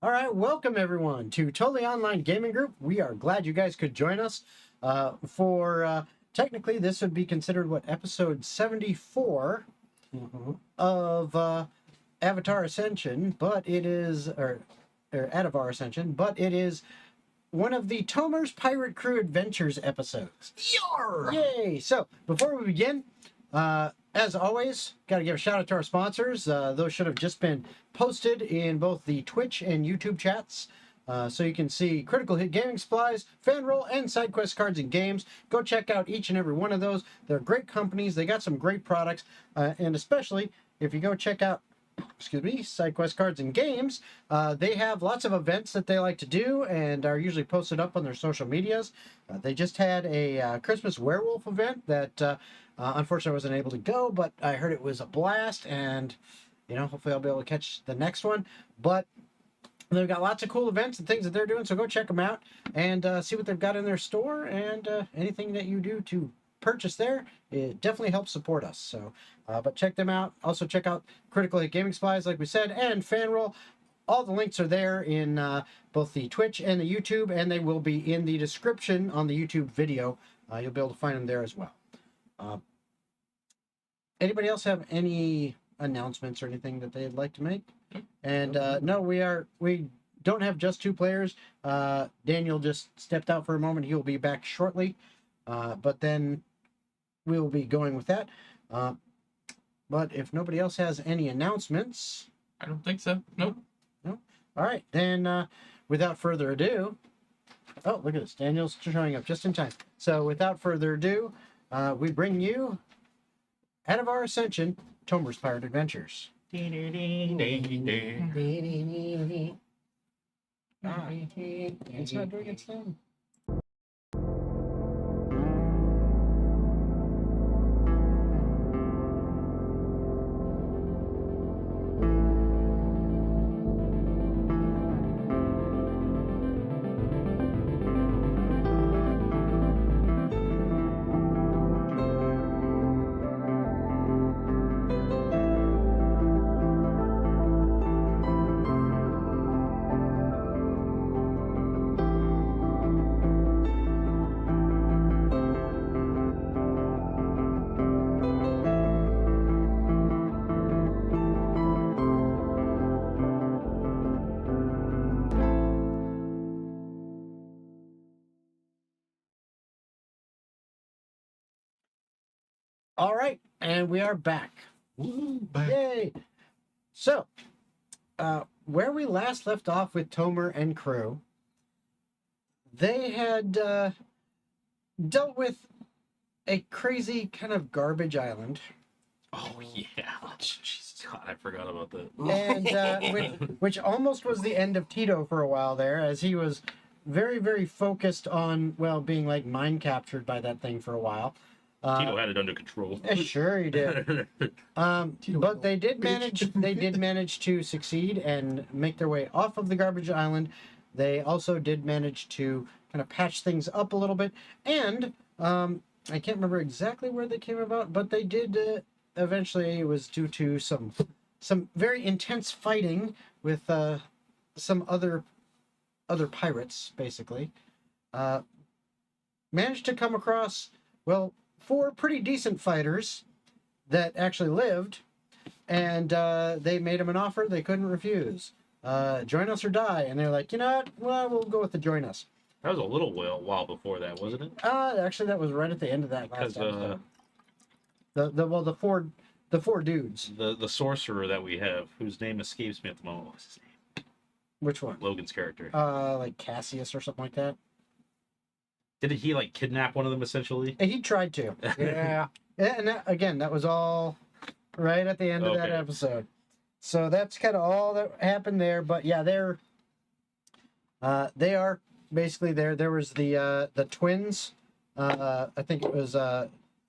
All right, welcome everyone to Totally Online Gaming Group. We are glad you guys could join us for technically this would be considered episode 74 of Avatar Ascension, but it is or Atavar Ascension, but it is one of the Tomur's Pirate Crew Adventures episodes. Yarr! Yay! So before we begin, as always, got to give a shout out to our sponsors. Those should have just been posted in both the Twitch and YouTube chats. So you can see Critical Hit Gaming Supplies, Fan Roll, and SideQuest Cards and Games. Go check out each and every one of those. They're great companies. They got some great products. And especially if you go check out, SideQuest Cards and Games, they have lots of events that they like to do and are usually posted up on their social medias. They just had a Christmas werewolf event that unfortunately I wasn't able to go, but I heard it was a blast, and hopefully I'll be able to catch the next one. But they've got lots of cool events and things that they're doing, so go check them out and see what they've got in their store, and anything that you do to purchase there, it definitely helps support us. So but check them out. Also check out Critical Hit Gaming Supplies, like we said, and Fanroll. All the links are there in both the Twitch and the YouTube, and they will be in the description on the YouTube video. You'll be able to find them there as well. Anybody else have any announcements or anything that they'd like to make? And no, we don't have just two players. Daniel just stepped out for a moment. He'll be back shortly, but then we'll be going with that. But if nobody else has any announcements, I don't think so. Nope. No. All right, then without further ado, oh, look at this. Daniel's showing up just in time. So without further ado, we bring you Atavar Ascension, Tomur's Pirate Adventures. It's not doing its thing. All right, and we are back. Woo, back. Yay! So, where we last left off with Tomur and crew, they had dealt with a crazy kind of garbage island. Oh, yeah. Jesus God, I forgot about that. And which almost was the end of Tito for a while there, as he was very, very focused on, being like mind captured by that thing for a while. Tito had it under control. Sure he did. But they did manage to succeed and make their way off of the garbage island. They also did manage to kind of patch things up a little bit. And I can't remember exactly where they came about, but they did eventually. It was due to some very intense fighting with some other pirates, basically. Managed to come across, 4 pretty decent fighters that actually lived, and they made them an offer they couldn't refuse. Join us or die. And they're like, you know what? Well, we'll go with the join us. That was a little while before that, wasn't it? Actually, that was right at the end of that last episode. The four dudes. The sorcerer that we have, whose name escapes me at the moment. What's his name? Which one? Logan's character. Like Cassius or something like that. Didn't he kidnap one of them essentially? And he tried to. Yeah. And that was all right at the end of that episode. So that's kind of all that happened there. But yeah, they are basically there. There was the twins. I think it was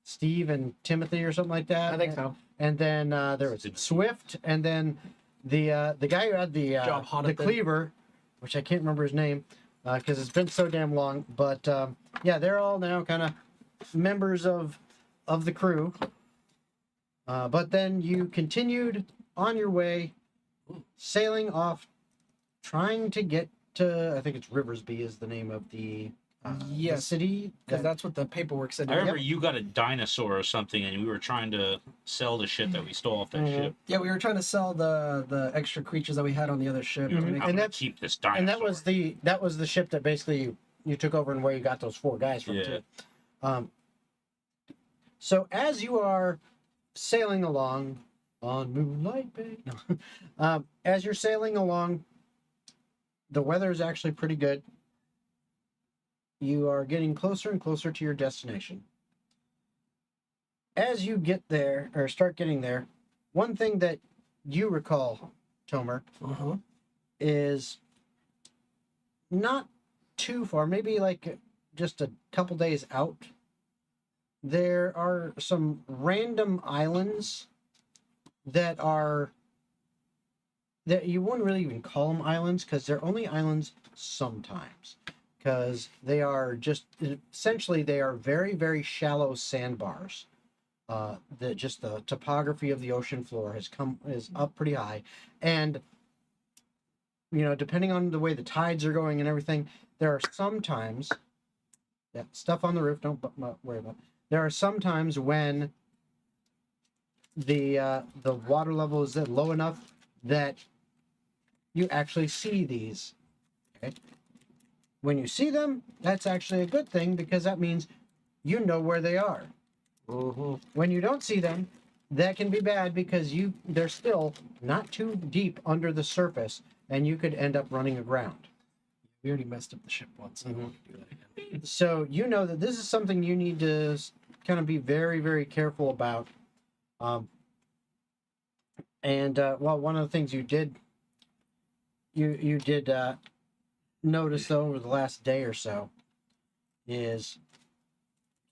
Steve and Timothy or something like that. I think so. And then there was Swift, and then the guy who had the cleaver, which I can't remember his name. Because it's been so damn long, but yeah, they're all now kind of members of the crew. But then you continued on your way, sailing off trying to get to, I think it's Riversby is the name of the Yes, city. because that's what the paperwork said. I remember you got a dinosaur or something, and we were trying to sell the shit that we stole off that ship. Yeah, we were trying to sell the extra creatures that we had on the other ship. You know, to make- I'm And gonna that's- keep this dinosaur. And that was the ship that basically you took over and where you got those 4 guys from Yeah. too. So as you are sailing along on Moonlight Bay, no. As you're sailing along, the weather is actually pretty good. You are getting closer and closer to your destination. As you get there or start getting there, one thing that you recall, Tomur, Uh-huh. is not too far, maybe like just a couple days out. There are some random islands that you wouldn't really even call them islands because they're only islands sometimes, because they are just essentially they are very, very shallow sandbars. The topography of the ocean floor is up pretty high, and depending on the way the tides are going and everything, there are sometimes that stuff on the roof. Don't worry about it. There are some times when the water level is low enough that you actually see these. Okay? When you see them, that's actually a good thing because that means you know where they are. When you don't see them, that can be bad because they're still not too deep under the surface, and you could end up running aground. We already messed up the ship once. I don't want to do that again. So you know that this is something you need to kind of be very, very careful about. One of the things you did notice though over the last day or so is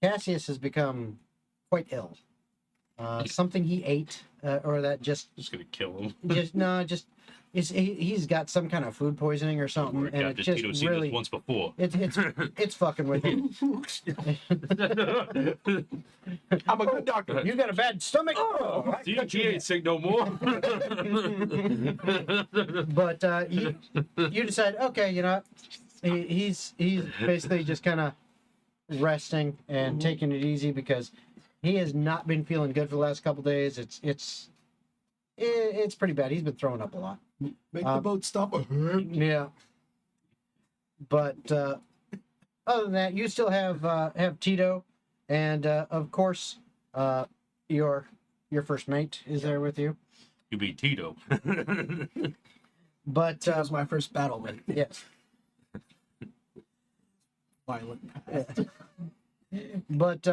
Cassius has become quite ill. Something he ate, or that just gonna kill him. he's got some kind of food poisoning or something, and it's just Tito's seen really this once before. it's fucking with him. I'm a good doctor. You got a bad stomach. Oh, He ain't sick no more. But you decide, okay, he's basically just kind of resting and taking it easy because he has not been feeling good for the last couple days. It's pretty bad. He's been throwing up a lot. Make the boat stop. Yeah. But other than that, you still have Tito, and of course, your first mate is there with you. You be Tito. But That was my first battle, man. yes. Violent. But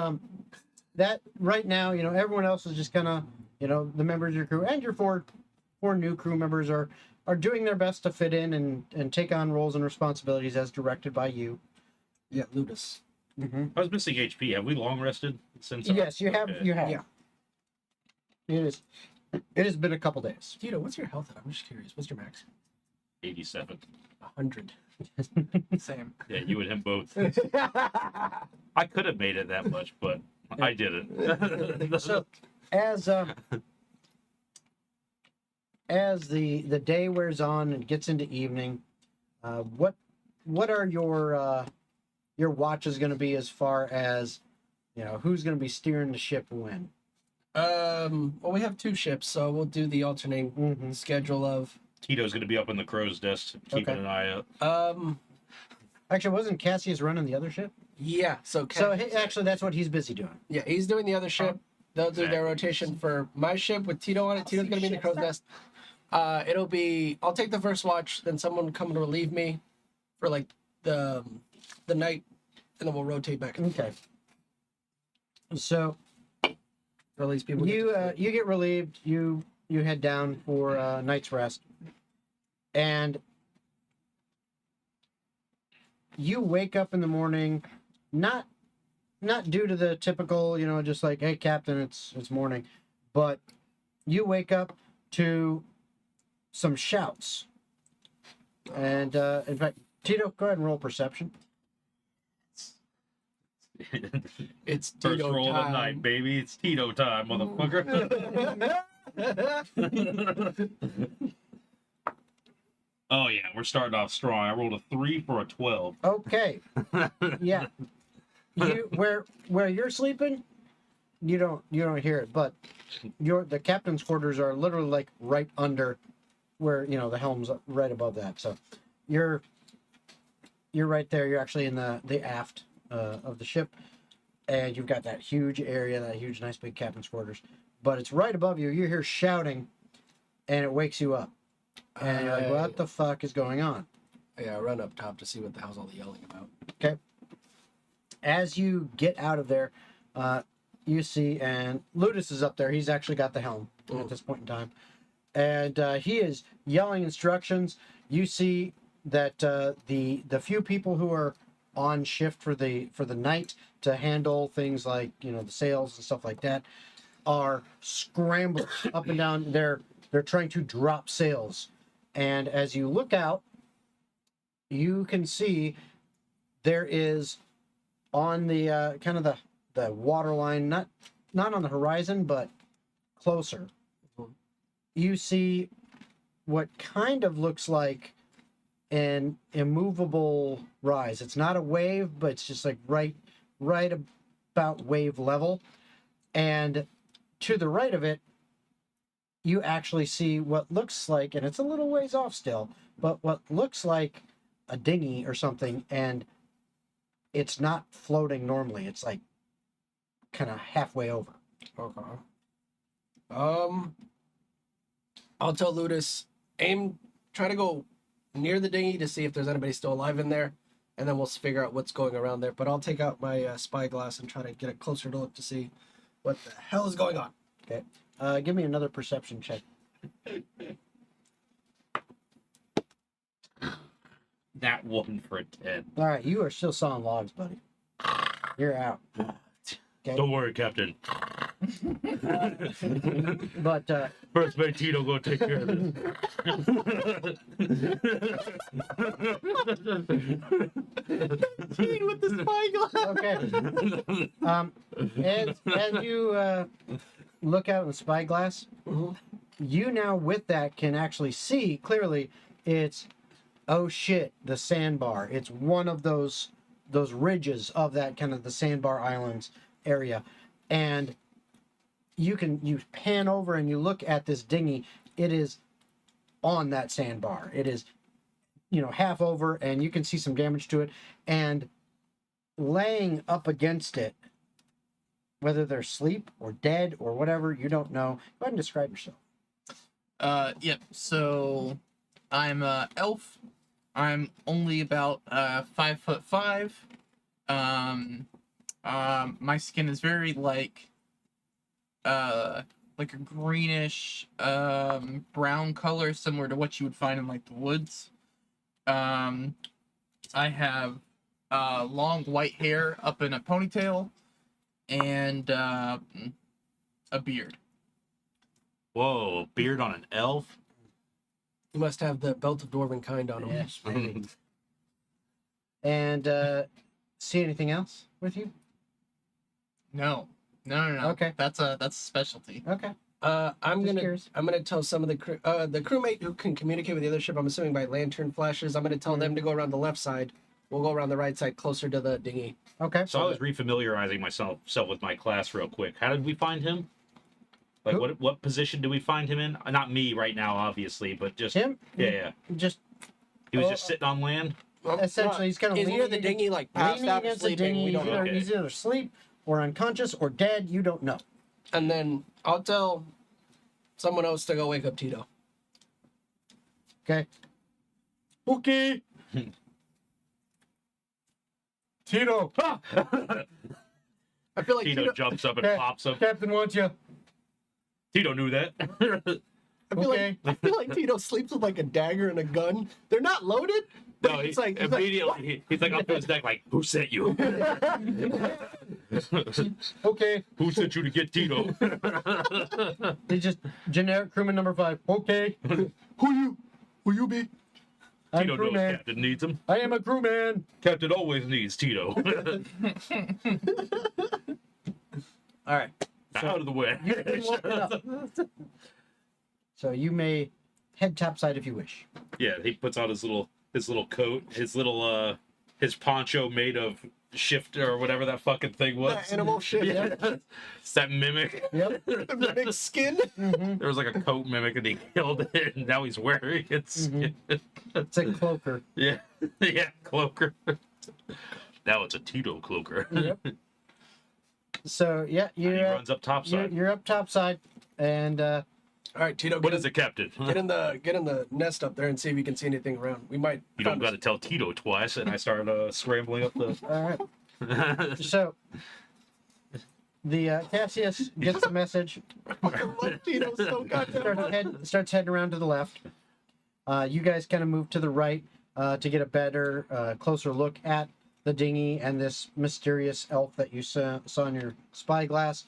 that right now, everyone else is just kind of, the members of your crew and your four new crew members are doing their best to fit in and take on roles and responsibilities as directed by you. Yeah, Ludus. I was missing HP. Have we long rested since? Yes, you have. Okay. You have. Yeah. It has been a couple days. Tito, what's your health at? I'm just curious. What's your max? 87. 100. Same. Yeah, you and him both. I could have made it that much, but I didn't. So, as the day wears on and gets into evening, what are your watches going to be as far as who's going to be steering the ship when? Well, we have 2 ships, so we'll do the alternating schedule of. Tito's going to be up in the crow's nest, keeping Okay. an eye out. Actually, wasn't Cassius running the other ship? Yeah, So actually, that's what he's busy doing. yeah, he's doing the other ship. They'll do their Exactly. rotation for my ship with Tito on it. Tito's gonna be in the crow's nest. I'll take the first watch, then someone come and relieve me for like the night, and then we'll rotate back. Okay. So Or at least people. you get relieved. You head down for night's rest, and you wake up in the morning, not due to the typical, just like, hey, Captain, it's morning, but you wake up to some shouts, and in fact, Tito, go ahead and roll perception. It's First Tito roll of the time. night, baby. It's Tito time, motherfucker. Oh yeah, we're starting off strong. I rolled a 3 for a 12. Okay. Yeah. Where you're sleeping, you don't hear it, but the captain's quarters are literally like right under where the helm's right above that. So you're right there. You're actually in the aft of the ship, and you've got that huge area, that huge nice big captain's quarters. But it's right above you. You hear shouting, and it wakes you up. And you're like, what the fuck is going on? Yeah, I run up top to see what the hell's all the yelling about. Okay. As you get out of there, you see, and Ludus is up there. He's actually got the helm at this point in time. And he is yelling instructions. You see that the few people who are on shift for the night to handle things like, the sails and stuff like that are scrambling up and down. They're trying to drop sails. And as you look out, you can see there is on the kind of the water line, not on the horizon, but closer. You see what kind of looks like an immovable rise. It's not a wave, but it's just like right about wave level. And to the right of it, you actually see what looks like, and it's a little ways off still, but what looks like a dinghy or something, and it's not floating normally. It's like kind of halfway over. Okay. I'll tell Ludus, try to go near the dinghy to see if there's anybody still alive in there, and then we'll figure out what's going around there. But I'll take out my spyglass and try to get a closer look to see what the hell is going on. Okay. Give me another perception check. That 1 for a 10. All right, you are still sawing logs, buddy. You're out. Okay. Don't worry, Captain. But First mate Tito gonna take care of this. With the spyglass. Okay. As you look out in the spyglass, you now with that can actually see clearly it's, oh shit, the sandbar. It's one of those ridges of that kind of the sandbar islands area. And you pan over and you look at this dinghy. It is on that sandbar. It is, half over, and you can see some damage to it. And laying up against it, whether they're asleep or dead or whatever, you don't know. Go ahead and describe yourself. Yep. So I'm a elf. I'm only about 5'5". My skin is very like a greenish brown color, similar to what you would find in like the woods. I have long white hair up in a ponytail and a beard. Whoa, beard on an elf? You must have the belt of dwarven kind on him. Yes, maybe. And see anything else with you? No. Okay. That's a specialty. Okay. I'm Just gonna curious. tell some of the crewmate who can communicate with the other ship. I'm assuming by lantern flashes. I'm gonna tell them to go around the left side. We'll go around the right side, closer to the dinghy. Okay. So I was refamiliarizing myself with my class real quick. How did we find him? Like, Who? what position do we find him in? Not me right now, obviously, but just Him? Yeah. Just He was just sitting on land. essentially, he's kind of Is near the dinghy, like passed leaning out against the sleeping. dinghy. We don't know. Okay. He's either asleep or unconscious or dead. You don't know. And then I'll tell someone else to go wake up Tito. Okay. Okay. Tito. I feel like Tito Tito, jumps up and Okay. pops up. Captain wants you. Tito knew that. Okay. I feel like Tito sleeps with like a dagger and a gun. They're not loaded. But No, it's he, like immediately he's like up to his neck, like, "Who sent you? Okay. Who sent you to get Tito?" He's just generic crewman number 5. Okay. Who you be? I'm Tito knows crewman. Captain needs him. I am a crewman. Captain always needs Tito. All right. Out of the way. You've been woken up. So you may head topside if you wish. Yeah, he puts on his little coat, his poncho made of shift or whatever that fucking thing was. That animal shit. Yeah. It's that mimic. Yep. Big skin. Mhm. There was like a coat mimic and he killed it, and now he's wearing it. It's a cloaker. Yeah, yeah, cloaker. Now it's a Tito cloaker. Yep. So yeah, And he runs up topside. you're up topside, and All right, Tito. What is it, Captain? Get in the nest up there and see if you can see anything around. We might. You don't got to tell Tito twice, and I started scrambling up the. all right. So the Cassius gets the message, Tito so goddamn starts heading around to the left. You guys kind of move to the right to get a better, closer look at the dinghy and this mysterious elf that you saw in your spyglass,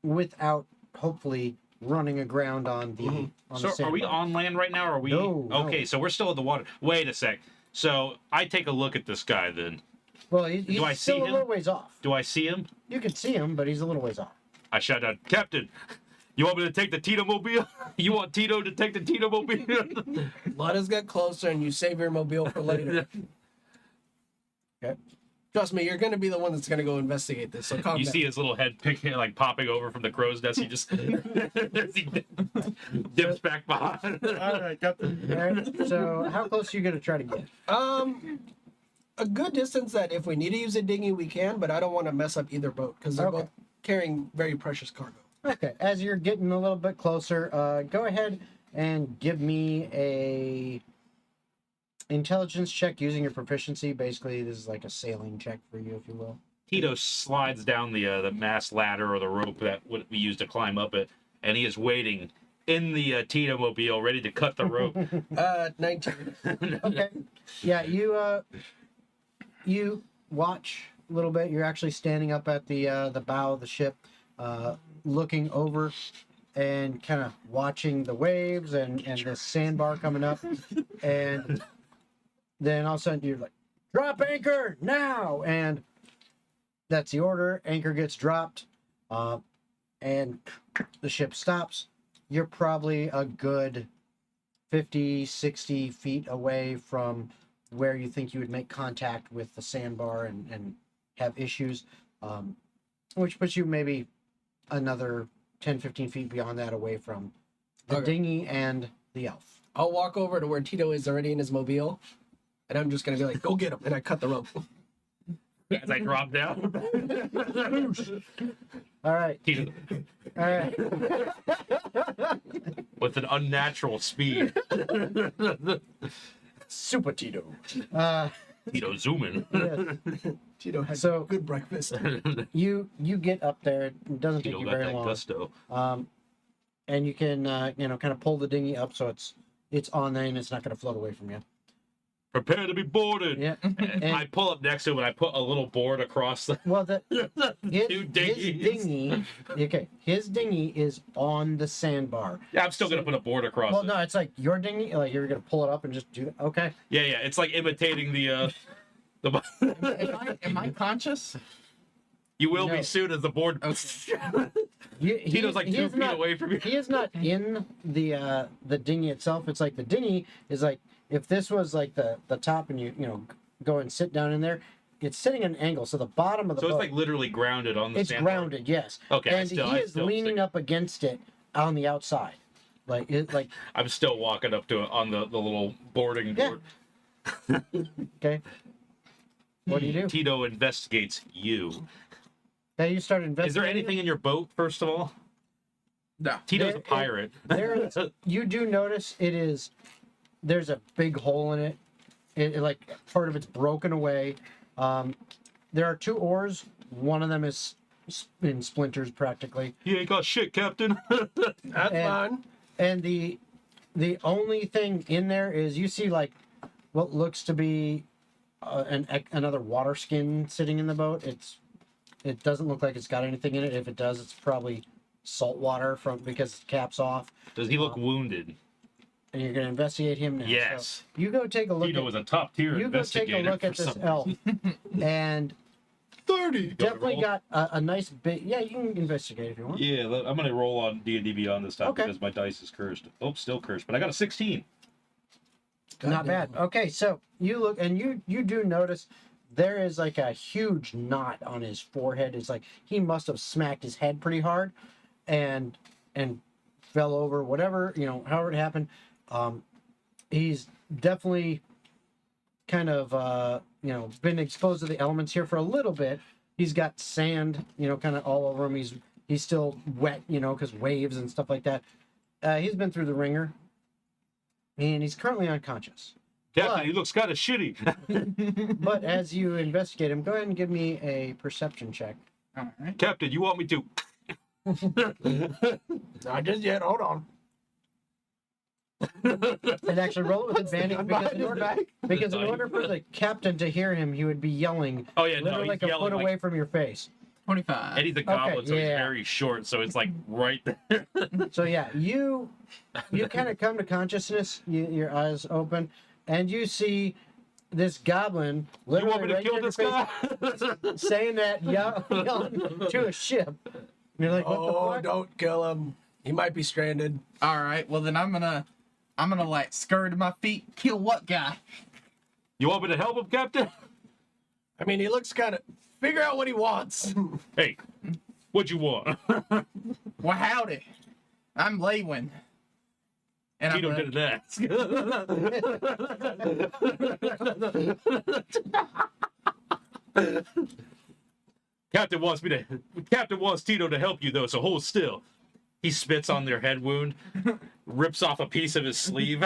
without hopefully running aground on the. On So the are we sandbar. on land right now? Or are we? No, no. Okay, so we're still in the water. Wait a sec. So I take a look at this guy then. Well, he's Do I still see a him? little ways off. Do I see him? You can see him, but he's a little ways off. I shout out, Captain. You want me to take the Tito mobile? You want Tito to take the Tito mobile? Let us get closer and you save your mobile for later. Okay. Trust me, you're gonna be the one that's gonna go investigate this. So calm You down. see his little head like popping over from the crow's nest. He just he dips back behind. All right, got the. All right. So how close are you gonna try to get? A good distance that if we need to use a dinghy, we can, but I don't want to mess up either boat because they're Okay. both carrying very precious cargo. Okay. As you're getting a little bit closer, go ahead and give me a intelligence check using your proficiency. Basically, this is like a sailing check for you, if you will. Tito slides down the mast ladder or the rope that we use to climb up it, and he is waiting in the Tito mobile, ready to cut the rope. 19. Okay. Yeah, you watch a little bit. You're actually standing up at the bow of the ship, looking over and kind of watching the waves and the sandbar coming up, and then all of a sudden you're like, drop anchor now, and that's the order. Anchor gets dropped, and the ship stops. You're probably a good 50, 60 feet away from where you think you would make contact with the sandbar and have issues, which puts you maybe another 10, 15 feet beyond that away from the Okay. dinghy and the elf. I'll walk over to where Tito is already in his mobile, and I'm just gonna be like, "Go get him!" And I cut the rope. As I drop down. All right. Tito, All right. with an unnatural speed. Super Tito. Tito zooming. Yes. Tito had So- good breakfast. You get up there. It doesn't take Tito you got very that long. gusto. And you can kind of pull the dinghy up so it's on there and it's not going to float away from you. Prepare to be boarded. Yeah. And I pull up next to him and I put a little board across the Well, his two dinghy. Okay, his dinghy is on the sandbar. Yeah, I'm still gonna put a board across Well, it. no, it's like your dinghy. Like you're gonna pull it up and just do that. Okay. Yeah, yeah. It's like imitating the Am I conscious? You will No. be soon as the board. Tito's like 2 feet away from you. He is not in the dinghy itself. It's like the dinghy is like if this was like the top and you go and sit down in there, it's sitting at an angle. So the bottom of the So boat, it's like literally grounded on the it's sandbar. grounded, yes. Okay, And he is still leaning stick- up against it on the outside, like I'm still walking up to it on the little boarding Yeah. board. okay. What do you do? Tito investigates you. Now you start investigating. Is there anything in your boat, first of all? No. Tito's There- a pirate. You do notice there's a big hole in it. It like part of it's broken away. There are 2 oars. One of them is in splinters practically. You ain't got shit, Captain. That's And- fine. And the only thing in there is you see like what looks to be another water skin sitting in the boat. It doesn't look like it's got anything in it. If it does, it's probably salt water because the cap's off. Does he look wounded? And you're gonna investigate him now. Yes. So you go take a look. Tito at, was a top tier you go take a investigator. look at for this some elf, reason. and 30. definitely roll? got a nice bit. Yeah, you can investigate if you want. Yeah, I'm gonna roll on D&D Beyond this time Okay. because my dice is cursed. Oh, still cursed, but I got a 16. Not bad. Okay, so you look and you do notice there is like a huge knot on his forehead. It's like he must have smacked his head pretty hard and fell over, whatever, however it happened. He's definitely kind of been exposed to the elements here for a little bit. He's got sand, kind of all over him. He's still wet, because waves and stuff like that. He's been through the ringer. And he's currently unconscious. Captain, But- he looks kind of shitty. But as you investigate him, go ahead and give me a perception check. All right. Captain, you want me to? Not just yet. Hold on. And actually roll it with advantage I'm because behind in his order, back. because in order for the captain to hear him, he would be yelling Oh yeah, no, literally he's like a yelling foot like away from your face. 25. Eddie the Goblin, so he's yeah. very short, so it's like right there. So yeah, you kind of come to consciousness, your eyes open, and you see this goblin You literally want me to right kill in your this guy? face, saying that yelling to a ship. And you're like, what the Oh, fuck? don't kill him. He might be stranded. All right. Well, then I'm gonna like scurry to my feet. Kill what guy? You want me to help him, Captain? I mean, he looks kind of. Figure out what he wants. Hey, what you want? Well, howdy. I'm Lewin. And Tito I'm didn't ask. Captain wants Tito to help you though, so hold still. He spits on their head wound, rips off a piece of his sleeve,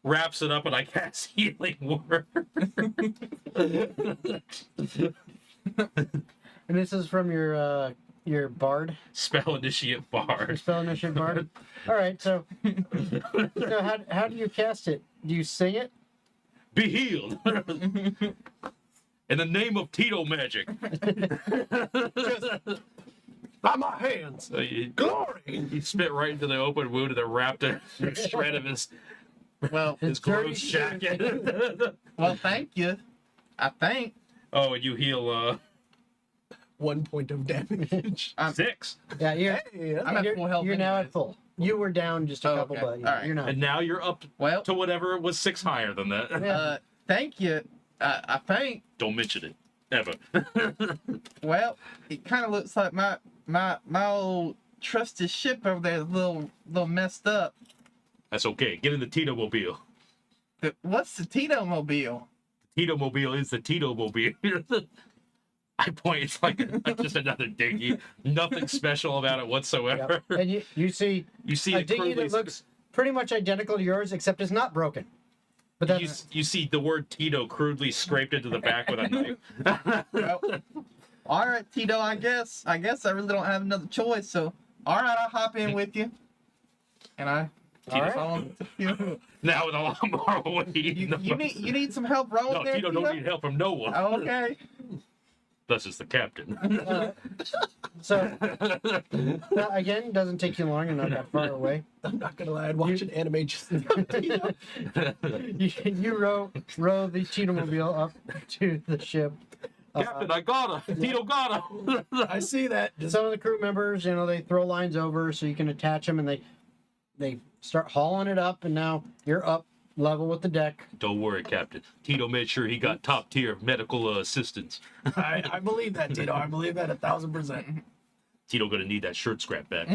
wraps it up, and I cast healing word. And this is from your bard, Spell initiate your bard. spell initiative bard. All right, so how do you cast it? Do you sing it? Be healed. In the name of Tito magic. By my hands. So Glory. he spit right into the open wound and then wrapped a shred of his well, It's dirty gross shit. jacket. well, thank you. I think. Oh, and you heal 1 point of damage. 6. Yeah, Hey, I'm at you're, full health you're now anyways. at full. You were down just a Oh, couple, okay. but All right. you're not. And now you're up Well, to whatever was 6 higher than that. Yeah. thank you. I think. Don't mention it. Ever. Well, it kind of looks like my old trusted ship over there is a little messed up. That's okay. Get in the Tito mobile. What's the Tito mobile? Tito mobile is the Tito mobile. I point. It's like just another dinghy. Nothing special about it whatsoever. Yep. And you see You see a it dinghy crudely. that looks pretty much identical to yours, except it's not broken. But that's You see the word Tito crudely scraped into the back with a knife. Well, all right, Tito. I guess I really don't have another choice. So, all right, I'll hop in with you. And I All right. follow you. Now with a lot more weight. You need some help rowing No, there, Tito don't need help from no one. Oh, okay. Thus is the captain. so. Again, doesn't take you long. You're not that far away. I'm not gonna lie. I'd watch an anime just. You row the Cheetahmobile up to the ship. Captain, I got her. Tito got her. I see that. Some of the crew members, they throw lines over so you can attach them, and they start hauling it up, and now you're up level with the deck. Don't worry, Captain. Tito made sure he got top tier medical assistance. I believe that, Tito. I believe that 1,000%. Tito gonna need that shirt scrap back.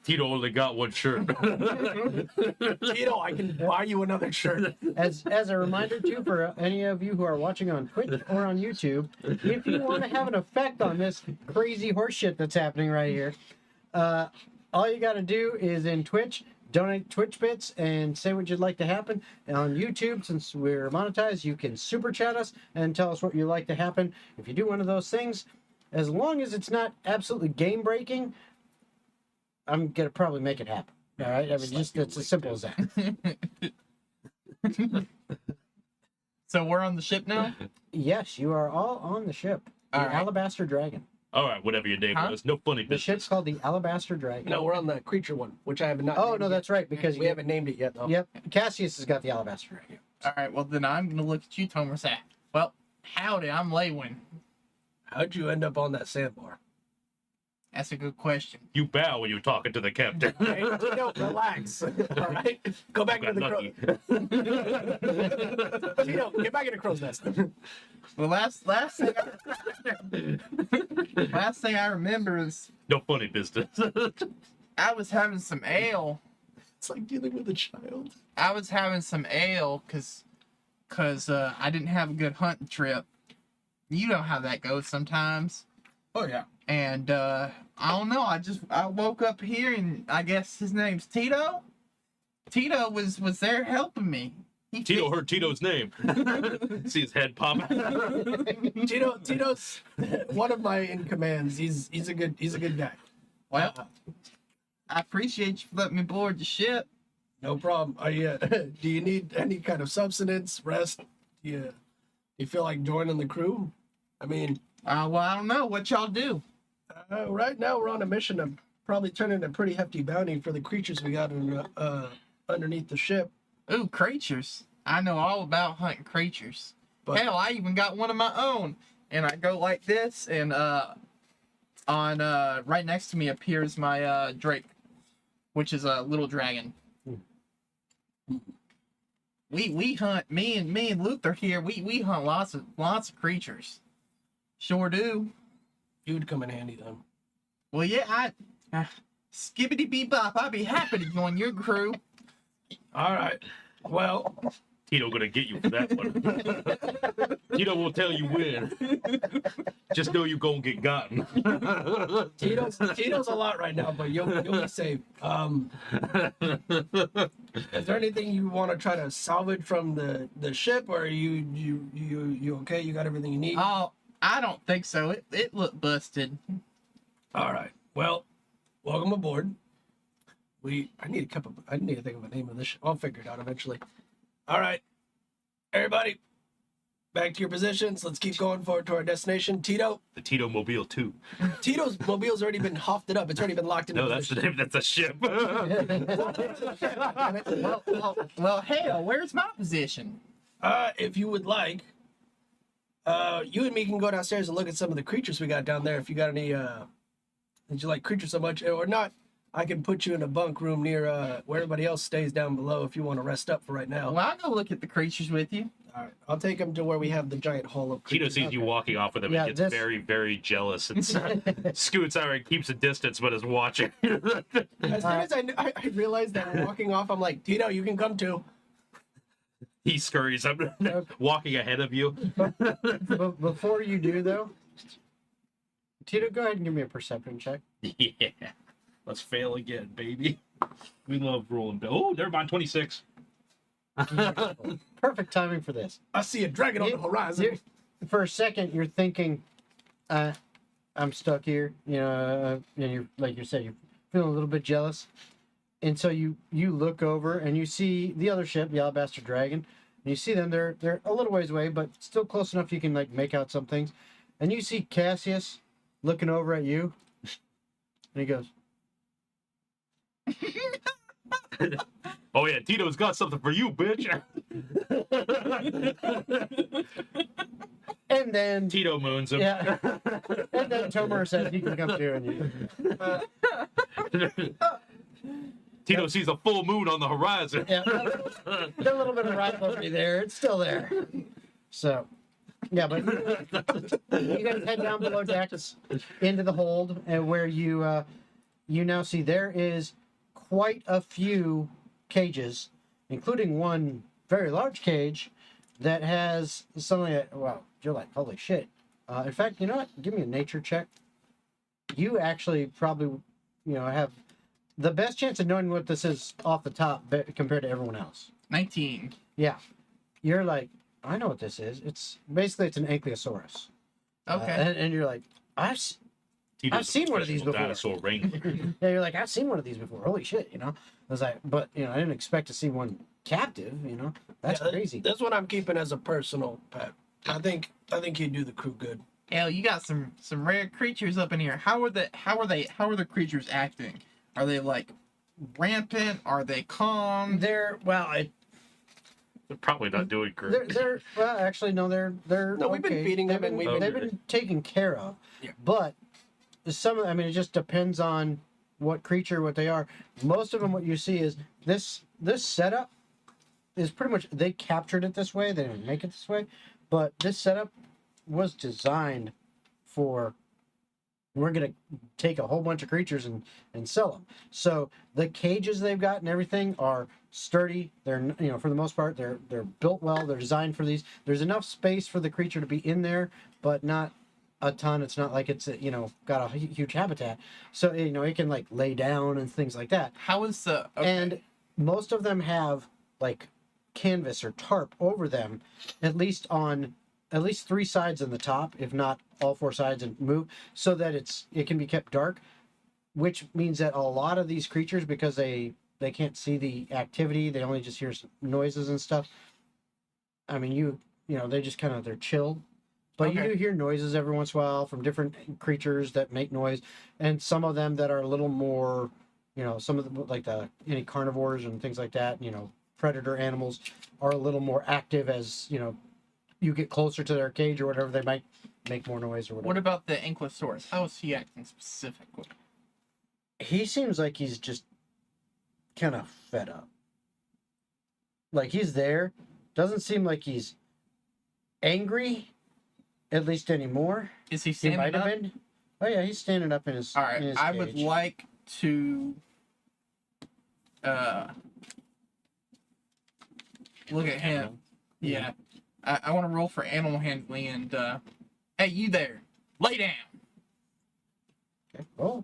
Tito only got one shirt. Tito, I can buy you another shirt. As a reminder too, for any of you who are watching on Twitch or on YouTube, if you want to have an effect on this crazy horse shit that's happening right here, all you got to do is in Twitch, donate Twitch bits and say what you'd like to happen. And on YouTube, since we're monetized, you can super chat us and tell us what you'd like to happen. If you do one of those things, as long as it's not absolutely game breaking, I'm gonna probably make it happen. All right, I mean, just it's as simple as that. So we're on the ship now. Yes, you are all on the ship, the All right. Alabaster Dragon. All right, whatever your name Huh? was. No funny The business. ship's called the Alabaster Dragon. No, we're on the creature one, which I have not. Oh named no, yet. that's right because We haven't named it yet, though. Yep, Cassius has got the Alabaster Dragon. All right, well then I'm gonna look at you, Tomur, and say, "Well, howdy, I'm Laywin." How'd you end up on that sandbar? That's a good question. You bow when you're talking to the captain. Hey, Tito, relax. All right, go back to Got the crow. lucky. Tito, get back in the crow's nest. Well, last thing I remember is No funny business. I was having some ale. It's like dealing with a child. I was having some ale because I didn't have a good hunting trip. You know how that goes sometimes. Oh yeah. And I don't know. I woke up here and I guess his name's Tito. Tito was there helping me. Tito heard Tito's name. See his head pop. Tito's one of my in commands. He's a good guy. Well, I appreciate you for letting me board the ship. No problem. Are you? Do you need any kind of substance, rest? Do you feel like joining the crew? I mean, Well, I don't know what y'all do. right now we're on a mission to probably turn in a pretty hefty bounty for the creatures we got underneath the ship. Ooh, creatures. I know all about hunting creatures. But- Hell, I even got one of my own. And I go like this, and on right next to me appears my Drake, which is a little dragon. We hunt. Me and Luther here. We hunt lots of creatures. Sure do. You would come in handy then. Well, yeah, skibbity bebop. I'd be happy to join your crew. All right. Well, Tito gonna get you for that one. Tito will tell you when. Just know you gonna get gotten. Tito's a lot right now, but you'll be safe. Is there anything you want to try to salvage from the ship, or are you okay? You got everything you need? Oh, I don't think so. It looked busted. All right. Well, welcome aboard. I need to think of a name of this ship. I'll figure it out eventually. All right, everybody, back to your positions. Let's keep going forward to our destination. Tito. The Tito Mobile 2. Tito's mobile's already been hofted up. It's already been locked in. No, that's the name. That's a ship. Well, hell, where's my position? If you would like, you and me can go downstairs and look at some of the creatures we got down there. If you got any, did you like creatures so much or not? I can put you in a bunk room near where everybody else stays down below if you want to rest up for right now. Well, I'll go look at the creatures with you. All right, I'll take him to where we have the giant hall of Tito creatures. sees you walking off with him Yeah, and gets this- very, very jealous and scoots out and keeps a distance, but is watching. As soon as I realized that we're walking off, I'm like, Tito, you can come too. He scurries up, walking ahead of you. But before you do, though, Tito, go ahead and give me a perception check. Yeah. Let's fail again, baby. We love rolling. Oh, never mind. 26. Perfect timing for this. I see a dragon on the horizon. For a second, you're thinking, I'm stuck here. And you're, like you said, you're feeling a little bit jealous. And so you look over and you see the other ship, the Alabaster Dragon. And you see them. They're a little ways away, but still close enough you can like make out some things. And you see Cassius looking over at you. And he goes, Oh, yeah. Tito's got something for you, bitch. and then Tito moons him. yeah, and then Tomur says he can come too, and you. Tito sees a full moon on the horizon. Yeah, a little bit of rivalry there. It's still there. So, yeah, but you guys head down below decks into the hold, and where you now see there is quite a few cages, including one very large cage that has something that, wow, you're like, holy shit. In fact, you know what? Give me a nature check. You actually probably, have the best chance of knowing what this is off the top compared to everyone else. 19. Yeah. You're like, I know what this is. It's an ankylosaurus. Okay. And you're like, I've Tito's I've seen one of these professional before. Dinosaur wrangler. Yeah, you're like, I've seen one of these before. Holy shit, I was like, but I didn't expect to see one captive. That's Yeah, crazy. That's what I'm keeping as a personal pet. I think he'd do the crew good. Hell, you got some rare creatures up in here. How are the creatures acting? Are they like rampant? Are they calm? They're probably not doing great. They're well, actually, no, they're No, we've been okay. feeding them They've and been, we've they've been- been taken care of. Yeah. But I mean, it just depends on what creature, what they are. Most of them, what you see is this setup is pretty much, they captured it this way. They didn't make it this way, but this setup was designed for, we're going to take a whole bunch of creatures and sell them. So the cages they've got and everything are sturdy. They're, you know, for the most part, they're built well. They're designed for these. There's enough space for the creature to be in there, but not a ton. It's not like it's, you know, got a huge habitat. So, you know, it can like lay down and things like that. How is the okay. And most of them have like canvas or tarp over them, at least 3 sides in the top, if not all 4 sides, and move so that it can be kept dark, which means that a lot of these creatures, because they can't see the activity, they only just hear some noises and stuff. I mean, you know, they just kind of, they're chill, but you Okay. do hear noises every once in a while from different creatures that make noise, and some of them that are a little more, you know, some of them like any carnivores and things like that, you know, predator animals are a little more active as, you know, you get closer to their cage or whatever, they might make more noise or whatever. What about the Ankylosaurus? How is he acting specifically? He seems like he's just kind of fed up. Like he's there. Doesn't seem like he's angry, at least anymore. Is he He standing might have up? been. Oh yeah, he's standing up in his. All in right, his I would cage. like to look at him. Yeah. I want to roll for animal handling and hey, you there. Lay down. Okay. Oh,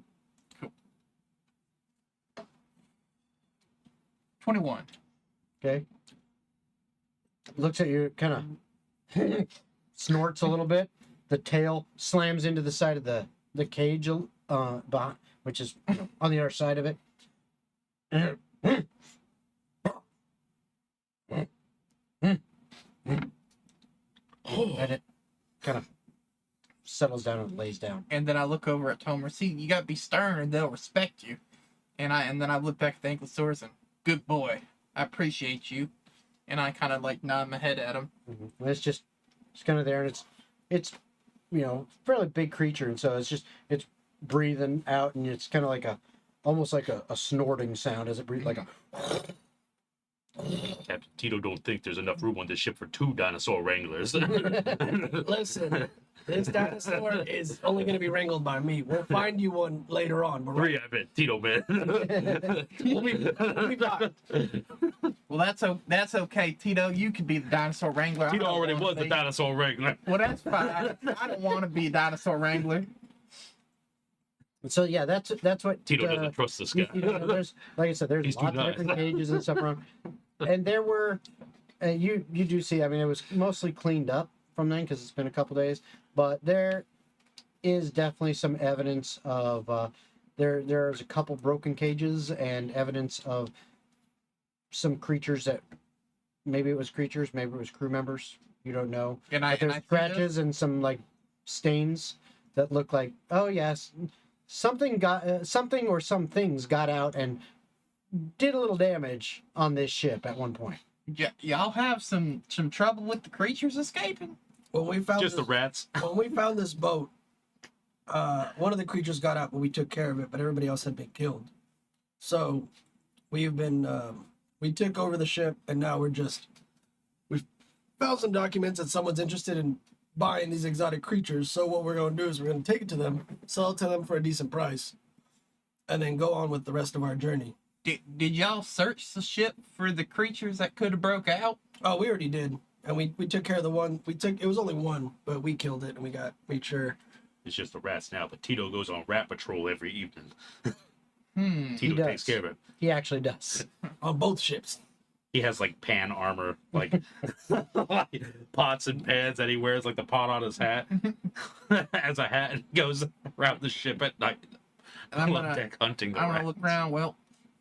21. okay. Looks at you, kind of snorts a little bit. The tail slams into the side of the cage, behind, which is, you know, on the other side of it. And it kind of settles down and lays down. And then I look over at Tomur. See, you gotta be stern and they'll respect you. And then I look back at the Ankylosaurus and good boy. I appreciate you. And I kind of like nod my head at him. Mm-hmm. And it's kind of there, and it's you know, fairly big creature, and so it's breathing out, and it's kind of like almost like a snorting sound as it breathes, like a. Captain Tito don't think there's enough room on this ship for 2 dinosaur wranglers. Listen, this dinosaur is only going to be wrangled by me. We'll find you one later on. But 3, I bet. Tito, man. we'll be fine. Well, that's okay, Tito. You can be the dinosaur wrangler. I Tito don't already wanna was the be. dinosaur wrangler. Well, that's fine. I don't want to be a dinosaur wrangler. So yeah, that's what Tito doesn't trust this guy. you know, there's, like I said, there's He's too lots of nice. different cages and stuff around, and there were, you do see. I mean, it was mostly cleaned up from then because it's been a couple days, but there is definitely some evidence of there's a couple broken cages and evidence of some creatures that maybe it was creatures, maybe it was crew members. You don't know. And But there's see this. scratches and some like stains that look like, oh yes, something or some things got out and did a little damage on this ship at one point. Y'all have some trouble with the creatures escaping? When we found Just the this, rats. when we found this boat, one of the creatures got out, but we took care of it. But everybody else had been killed. So we've been we took over the ship, and now we've found some documents that someone's interested in buying these exotic creatures. So what we're going to do is we're going to take it to them, sell it to them for a decent price, and then go on with the rest of our journey. Did y'all search the ship for the creatures that could have broke out? Oh, we already did, and we took care of the one. It was only one, but we killed it, and we made sure. It's just the rats now, but Tito goes on rat patrol every evening. He Tito takes does. care of it. He actually does. On both ships. He has like pan armor, like pots and pans that he wears, like the pot on his hat as a hat, and goes around the ship at night. And I'm on gonna deck hunting the I'm gonna rats. look around. Well,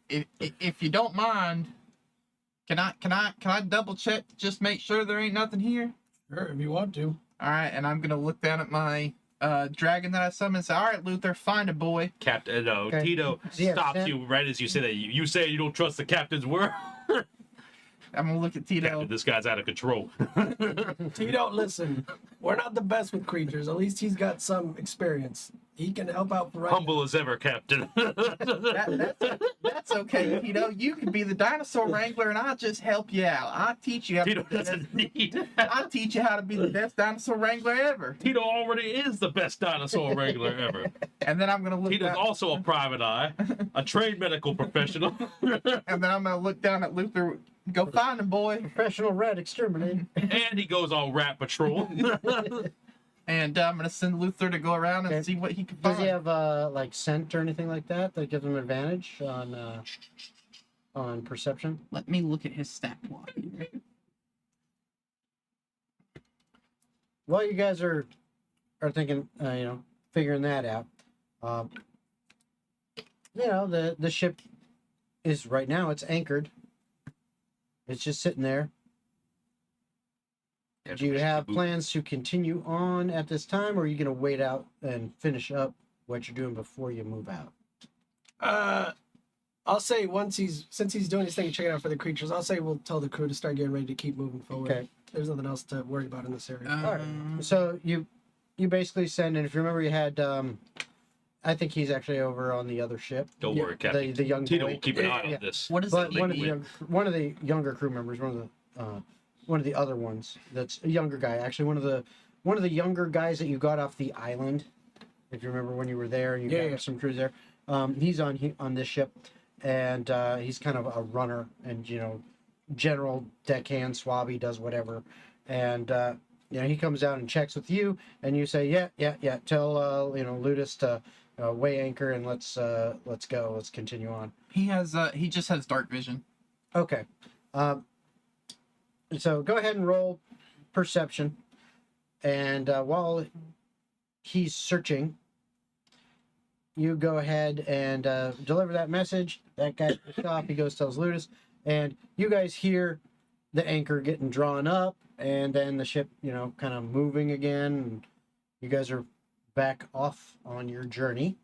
if you don't mind, can I double check to just make sure there ain't nothing here? Sure, if you want to. All right, and I'm gonna look down at my dragon that I summoned and say, "All right, Luther, find a boy." Captain, no, Okay. Tito Yeah, stops Sam- you right as you say that. You say you don't trust the captain's word. I'm gonna look at Tito. Captain, this guy's out of control. Tito, listen, we're not the best with creatures. At least he's got some experience. He can help out for right Humble as ever, Captain. That's okay, Tito. You can be the dinosaur wrangler, and I'll just help you out. I'll teach you how Tito to be the doesn't need. I'll teach you how to be the best dinosaur wrangler ever. Tito already is the best dinosaur wrangler ever. And then I'm gonna look Tito's down, also a private eye, a trained medical professional. and then I'm gonna look down at Luther. Go find him, boy. Professional red exterminator. And he goes on rat patrol. And I'm gonna send Luther to go around and Okay. see what he can Does find. he have like scent or anything like that gives him advantage on perception? Let me look at his stat block. While you guys are thinking, figuring that out, the ship is right now. It's anchored. It's just sitting there. Do you have plans to continue on at this time, or are you going to wait out and finish up what you're doing before you move out? I'll say since he's doing his thing, checking out for the creatures. I'll say we'll tell the crew to start getting ready to keep moving forward. Okay. There's nothing else to worry about in this area. All right. So you basically send, and if you remember, you had I think he's actually over on the other ship. Don't worry, Captain. The young Tito boy. will keep an eye Yeah. on this. What is But it? one of the younger crew members, one of the other ones, that's a younger guy. Actually, one of the younger guys that you got off the island. If you remember when you were there, and you got some crews there. He's on this ship, and he's kind of a runner, and general deckhand swabby, does whatever, and he comes out and checks with you, and you say, yeah. Tell Ludus to weigh anchor, and let's go. Let's continue on. He just has dark vision. Okay. So go ahead and roll perception, and while he's searching, you go ahead and deliver that message. That guy picks off. He goes, tells Ludus, and you guys hear the anchor getting drawn up, and then the ship, kind of moving again. And you guys are back off on your journey.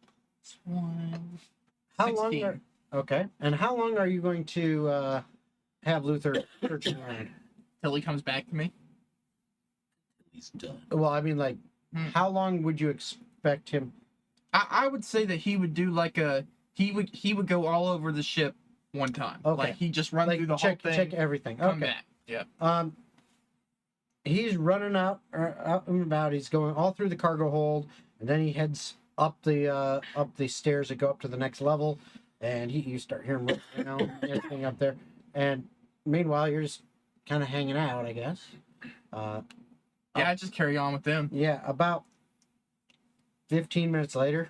How long? 16. Okay. And how long are you going to have Luther searching around? Till he comes back to me. He's done. Well, I mean, like, Hmm. how long would you expect him? I would say that he would do like he would go all over the ship one time. Okay. Like he just run Like, through the check whole thing. check everything. Come Okay. back. Yeah. He's running out and about. He's going all through the cargo hold, and then he heads up the stairs that go up to the next level, and you start hearing everything up there. And meanwhile, you're just kind of hanging out, I guess. Yeah, I just carry on with them. Yeah, about 15 minutes later,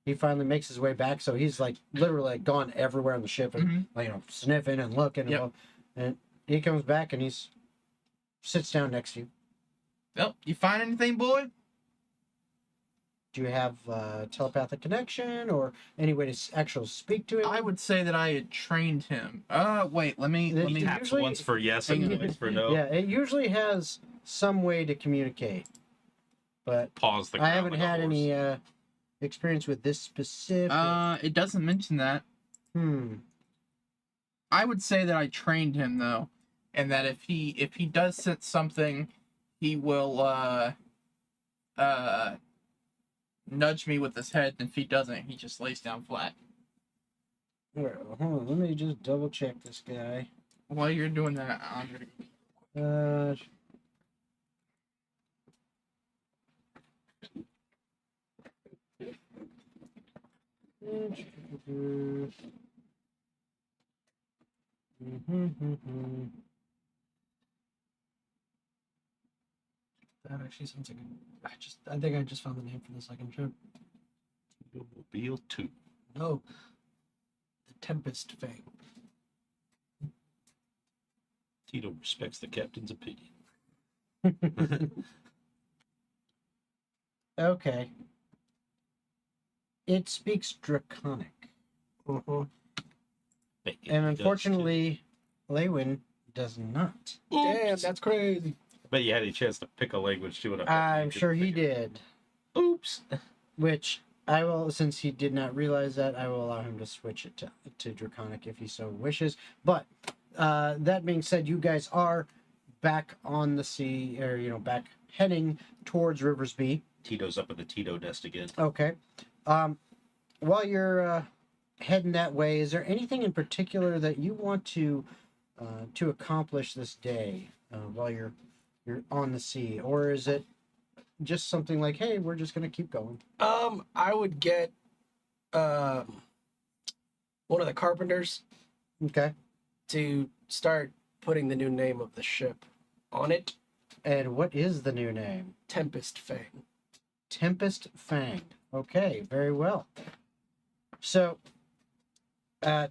he finally makes his way back. So he's like literally gone everywhere on the ship, and sniffing and looking. Yep. And he comes back and sits down next to you. Well, you find anything, boy? Do you have telepathic connection or any way to actually speak to him? I would say that I had trained him. Wait, let me. Taps Usually- once for yes and Hang on. twice for no. Yeah, it usually has some way to communicate, but Pause the I crowd haven't like a had horse. any experience with this specific. It doesn't mention that. I would say that I trained him though, and that if he does sense something, he will nudge me with his head, and if he doesn't, he just lays down flat. Here, hold on, let me just double check this guy. While you're doing that, Andre. That actually sounds like I think I just found the name for the second ship. Mobile 2. No, the Tempest Fang. Tito respects the captain's opinion. Okay. It speaks Draconic. Uh-huh. And unfortunately, Lewin does not. Damn, that's crazy. I bet you had a chance to pick a language too. And I'm sure he did. Oops. Which I will, since he did not realize that, I will allow him to switch it to Draconic if he so wishes. But that being said, you guys are back on the sea, or back heading towards Riversby. Tito's up at the Tito nest again. Okay. While you're heading that way, is there anything in particular that you want to accomplish this day while you're on the sea, or is it just something like, hey, we're just gonna keep going? I would get one of the carpenters Okay. to start putting the new name of the ship on it. And what is the new name? Tempest Fang. Tempest Fang. Okay, very well. So,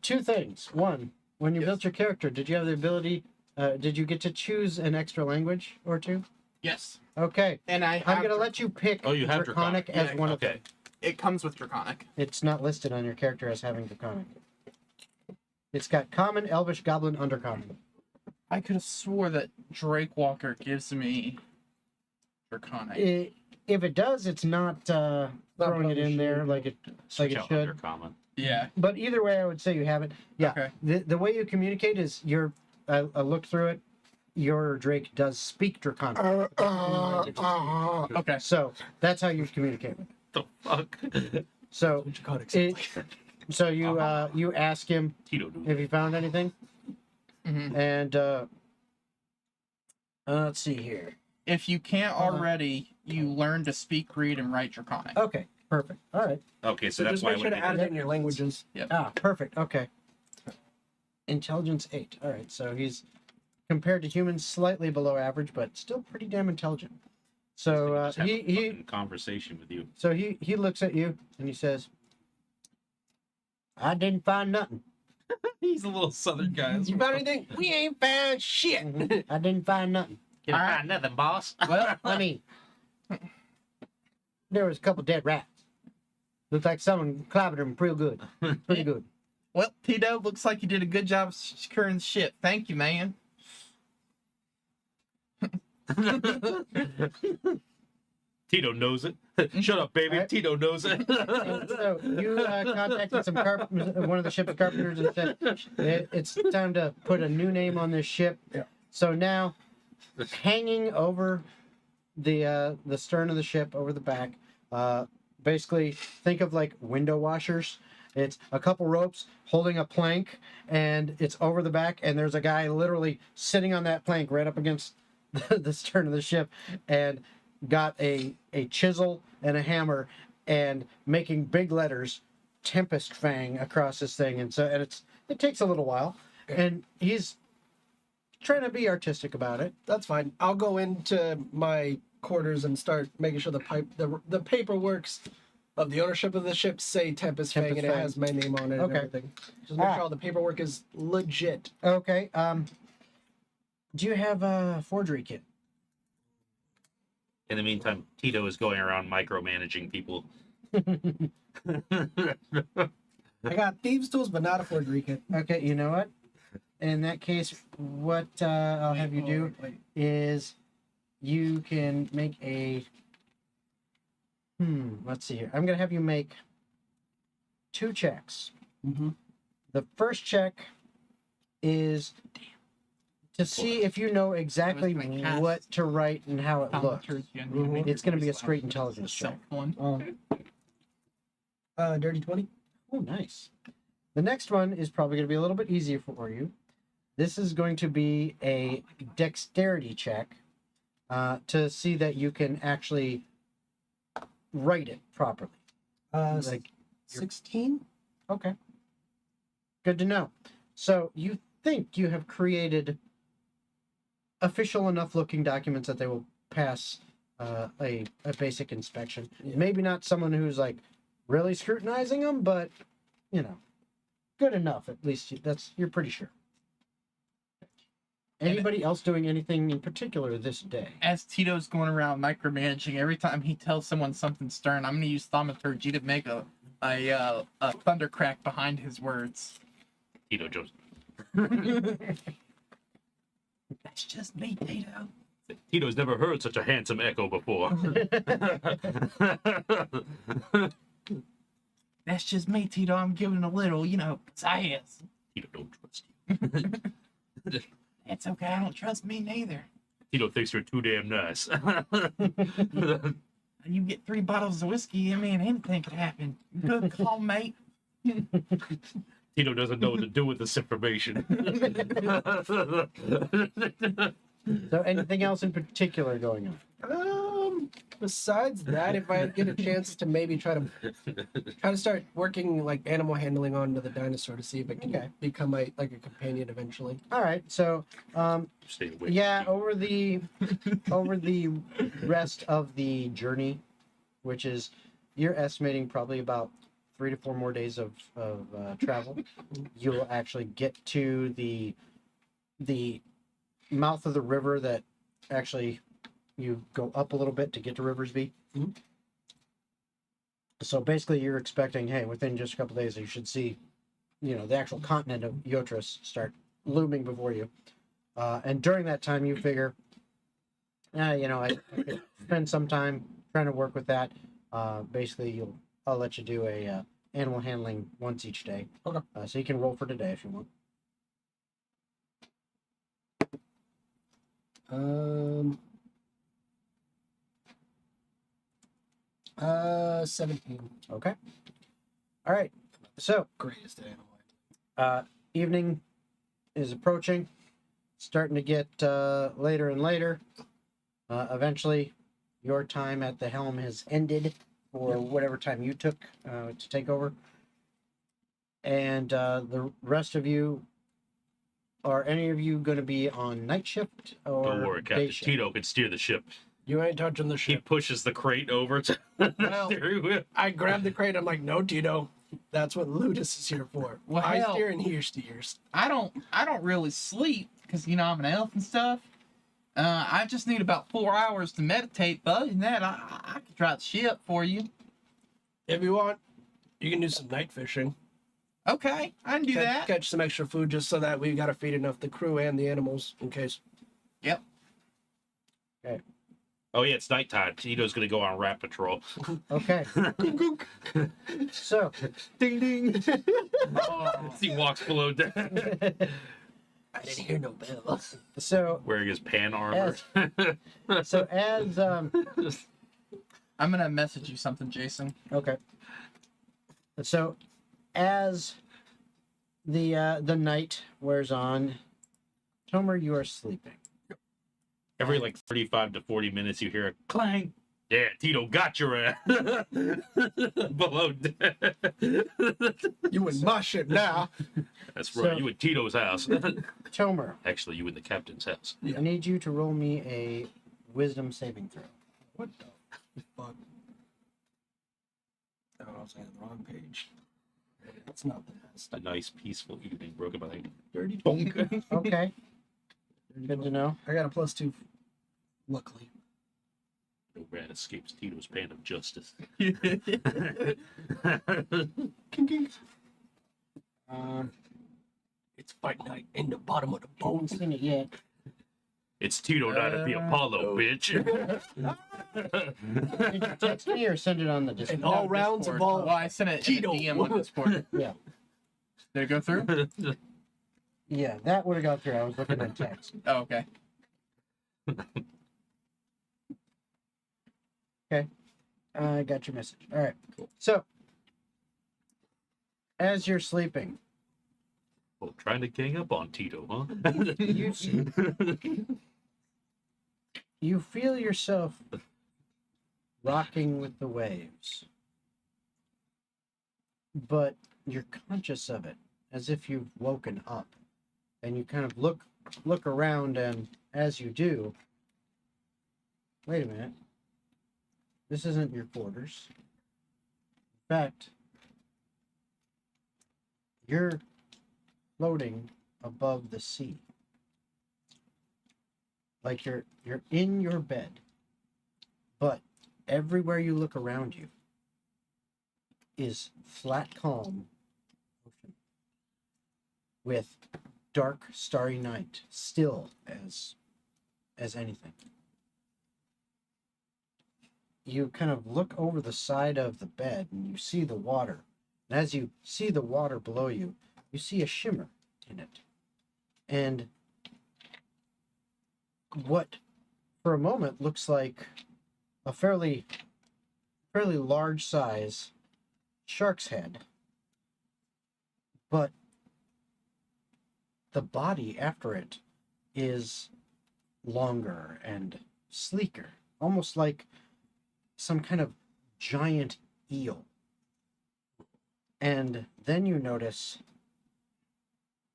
two things. One, when you Yes. built your character, did you have the ability? Did you get to choose an extra language or two? Yes. Okay. And I'm going to let you pick Oh, you have Draconic as Yeah, one of them. Okay. It comes with Draconic. It's not listed on your character as having Draconic. It's got Common, Elvish, Goblin, Undercommon. I could have swore that Drake Walker gives me Draconic. If it does, it's not throwing it in there like it Switch out should. Undercommon. Yeah. But either way, I would say you have it. Yeah. Okay. The way you communicate is I looked through it. Your Drake does speak Draconic. Okay. So that's how you communicate. The fuck? So Draconic. so you ask him Tito do. if he found anything, hmm and let's see here. If you can't Uh-huh. already, you learn to speak, read, and write Draconic. Okay, perfect. All right. Okay, so So that's just why I make sure went to add it in your languages. Perfect. Okay. Intelligence 8. All right. So he's compared to humans slightly below average, but still pretty damn intelligent. So he conversation with you. so he looks at you and he says, "I didn't find nothing. He's a little southern guy. You found anything? We ain't found shit. I didn't find nothing. Can't All right. find nothing, boss. Well, I mean, there was a couple dead rats. Looked like someone clobbered them real good. Pretty good. well, Tito, looks like you did a good job of securing the ship. Thank you, man. Tito knows it. Shut up, baby. Alright. Tito knows it. So you contacted some one of the ship's carpenters and said it's time to put a new name on this ship. Yeah. So now, hanging over the stern of the ship, over the back, basically think of like window washers. It's a couple ropes holding a plank, and it's over the back, and there's a guy literally sitting on that plank right up against the stern of the ship, and got a chisel and a hammer and making big letters Tempest Fang across this thing, and it takes a little while, and he's trying to be artistic about it. That's fine. I'll go into my quarters and start making sure the paperworks of the ownership of the ship say Tempest Fang, and it Fang. has my name on it and Okay. everything. Just make Ah. sure all the paperwork is legit. Okay. Do you have a forgery kit? In the meantime, Tito is going around micromanaging people. I got thieves' tools, but not a forgery kit. Okay. You know what? In that case, what I'll have you do Wait. is you can make a. Let's see here. I'm gonna have you make 2 checks. Mm-hmm. The first check is to see if you know exactly gonna cast what to write and how it looks. Thaumaturgy. It's gonna be a straight intelligence check. One. Dirty 20. Oh, nice. The next one is probably going to be a little bit easier for you. This is going to be a dexterity check to see that you can actually write it properly. Like, 16. okay. Good to know. So you think you have created official enough looking documents that they will pass a basic inspection. Yeah. Maybe not someone who's like really scrutinizing them, but good enough. At least you're pretty sure. Anybody else doing anything in particular this day? As Tito's going around micromanaging, every time he tells someone something stern, I'm going to use thaumaturgy to make a thundercrack behind his words. Tito jumps. That's just me, Tito. Tito's never heard such a handsome echo before. That's just me, Tito. I'm giving a little, science. Tito don't trust you. It's okay. I don't trust me neither. Tito thinks you're too damn nice. And you get 3 bottles of whiskey, I mean, anything could happen. Good call, mate. Tito doesn't know what to do with this information. So, anything else in particular going on? Besides that, if I get a chance to maybe try to start working like animal handling onto the dinosaur to see if it can Okay. become like a companion eventually. All right. So, Stay away. yeah, over the rest of the journey, which is you're estimating probably about 3 to 4 more days of travel, you'll actually get to the mouth of the river that actually you go up a little bit to get to Riversby. Mhm. So basically, you're expecting, hey, within just a couple days, you should see, the actual continent of Yotris start looming before you. And during that time, you figure, I could spend some time trying to work with that. Basically, I'll let you do a animal handling once each day. Okay. So you can roll for today if you want. 17. Okay. All right. So Greatest animal. evening is approaching, starting to get later and later. Eventually, your time at the helm has ended for whatever time you took to take over. And the rest of you, are any of you going to be on night shift or Don't worry, day Captain. shift? Tito can steer the ship. You ain't touching the He ship. pushes the crate over to the Well, steering wheel. I grabbed the crate. I'm like, no, Tito. That's what Ludus is here for. Well, I hell. steer and he steers. I don't really sleep because I'm an elf and stuff. I just need about 4 hours to meditate, but other than that, I could drive the ship for you. If you want, you can do some night fishing. Okay, I can do that. Catch some extra food just so that we've got to feed enough the crew and the animals in case. Yep. Oh yeah, it's nighttime. Tito's gonna go on rat patrol. Okay. So, Ding ding. He walks below deck, I didn't hear no bell. so wearing his pan armor. as I'm gonna message you something, Jason. okay. So, as the night wears on, Tomur, you are sleeping. Every like 35 to 40 minutes, you hear a clang. Yeah, Tito got your ass below deck. You in my ship now. That's right. So- You at Tito's house. Tomur, Actually, you in the captain's house. Yeah. I need you to roll me a wisdom saving throw. What the fuck? Oh, I was on the wrong page. It's not the best. A nice, peaceful evening broken by Dirty. bonk. Okay. Good to know. I got a +2, luckily. No rat escapes Tito's pan of justice. King, king. It's fight night in the bottom of the I haven't bones. seen it yet. It's Tito, not the Apollo, bitch. Did you text me or send it on the Discord? And all rounds of Well, all. I sent it in Tito. a DM on Discord. Yeah. Did it go through? Yeah, that would have gone through. I was looking at text. Oh, okay. I got your message. All right. So, as you're sleeping, Well, trying to gang up on Tito, huh? you feel yourself rocking with the waves, but you're conscious of it, as if you've woken up, and you kind of look around, and as you do, wait a minute, this isn't your quarters. In fact, you're floating above the sea. Like you're in your bed, but everywhere you look around you is flat calm ocean with dark starry night, still as anything. You kind of look over the side of the bed and you see the water. And as you see the water below you, you see a shimmer in it. And what for a moment looks like a fairly large size shark's head, but the body after it is longer and sleeker, almost like some kind of giant eel. And then you notice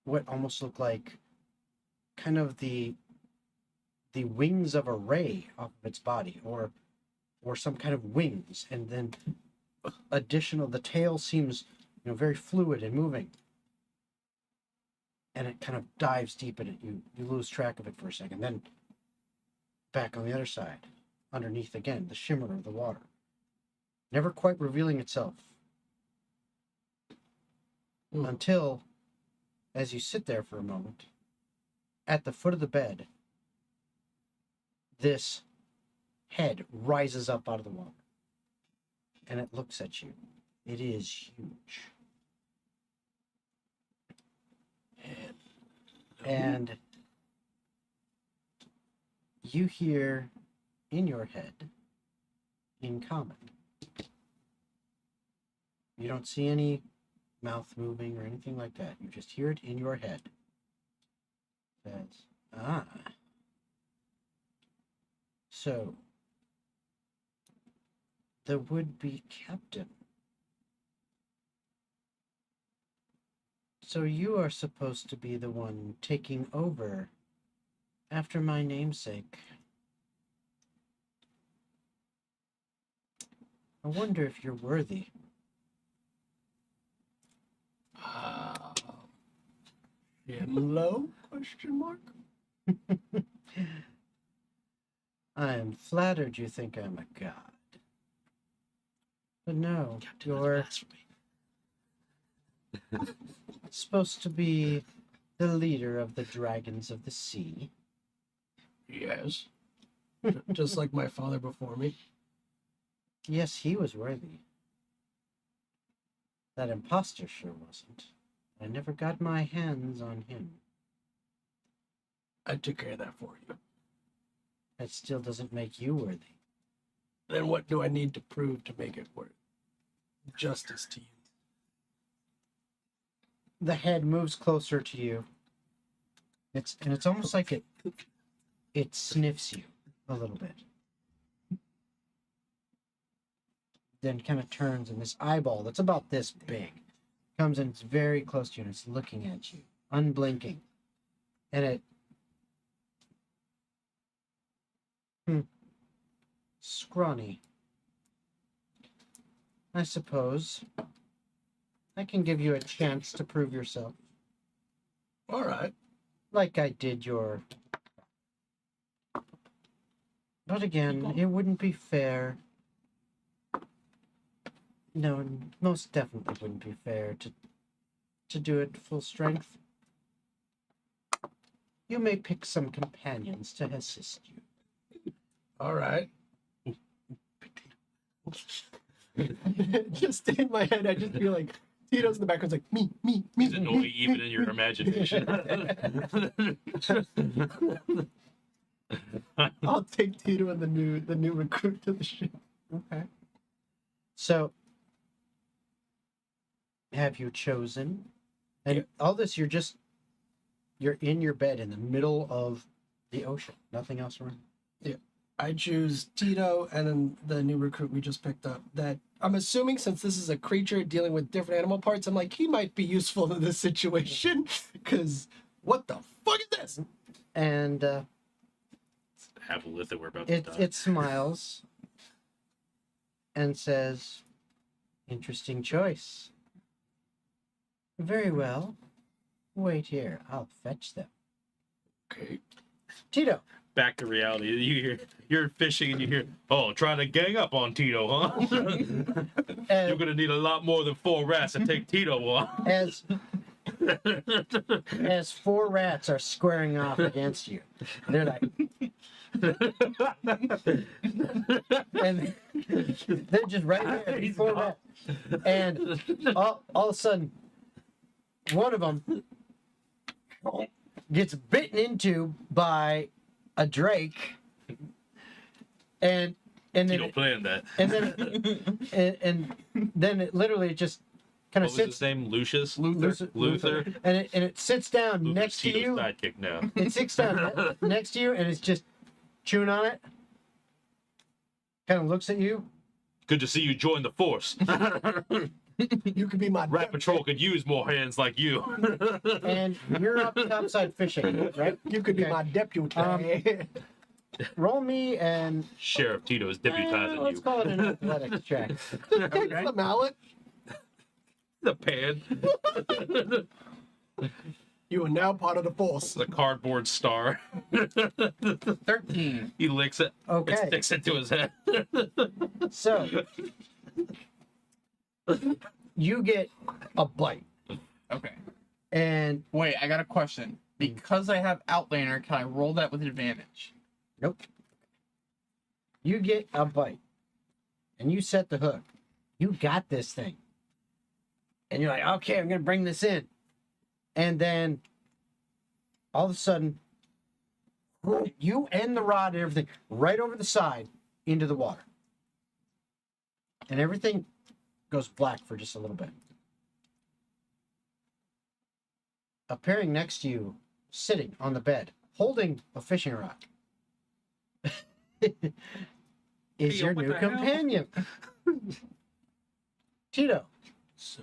what almost look like kind of the wings of a ray off of its body, or some kind of wings, and then the tail seems very fluid and moving, and it kind of dives deep in it. You lose track of it for a second, then back on the other side, underneath again, the shimmer of the water, never quite revealing itself. Until, as you sit there for a moment, at the foot of the bed, this head rises up out of the water, and it looks at you. It is huge. And you hear in your head, in common. You don't see any mouth moving or anything like that. You just hear it in your head. It says, so the would-be captain. So you are supposed to be the one taking over after my namesake. I wonder if you're worthy. Hello? Question mark. I am flattered you think I'm a god. But no, you're supposed to be the leader of the dragons of the sea. Yes. Just like my father before me. Yes, he was worthy. That imposter sure wasn't. I never got my hands on him. I took care of that for you. That still doesn't make you worthy. Then what do I need to prove to make it worth justice to you? The head moves closer to you. It's almost like it sniffs you a little bit. Then kind of turns, and this eyeball that's about this big comes and it's very close to you, and it's looking at you, unblinking. And it scrawny. I suppose I can give you a chance to prove yourself. All right. Like I did your... But again, it wouldn't be fair. No, most definitely wouldn't be fair to do it full strength. You may pick some companions to assist you. All right. Just in my head, I just feel like Tito's in the background's like, me. He's annoying even in your imagination. I'll take Tito and the new recruit to the ship. Okay. So, have you chosen? And all this, you're in your bed in the middle of the ocean. Nothing else around. I choose Tito and then the new recruit we just picked up. That I'm assuming, since this is a creature dealing with different animal parts, I'm like, he might be useful in this situation. Because what the fuck is this? And Aboleth, we're about to die. it smiles and says, "Interesting choice. Very well. Wait here. I'll fetch them." Okay. Tito. Back to reality. You're fishing and you hear, oh, trying to gang up on Tito, huh? You're gonna need a lot more than 4 rats to take Tito on. As 4 rats are squaring off against you, they're like, and they're just right there. 4 rats, and all of a sudden, one of them gets bitten into by a drake, and then Tito planned that. and then and then it literally just kind What of was his sits. name? Lucius? Luther. And it sits down Luther's next to Tito's you. sidekick now. It sits down next to you, and it's just chewing on it. Kind of looks at you. Good to see you join the force. You could be my Rat Patrol could use more hands like you. And you're up topside fishing, right? You could be Okay. my deputy. Roll me and Sheriff Tito is deputizing let's you. call it an athletics check. Take the mallet. The pan. You are now part of the force. The cardboard star. 13. He licks it. Okay. It sticks into his head. So you get a bite, Okay. and Wait, I got a question. Because I have Outlander, can I roll that with advantage? nope. You get a bite, and you set the hook. You got this thing, and you're like, okay, I'm gonna bring this in, and then all of a sudden, you end the rod and everything right over the side into the water, and everything goes black for just a little bit. Appearing next to you, sitting on the bed, holding a fishing rod, is Tito, your what new the hell? companion. Tito, So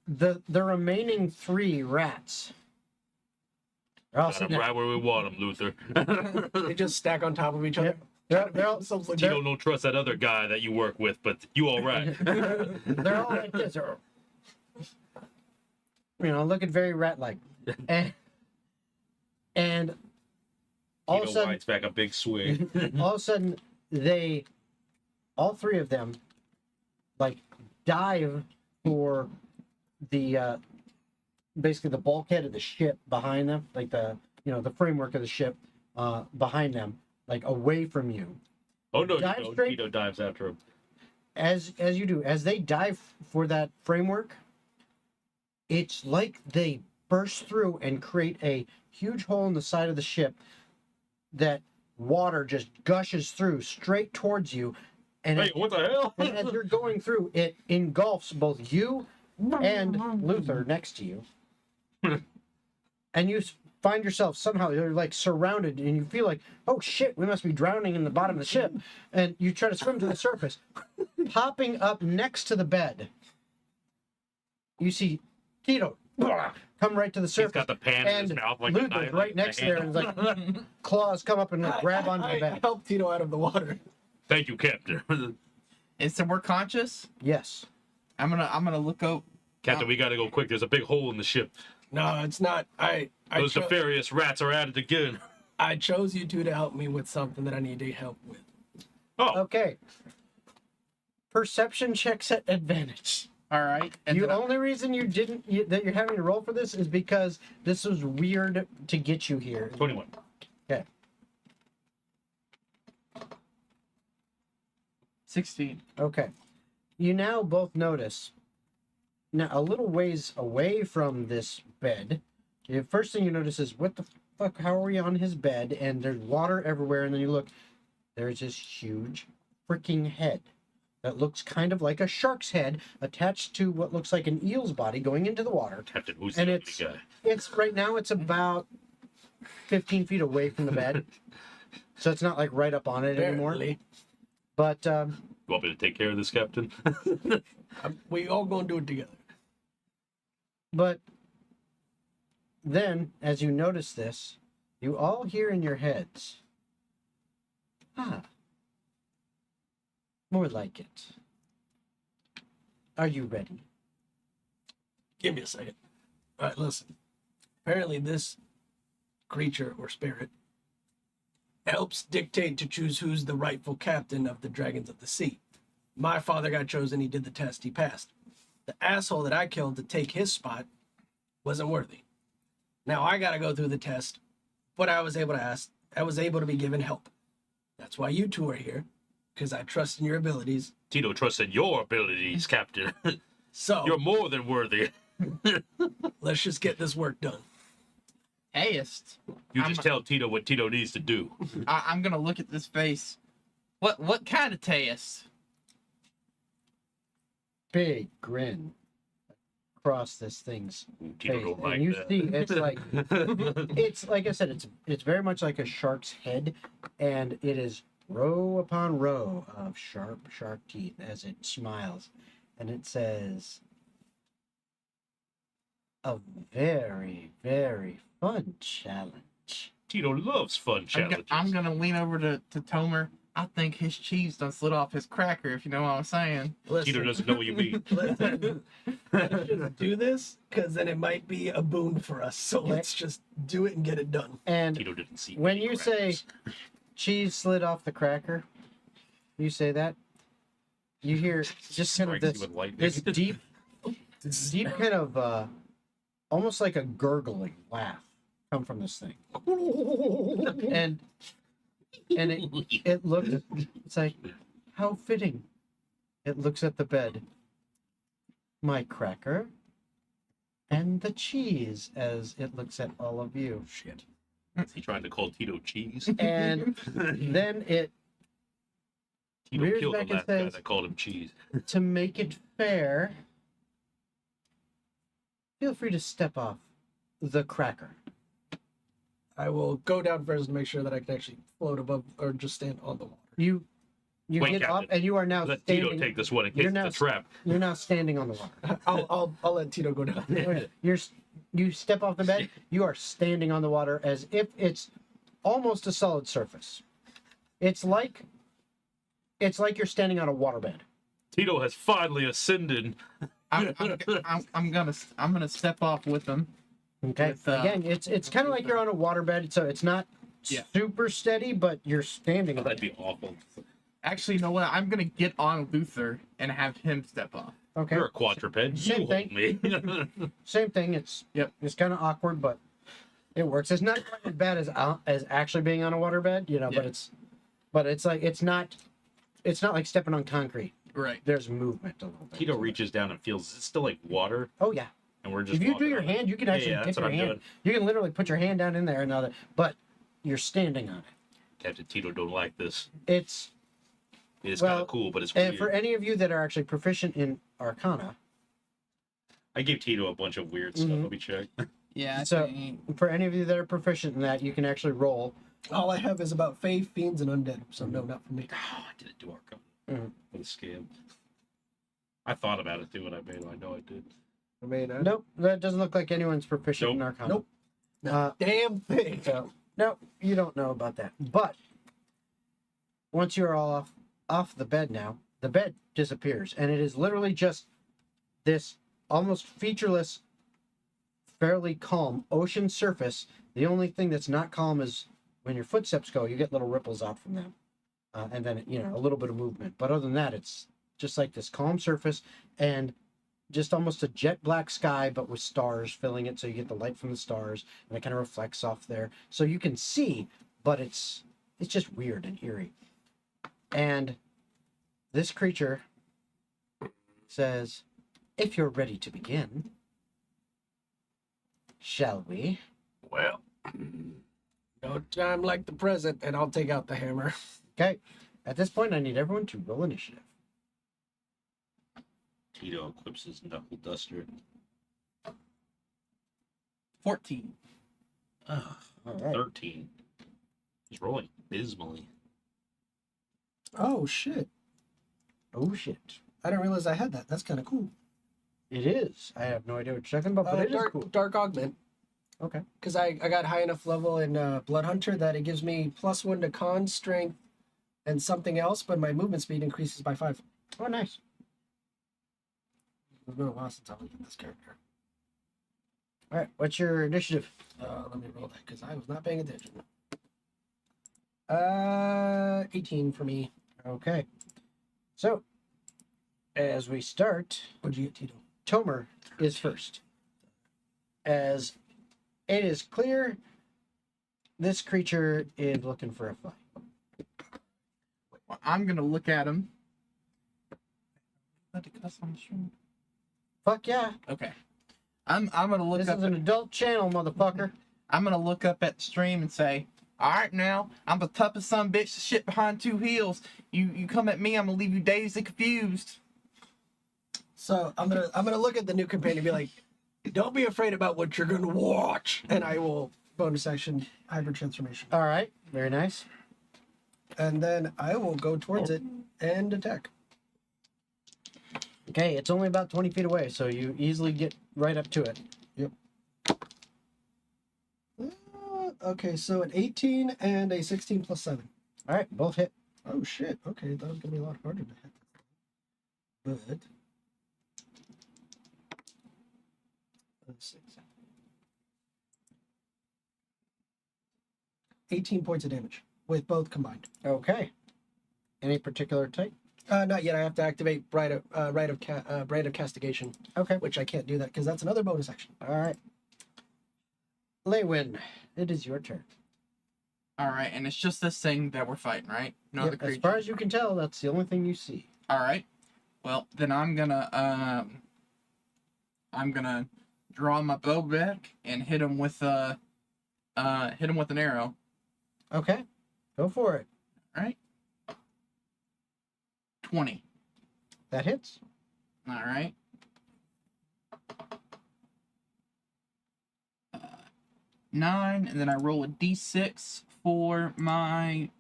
the remaining 3 rats are all Got sitting him there. right where we want him, Luther. they just stack on top of each other. They're all, Something like Tito don't trust that other guy that you work with, but you all right. they're all like this. Looking very rat-like. And all of a Tito sudden, bites back a big swig. all of a sudden, all 3 of them, like, dive for the, basically the bulkhead of the ship behind them, like the framework of the ship behind them, like away from you. Oh no, Dive Tito, straight- Tito dives after him. As you do, as they dive for that framework, it's like they burst through and create a huge hole in the side of the ship that water just gushes through straight towards you. And, Hey, what the hell? and as you're going through, it engulfs both you and Luther next to you. And you find yourself somehow, you're like surrounded, and you feel like, oh shit, we must be drowning in the bottom of the ship. And you try to swim to the surface. Popping up next to the bed, you see Tito come right to the He's surface. got the pan in his and mouth like a Luther's knife. right next there, and like claws come up and like, grab onto the I bed. helped Tito out of the water. Thank you, Captain. And so we're conscious. Yes. I'm gonna look out. Captain, we gotta go quick. There's a big hole in the ship. No, it's not. Those nefarious rats are at it again. I chose you two to help me with something that I need help with. Oh, Okay. Perception checks at advantage. All right. And The then only reason that you're having to roll for this is because this was weird to get you here. 21. Okay. 16. Okay. You now both notice, now a little ways away from this bed, the first thing you notice is, what the fuck, how are we on his bed? And there's water everywhere, and then you look, there's this huge freaking head that looks kind of like a shark's head attached to what looks like an eel's body going into the water. Captain, who's And the it's ugly guy? it's right now it's about 15 feet away from the bed. So it's not like right up on it anymore. Barely. But You want me to take care of this, Captain? We all gonna do it together. But then, as you notice this, you all hear in your heads, more like it. Are you ready? Give me a second. All right, listen. Apparently, this creature or spirit helps dictate to choose who's the rightful captain of the Dragons of the Sea. My father got chosen. He did the test. He passed. The asshole that I killed to take his spot wasn't worthy. Now I got to go through the test, but I was able to be given help. That's why you two are here, because I trust in your abilities. Tito trusts in your abilities, Captain. So You're more than worthy. let's just get this work done. Tayest. You I'm- just tell Tito what Tito needs to do. I'm gonna look at this face. What kind of Tayest? Big grin across this thing's Tito face. don't like And you that. see it's like it's like I said, it's very much like a shark's head, and it is row upon row of sharp teeth as it smiles, and it says, "A very, very fun challenge." Tito loves fun I'm, challenges. I'm gonna lean over to Tomur. I think his cheese done slid off his cracker, if you know what I'm saying. Tito Listen, doesn't know what you mean. listen. Let's just do this, because then it might be a boon for us. So let's just do it and get it done. And Tito didn't see when any you say crackers. cheese slid off the cracker, you say that, you hear just kind of Strikes you this with lightning. this deep kind of almost like a gurgling laugh come from this thing, and it looks, it's like, how fitting. It looks at the bed, my cracker and the cheese, as it looks at all of you. Shit. Is he trying to call Tito cheese? And then it, Tito rears killed the back and last guy says- that called him cheese. to make it fair, feel free to step off the cracker. I will go down first to make sure that I can actually float above or just stand on the water. You Wait, get Captain. up and you are now Let Tito standing. take this one in case You're it's now- a trap. You're now standing on the water. I'll let Tito go down. You step off the bed. You are standing on the water as if it's almost a solid surface. It's like you're standing on a waterbed. Tito has finally ascended. I'm gonna step off with him. Okay. With, Again, it's kind of like you're on a waterbed, so it's not Yeah. super steady, but you're standing. Oh, on that'd it. be awful. Actually, you know what? I'm gonna get on Luther and have him step off. Okay. You're a quadruped. Same You thing. hold me. Same thing. It's kind of awkward, but it works. It's not quite as bad as actually being on a waterbed, Yeah. but it's like it's not like stepping on concrete. Right. There's movement a little bit. Tito reaches down and feels it's still like water, Oh yeah. and we're just. If you do walking your on it. hand, you can actually Yeah, dip that's your what I'm hand. doing. You can literally put your hand down in there and all that, but you're standing on it. Captain Tito don't like this. It's It's Well, kind of cool, but it's and weird. for any of you that are actually proficient in Arcana, I gave Tito a bunch of weird stuff. Mhm. Let me check. Yeah. I So- think- for any of you that are proficient in that, you can actually roll. All I have is about Fae, Fiends, and Undead. So no, not for me. Oh, I didn't do Arcana. Mhm. What a scam. I thought about it too, and I know I did. I mean, Nope, that doesn't look like anyone's proficient in Nope. Arcana. Nope. Damn thing. So, no, you don't know about that. But once you're all off the bed now, the bed disappears, and it is literally just this almost featureless, fairly calm ocean surface. The only thing that's not calm is when your footsteps go, you get little ripples out from them, and then a little bit of movement. But other than that, it's just like this calm surface and just almost a jet black sky, but with stars filling it, so you get the light from the stars, and it kind of reflects off there, so you can see, but it's just weird and eerie. And this creature says, "If you're ready to begin, shall we?" Well, No time like the present, and I'll take out the hammer. Okay. At this point, I need everyone to roll initiative. Tito equips his knuckle duster. 14. All right. 13. He's rolling dismally. Oh shit! Oh shit! I didn't realize I had that. That's kind of cool. It is. I have no idea what you're talking about, but it is cool. Dark Augment. Okay. Because I got high enough level in Blood Hunter that it gives me +1 to con, strength, and something else, but my movement speed increases by 5. Oh, nice. It's been a while since I looked at this character. All right. What's your initiative? Let me roll that because I was not paying attention. 18 for me. Okay. So, as we start, What'd you get, Tito? Tomur is first. As it is clear, this creature is looking for a fight. Well, I'm gonna look at him. Let it cuss on the stream. Fuck yeah. Okay. I'm gonna look This up. is an adult channel, motherfucker. I'm gonna look up at the stream and say, all right, now I'm the toughest son of a bitch to shit behind two heels. You come at me, I'm gonna leave you dazed and confused. So I'm gonna look at the new companion and be like, don't be afraid about what you're gonna watch, and I will bonus action hybrid transformation, All right. Very nice. and then I will go towards it and attack. Okay, it's only about 20 feet away, so you easily get right up to it. Okay, so an 18 and a 16 plus 7. All right, both hit. Oh shit. Okay, that was gonna be a lot harder to hit. But let's see. 18 points of damage with both combined. Okay. Any particular type? Not yet. I have to activate Rite of Castigation, Okay. which I can't do that because that's another bonus action. All right. Leywin, it is your turn. All right, and it's just this thing that we're fighting, right? No Yep, other creature. as far as you can tell, that's the only thing you see. All right. Well, then I'm gonna draw my bow back and hit him with an arrow. Okay. Go for it. All right. 20. That hits. All right. 9, and then I roll a d6 for my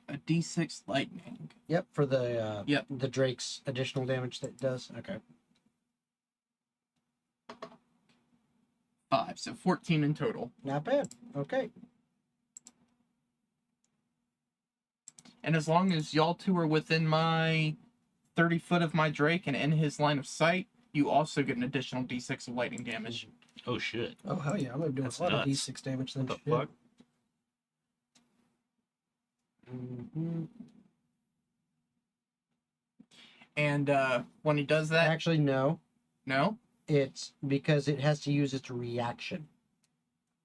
a d6 lightning. Yep, for the Yep. the Drake's additional damage that it does. Okay. 5, so 14 in total. Not bad. Okay. And as long as y'all two are within my 30 foot of my Drake and in his line of sight, you also get an additional d6 of lightning damage. Oh shit. Oh hell yeah! I'm gonna do That's a lot of nuts. d6 damage then. What the shit. fuck? Mhm. And when he does that, Actually, no. no? It's because it has to use its reaction.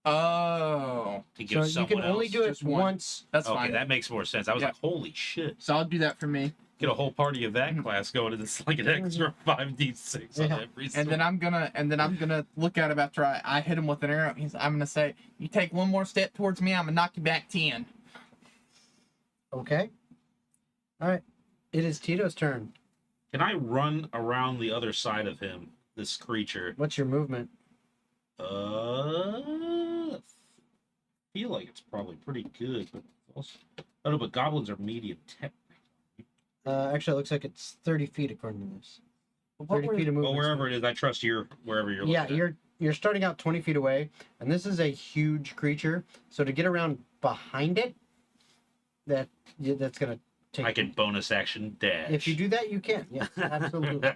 Oh, To give So you someone can only else. do it Just one. once. that's Okay, fine. that makes more sense. I was Yeah. like, holy shit. So I'll do that for me. Get a whole party of that class going, and it's like an extra 5d6 on Yeah. every And sword. then I'm gonna look at him after I hit him with an arrow. I'm gonna say, you take one more step towards me, I'm gonna knock you back 10. Okay. All right. It is Tito's turn. Can I run around the other side of him, this creature? What's your movement? I feel like it's probably pretty good, but also, oh no, but goblins are medium tech. Actually, it looks like it's 30 feet according to this. What 30 were- feet of movement. Well, wherever it is, I trust wherever you're. Yeah, looking at. you're starting out 20 feet away, and this is a huge creature. So to get around behind it, that's gonna take. I can bonus action dash. If you do that, you can. Yes, absolutely,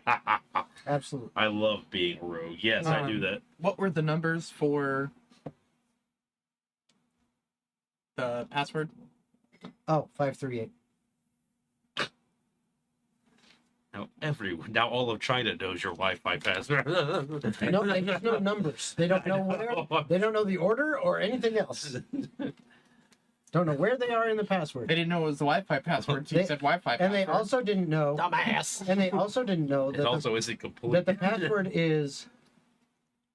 absolutely. I love being a rogue. Yes, I do that. What were the numbers for the password? Oh, 538. Now all of China knows your Wi-Fi password. No, they just know numbers. They don't know where. They don't know the order or anything else. Don't know where they are in the password. They didn't know it was the Wi-Fi password, so you They- said Wi-Fi And they password. also didn't know. Dumbass. And they also didn't know It that also isn't complete. that the password is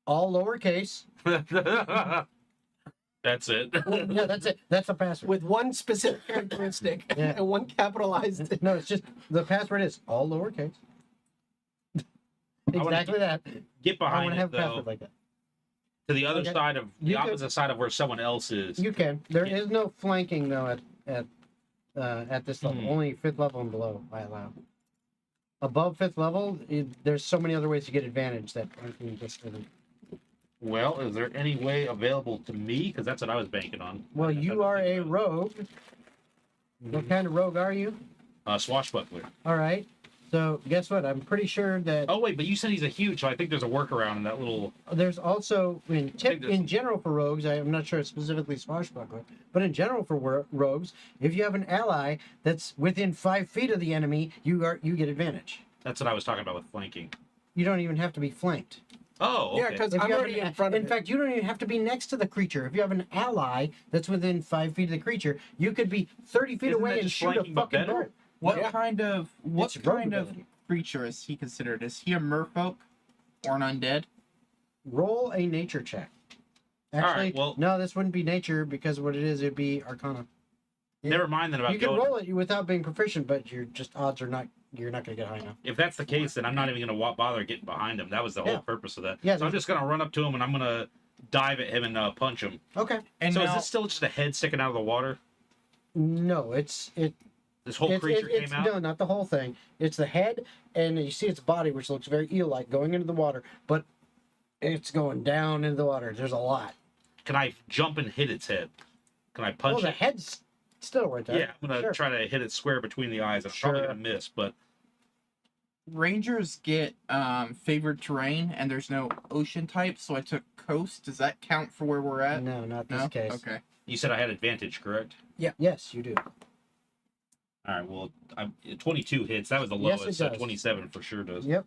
all lowercase. That's it. Yeah, that's it. That's the password. With one specific characteristic Yeah. and one capitalized. No, it's just the password is all lowercase. Exactly that. Get I behind want to it have a though, password like that. to the other Okay. side of You the could- opposite side of where someone else is. You can. There Yeah. is no flanking though at this level. Hmm. Only 5th level and below I allow. Above 5th level, there's so many other ways to get advantage that flanking just isn't. Well, is there any way available to me? Because that's what I was banking on. Well, you are a rogue. What kind of rogue are you? Swashbuckler. All right. So guess what? I'm pretty sure that Oh wait, but you said he's a huge, so I think there's a workaround in that little. there's also think there's- in general for rogues. I'm not sure specifically swashbuckler, but in general for rogues, if you have an ally that's within 5 feet of the enemy, you get advantage. That's what I was talking about with flanking. You don't even have to be flanked. Oh, okay. Yeah, because If I'm you have already an- in front of in it. fact, you don't even have to be next to the creature. If you have an ally that's within 5 feet of the creature, you could be 30 feet Isn't away that and just shoot a flanking, but fucking better? bolt. What Yeah. kind of It's rogue of ability. creature is he considered? Is he a merfolk or an undead? Roll a nature check. Actually, well- no, this wouldn't be nature because what it is, it'd be Arcana. Yeah. Never mind then about You can going. roll it without being proficient, but your just odds are not. You're not going to get high enough. If that's the case, then I'm not even going to bother getting behind him. That was the whole Yeah. purpose of that. Yeah, So I'm just going to run up to him and I'm going to dive at him and punch him. Okay. And So now, is this still just a head sticking out of the water? No, This whole creature it's came out? no, not the whole thing. It's the head, and you see its body, which looks very eel-like, going into the water, but it's going down into the water. There's a lot. Can I jump and hit its head? Can I punch Oh, the it? head's still right there. Yeah, I'm going to Sure. try to hit it square between the eyes. I'm probably Sure. going to miss, but Rangers get favored terrain, and there's no ocean type, so I took coast. Does that count for where we're at? No, not this No? case. Okay. you said I had advantage, correct? Yes, you do. All right, well, 22 hits. That was the Yes, lowest, it so does. 27 for sure does. Yep.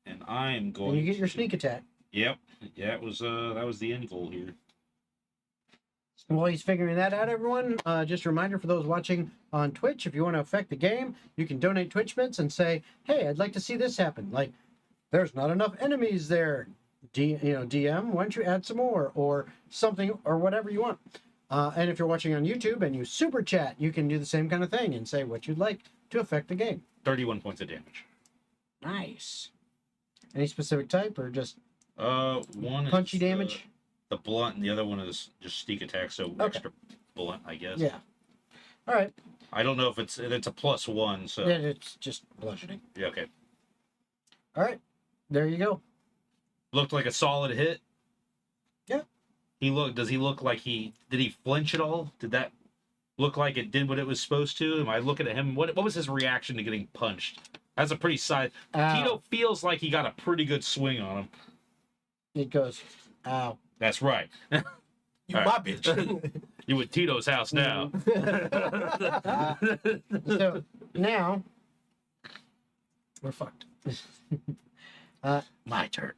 And I'm going And you get your to- sneak attack. Yep. Yeah, it was that was the end goal here. While he's figuring that out, everyone, just a reminder for those watching on Twitch, if you want to affect the game, you can donate Twitch bits and say, hey, I'd like to see this happen. Like, there's not enough enemies there. DM, why don't you add some more or something or whatever you want. And if you're watching on YouTube and you super chat, you can do the same kind of thing and say what you'd like to affect the game. 31 points of damage. Nice. Any specific type or just One punchy is damage? the blunt, and the other one is just sneak attack, so Okay. extra blunt, I guess. Yeah. All right. I don't know if it's a +1, so Then it's just bludgeoning. yeah, okay. All right. There you go. Looked like a solid hit. Yeah. Does he look like did he flinch at all? Did that look like it did what it was supposed to? Am I looking at him? What was his reaction to getting punched? That's a pretty side. Ow. Tito feels like he got a pretty good swing on him. It goes, ow. That's right. You All my right. bitch. You at Tito's house now. So now, We're fucked. My turn.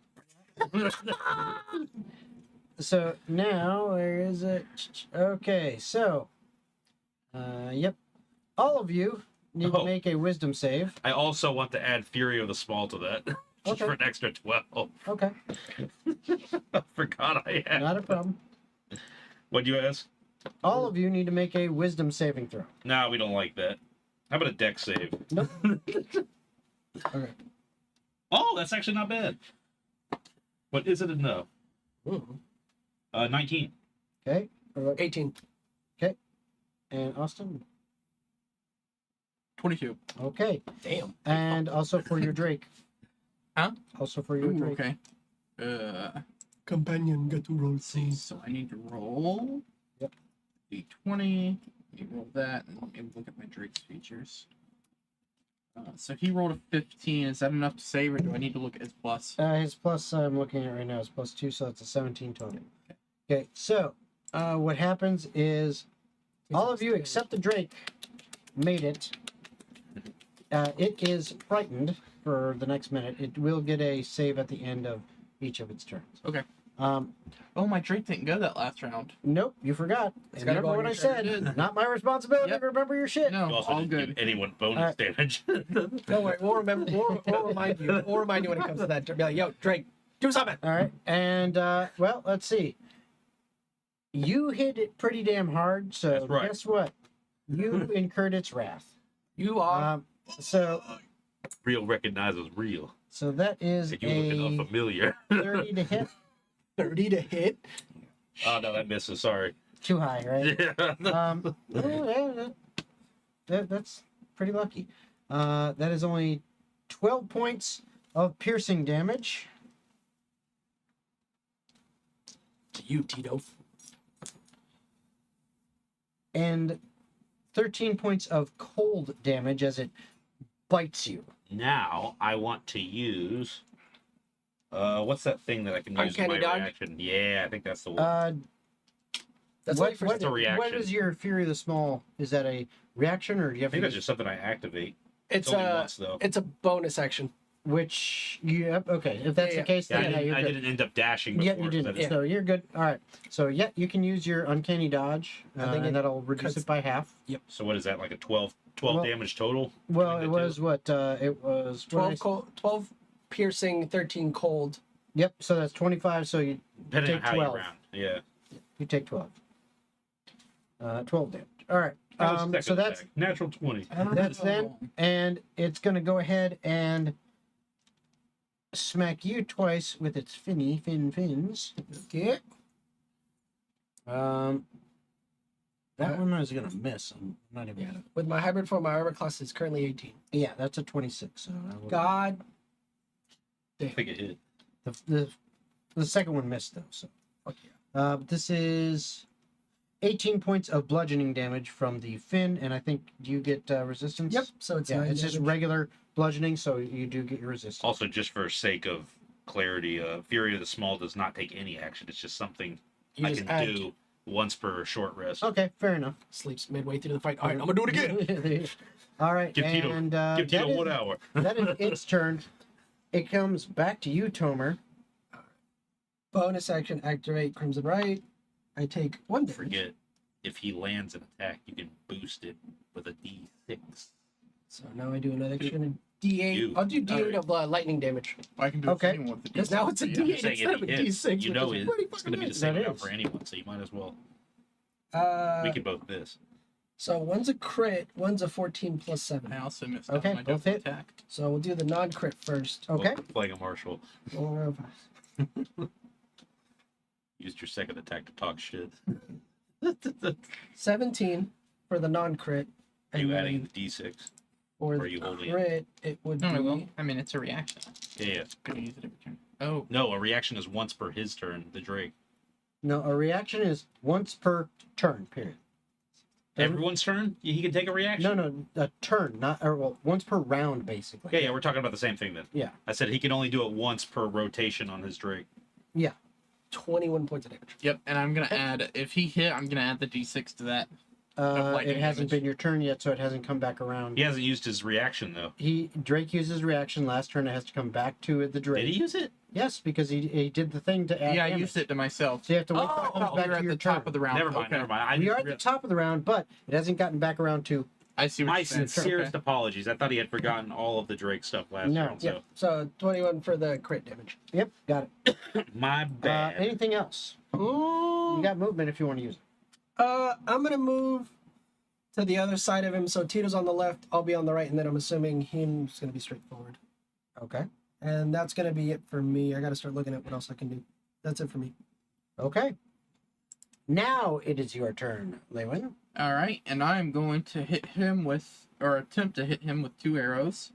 so now, where is it? Okay, so, yep. All of you need to Oh. make a wisdom save. I also want to add Fury of the Small to that. Just Okay. for an extra 12. Okay, I forgot I had. not a problem. What'd you ask? All of you need to make a wisdom saving throw. No, we don't like that. How about a deck save? Nope. Okay. Oh, that's actually not bad. What is it a no? Mhm. 19. Okay. 18. And Austin. 22. Okay. Damn. And also for your Drake. Huh? Also for your Ooh, Drake. okay. Companion get to roll C. So I need to roll. Yep. D20. Let me roll that and let me look at my Drake's features. So he rolled a 15. Is that enough to save, or do I need to look at his plus? His plus I'm looking at right now is +2, so that's a 17 total. Okay, so what happens is all of you except the Drake made it. It is frightened for the next minute. It will get a save at the end of each of its turns. Okay. Um, Oh, my Drake didn't go that last round. nope, you forgot. It's And gotta remember go on what I your said. turn. Not my responsibility Yep. to remember your shit. You No, also all didn't good. give anyone bonus Alright. damage. Don't worry. We'll remember. We'll remind you. We'll remind you when it comes to that. Be like, yo, Drake, do something. All right, and well, let's see. You hit it pretty damn hard, so That's right. guess what? You incurred its wrath. You are. So Real recognizes real. so that is And you looking a familiar. 30 to hit. 30 to hit. Oh no, that misses. Sorry. Too high, right? Yeah. That's pretty lucky. That is only 12 points of piercing damage. To you, Tito. And 13 points of cold damage as it bites you. Now I want to use. What's that thing that I can use in Uncanny my dodge? reaction? Yeah, I think that's the one. That's what, only for what, a reaction. what is your Fury of the Small? Is that a reaction or do you I have think to that's use, just something I activate. It's only a once though. it's a bonus action. which you okay? If that's Yeah, the case, Yeah, then yeah, you're I good. didn't end up dashing before. Yeah, you 'cause didn't. I just- So you're good. All right. So yeah, you can use your uncanny dodge, I think and it that'll reduce cuts- it by half. So what is that? Like a 12 Well- damage total? Well, Between it the was what? It was 12 piercing, 13 cold. Yep. So that's 25. So you Depending take on how 12. you round. Yeah. You take 12. 12 damage. All right. That was second So that's attack. Natural 20. that's then, and it's gonna go ahead and smack you twice with its fins. Okay. That one is gonna miss. I'm not even Yeah. gonna. With my hybrid form, my armor class is currently 18. Yeah, that's a 26. So I will... God. I think it hit. The second one missed though. So Fuck yeah. this is 18 points of bludgeoning damage from the fin, and I think you get resistance. Yep. So it's Yeah, 9 it's just damage. regular bludgeoning, so you do get your resistance. Also, just for sake of clarity, Fury of the Small does not take any action. It's just something You I just can add do once per short rest. Okay, fair enough. sleeps midway through the fight. All right, I'm gonna do it again. All right, Give Tito, and give Tito that is- 1 hour. that is its turn. It comes back to you, Tomur. Bonus action, activate Crimson Right. I take 1 damage. Forget, if he lands an attack, you can boost it with a D6. So now I do another action. D8. You. I'll do D8 Alright. of lightning damage. I can do Okay. it for anyone with the Because now it's a D6, D8 I'm saying instead of a if he hits, D6. you which know is it, pretty it's going to be fucking the same That amount is. for anyone, so you might as well. nice. We can both miss. So one's a crit, one's a 14 plus 7. I also missed Okay, out my both double hit. attack. So we'll do the non-crit first. Okay. Playing a marshal. 4 of Used your second attack to talk shit. 17 for the non-crit. Are you then adding the D6? for or the are you holding it? crit, it would No, I be will. I mean, it's a reaction. Yeah. Gonna use it every turn. Oh, No, a reaction is once per his turn, the Drake. No, a reaction is once per turn. Period. Doesn't- Everyone's turn? He can take a reaction? No, a turn, not or well, once per round, basically. Yeah, we're talking about the same thing then. Yeah. I said he can only do it once per rotation on his Drake. 21 points of damage. yep. And I'm gonna add. If he hit, I'm gonna add the D6 to that. lightning It hasn't damage. been your turn yet, so it hasn't come back around. He hasn't used his reaction though. Drake uses reaction last turn. It has to come back to the Drake. Did he use it? Yes, because he did the thing to add Yeah, I damage. used it to myself. So you have to wait till it comes Oh, back you're to at your the top turn. of the round. Never mind, Okay. never mind. I We are didn't at the realize- top of the round, but it hasn't gotten back around to. I see what My you're saying. sincerest Okay. apologies. I thought he had forgotten all of the Drake stuff last No. round. Yep. So 21 for the crit damage. Yep, got it. My bad. Anything else? You got movement if you want to use it. I'm gonna move to the other side of him. So Tito's on the left, I'll be on the right, and then I'm assuming he's gonna be straightforward. Okay. And that's gonna be it for me. I gotta start looking at what else I can do. That's it for me. Okay. Now it is your turn, Lewin. All right, and I'm going to hit him with, or attempt to hit him with 2 arrows.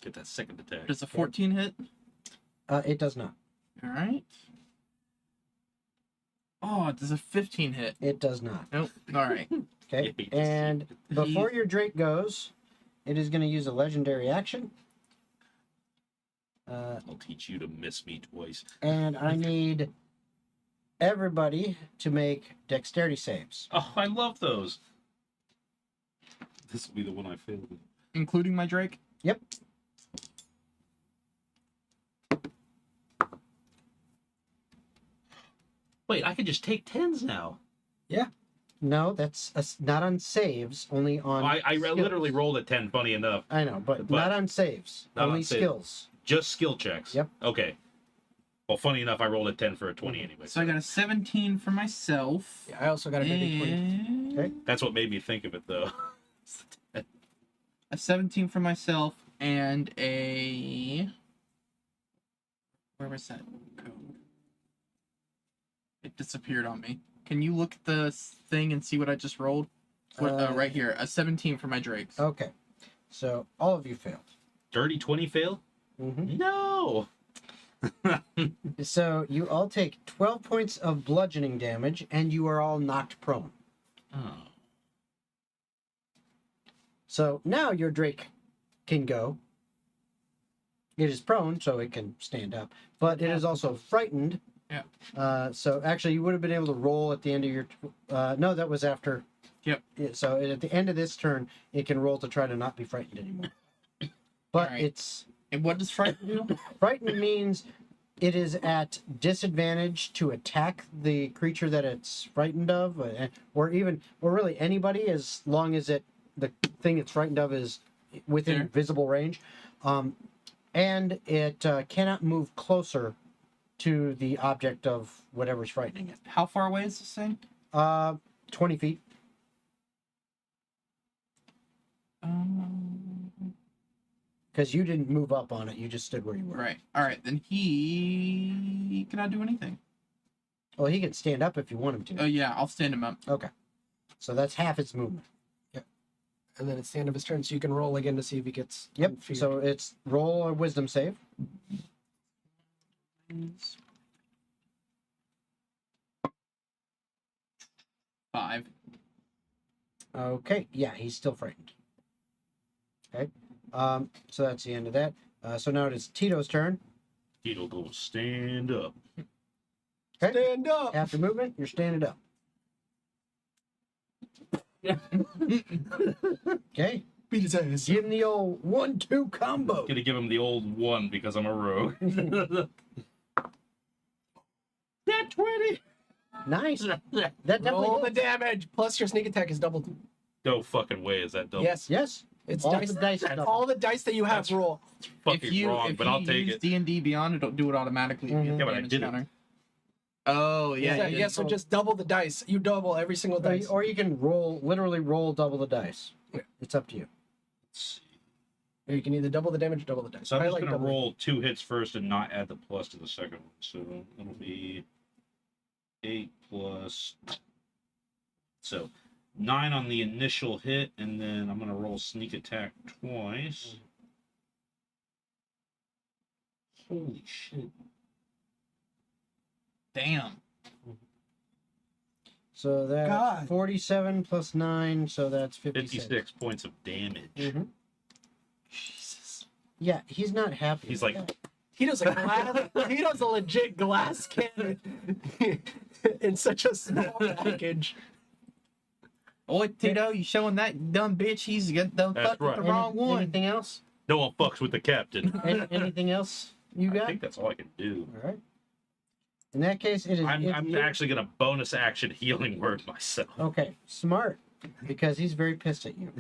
Get that second attack. Does a 14 hit? It does not. All right. Oh, does a 15 hit? It does not. Nope. All right. Okay. Yeah, he just- And before your Drake goes, it is going to use a legendary action. I'll teach you to miss me twice. And I need everybody to make dexterity saves. Oh, I love those. This will be the one I failed. Including my Drake? Yep. Wait, I can just take 10s now. No, that's not on saves, only on. I skills. literally rolled a 10, funny enough. I know, but but not on saves. not Only on saves. skills. Just skill checks. Yep. Okay. Well, funny enough, I rolled a 10 for a 20 anyway. So I got a 17 for myself. Yeah, I also got a dirty 20. And Okay. That's what made me think of it, though. a 17 for myself and a... Where was that code? It disappeared on me. Can you look at the thing and see what I just rolled? Right here. A 17 for my Drakes. Okay. So all of you failed. Dirty 20 fail? Mm-hmm. No! So you all take 12 points of bludgeoning damage, and you are all knocked prone. Oh. So now your Drake can go. It is prone, so it can stand up, but it is also frightened. Yeah. So actually, you would have been able to roll at the end of your. No, that was after. Yep. So at the end of this turn, it can roll to try to not be frightened anymore. But Alright. it's And what does frighten do? frightened means it is at disadvantage to attack the creature that it's frightened of, or really anybody, as long as the thing it's frightened of is within Sure. visible range, and it cannot move closer to the object of whatever's frightening it. How far away is this thing? 20 feet. Because you didn't move up on it, you just stood where you were. Right. All right. Then he cannot do anything. Well, he can stand up if you want him to. Oh yeah, I'll stand him up. Okay. So that's half its movement. And then it's the end of his turn, so you can roll again to see if he gets. Yep. confused. So it's roll a wisdom save. 5. Okay. Yeah, he's still frightened. Okay. So that's the end of that. So now it is Tito's turn. Tito go stand up. Okay. Stand up. After movement, you're standing up. Okay. Beat his ass. Give him the old 1-2 combo. Gonna give him the old 1 because I'm a rogue. That 20. Nice. That definitely Roll the hits. damage. Plus your sneak attack is doubled. No fucking way is that double. Yes. Yes. It's All dice. the dice That's double. all the dice that you have. That's Roll. Fucking wrong, but I'll take use it. D&D Beyond, it'll do it automatically. if you Mhm. have Yeah, but I damage didn't. counter. Oh yeah. Yeah. So just double the dice. You double every single dice. Or you can literally roll double the dice. Yeah. It's up to you. Let's see. Or you can either double the damage or double the dice. So I'm I just like gonna double. roll 2 hits first and not add the plus to the second one. So it'll be 8 plus. So 9 on the initial hit, and then I'm gonna roll sneak attack twice. Holy shit! Damn. So that's God. 47 plus 9, so that's 56. 56 points of damage. Mhm. Jesus. Yeah, he's not happy. He's with like- that. Tito's a glass. Tito's a legit glass cannon in such a small package. Oi, Tito, you showing that dumb bitch he's got the That's fuck with right. the wrong one. Anything else? No one fucks with the captain. Anything else you I got? think that's all I can do. All right. In that case, it is. I'm actually gonna bonus action healing word myself. Okay, smart, because he's very pissed at you.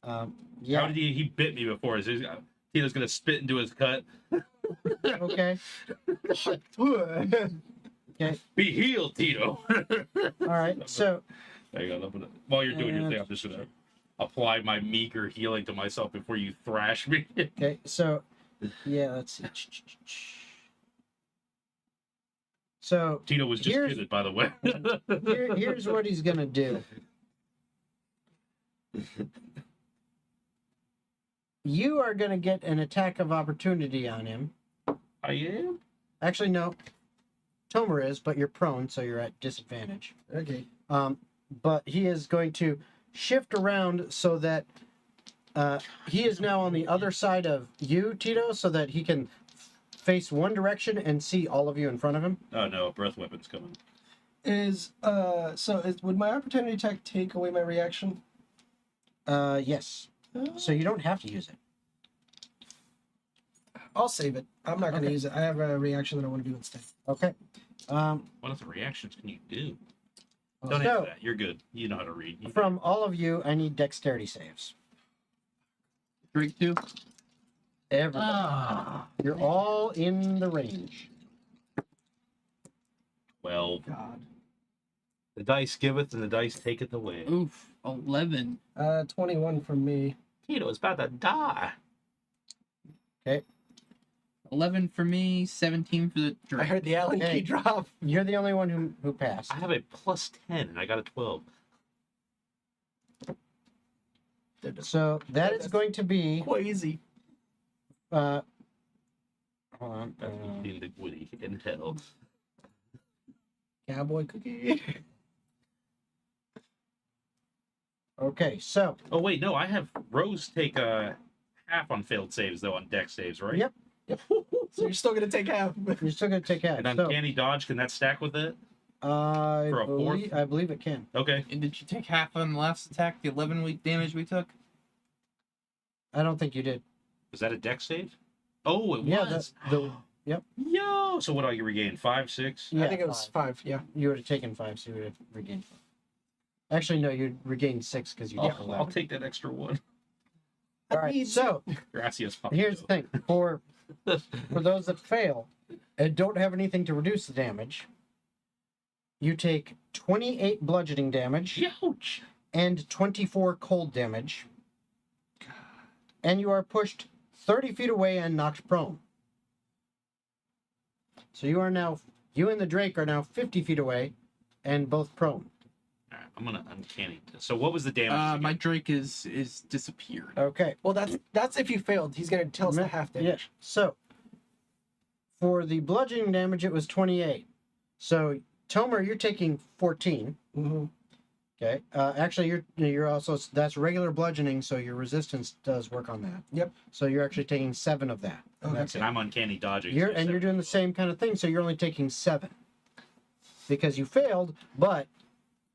How Yeah. did he bit me before? Tito's gonna spit into his cut. Okay. Be healed, Tito. All right. So Hang on, while you're doing your thing, I'm just gonna apply my meager healing to myself before you thrash me. okay. So yeah. Let's see. So Tito was just Here's- kidding, by the way. here's what he's gonna do. You are gonna get an attack of opportunity on him. I am. Actually, no. Tomur is, but you're prone, so you're at disadvantage. Okay. But he is going to shift around so that he is now on the other side of you, Tito, so that he can face one direction and see all of you in front of him. Oh no, a breath weapon's coming. Would my opportunity attack take away my reaction? Yes. So you don't have to use it. I'll save it. I'm not going to Okay. use it. I have a reaction that I want to do instead. Okay. What other reactions can you do? Don't So- answer that. You're good. You know how to read. You From all of you, I need dexterity saves. Drake 2. Everybody. Ah. You're all in the range. 12. God. The dice giveth and the dice taketh away. Oof. 11. 21 from me. Tito is about to die. 11 for me, 17 for the I Drake. heard the Allen Hey. key drop. You're the only one who passed. I have a plus 10 and I got a 12. So that is going to be. Crazy. Hold on. That's in the woody in hell. Cowboy cookie. Okay, so Oh wait, no, I have Rose take half on failed saves though on deck saves, right? Yep. So you're still going to take half. you're still going to take half. And So, uncanny dodge, can that stack with it? I for a fourth? I believe it can. Okay. And did you take half on the last attack, the 11 week damage we took? I don't think you did. Is that a deck save? Oh, it Yeah, was. the Yo, so what do I regain? 5, 6? yeah, I think it was 5. Yeah. You would have taken 5, so you would have regained 5. Actually, no, you'd regained 6 because you did I'll 11. take that extra one. All right, so Gracias, Papa. here's the thing: for those that fail, and don't have anything to reduce the damage, you take 28 bludgeoning damage Ouch. and 24 cold damage. And you are pushed 30 feet away and knocked prone. So you and the Drake are now 50 feet away and both prone. Alright, I'm gonna uncanny. So what was the damage? My Drake is disappeared. Okay. Well, that's if you failed. He's gonna tell us the half damage. Yeah. So for the bludgeoning damage, it was 28. So Tomur, you're taking 14. Mm-hmm. Okay. Actually, you're also, that's regular bludgeoning, so your resistance does work on that. Yep. So you're actually taking 7 of that. Okay. That's and it. I'm uncanny dodging. You're so doing the same kind of thing, so you're only taking 7 because you failed, but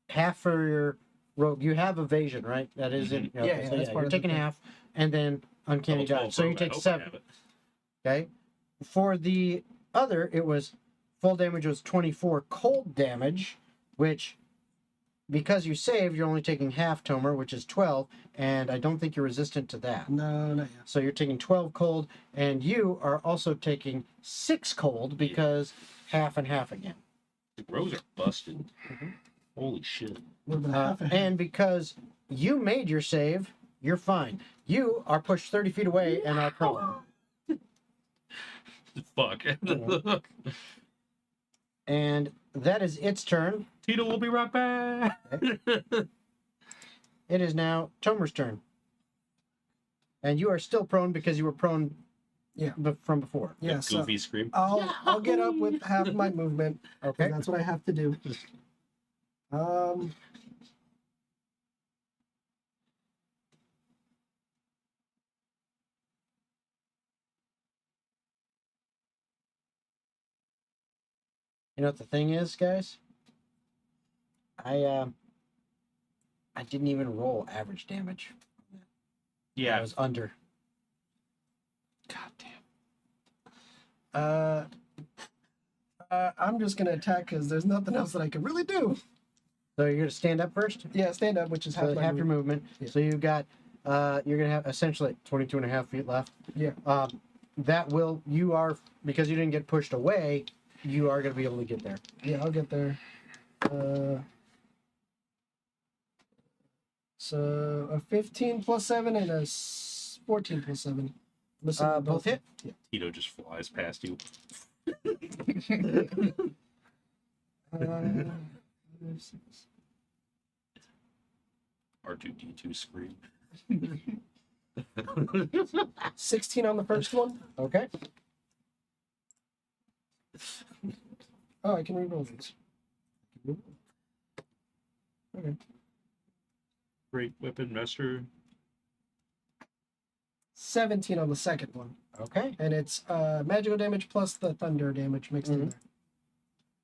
half for your rogue. You have evasion, right? That is in. Yeah, yeah, so that's part you're of the taking thing. half, and then uncanny Double dodge. So you 12 take I 7. have it. Okay. For the other, it was full damage was 24 cold damage, which because you saved, you're only taking half Tomur, which is 12, and I don't think you're resistant to that. No, not yet. So you're taking 12 cold, and you are also taking 6 cold because half and half again. The rows are busted. Mhm. Holy shit. A little bit of half and half. And because you made your save, you're fine. You are pushed 30 feet away and are prone. Fuck. And that is its turn. Tito will be right back. It is now Tomur's turn. And you are still prone because you were prone Yeah. from before. Yeah, so Goofy scream. I'll get up with half my movement. Okay. That's what I have to do. You know what the thing is, guys? I didn't even roll average damage. I Yeah. was under. God damn. I'm just gonna attack because there's nothing else that I can really do. So you're gonna stand up first? Yeah, stand up, which is half So my half your movement. movement. Yeah. So you've got you're gonna have essentially 22 and a half feet left. Yeah. That will because you didn't get pushed away, you are gonna be able to get there. Yeah, I'll get there. So a 15 plus 7 and a 14 plus 7. Listen to Both hit? Yeah. Tito just flies past you. Uh, R2D2 scream. 16 on the first one. Okay. Oh, I can reroll these. Okay. Great weapon master. 17 on the second one. Okay. And it's magical damage plus the thunder damage mixed in Mhm. there.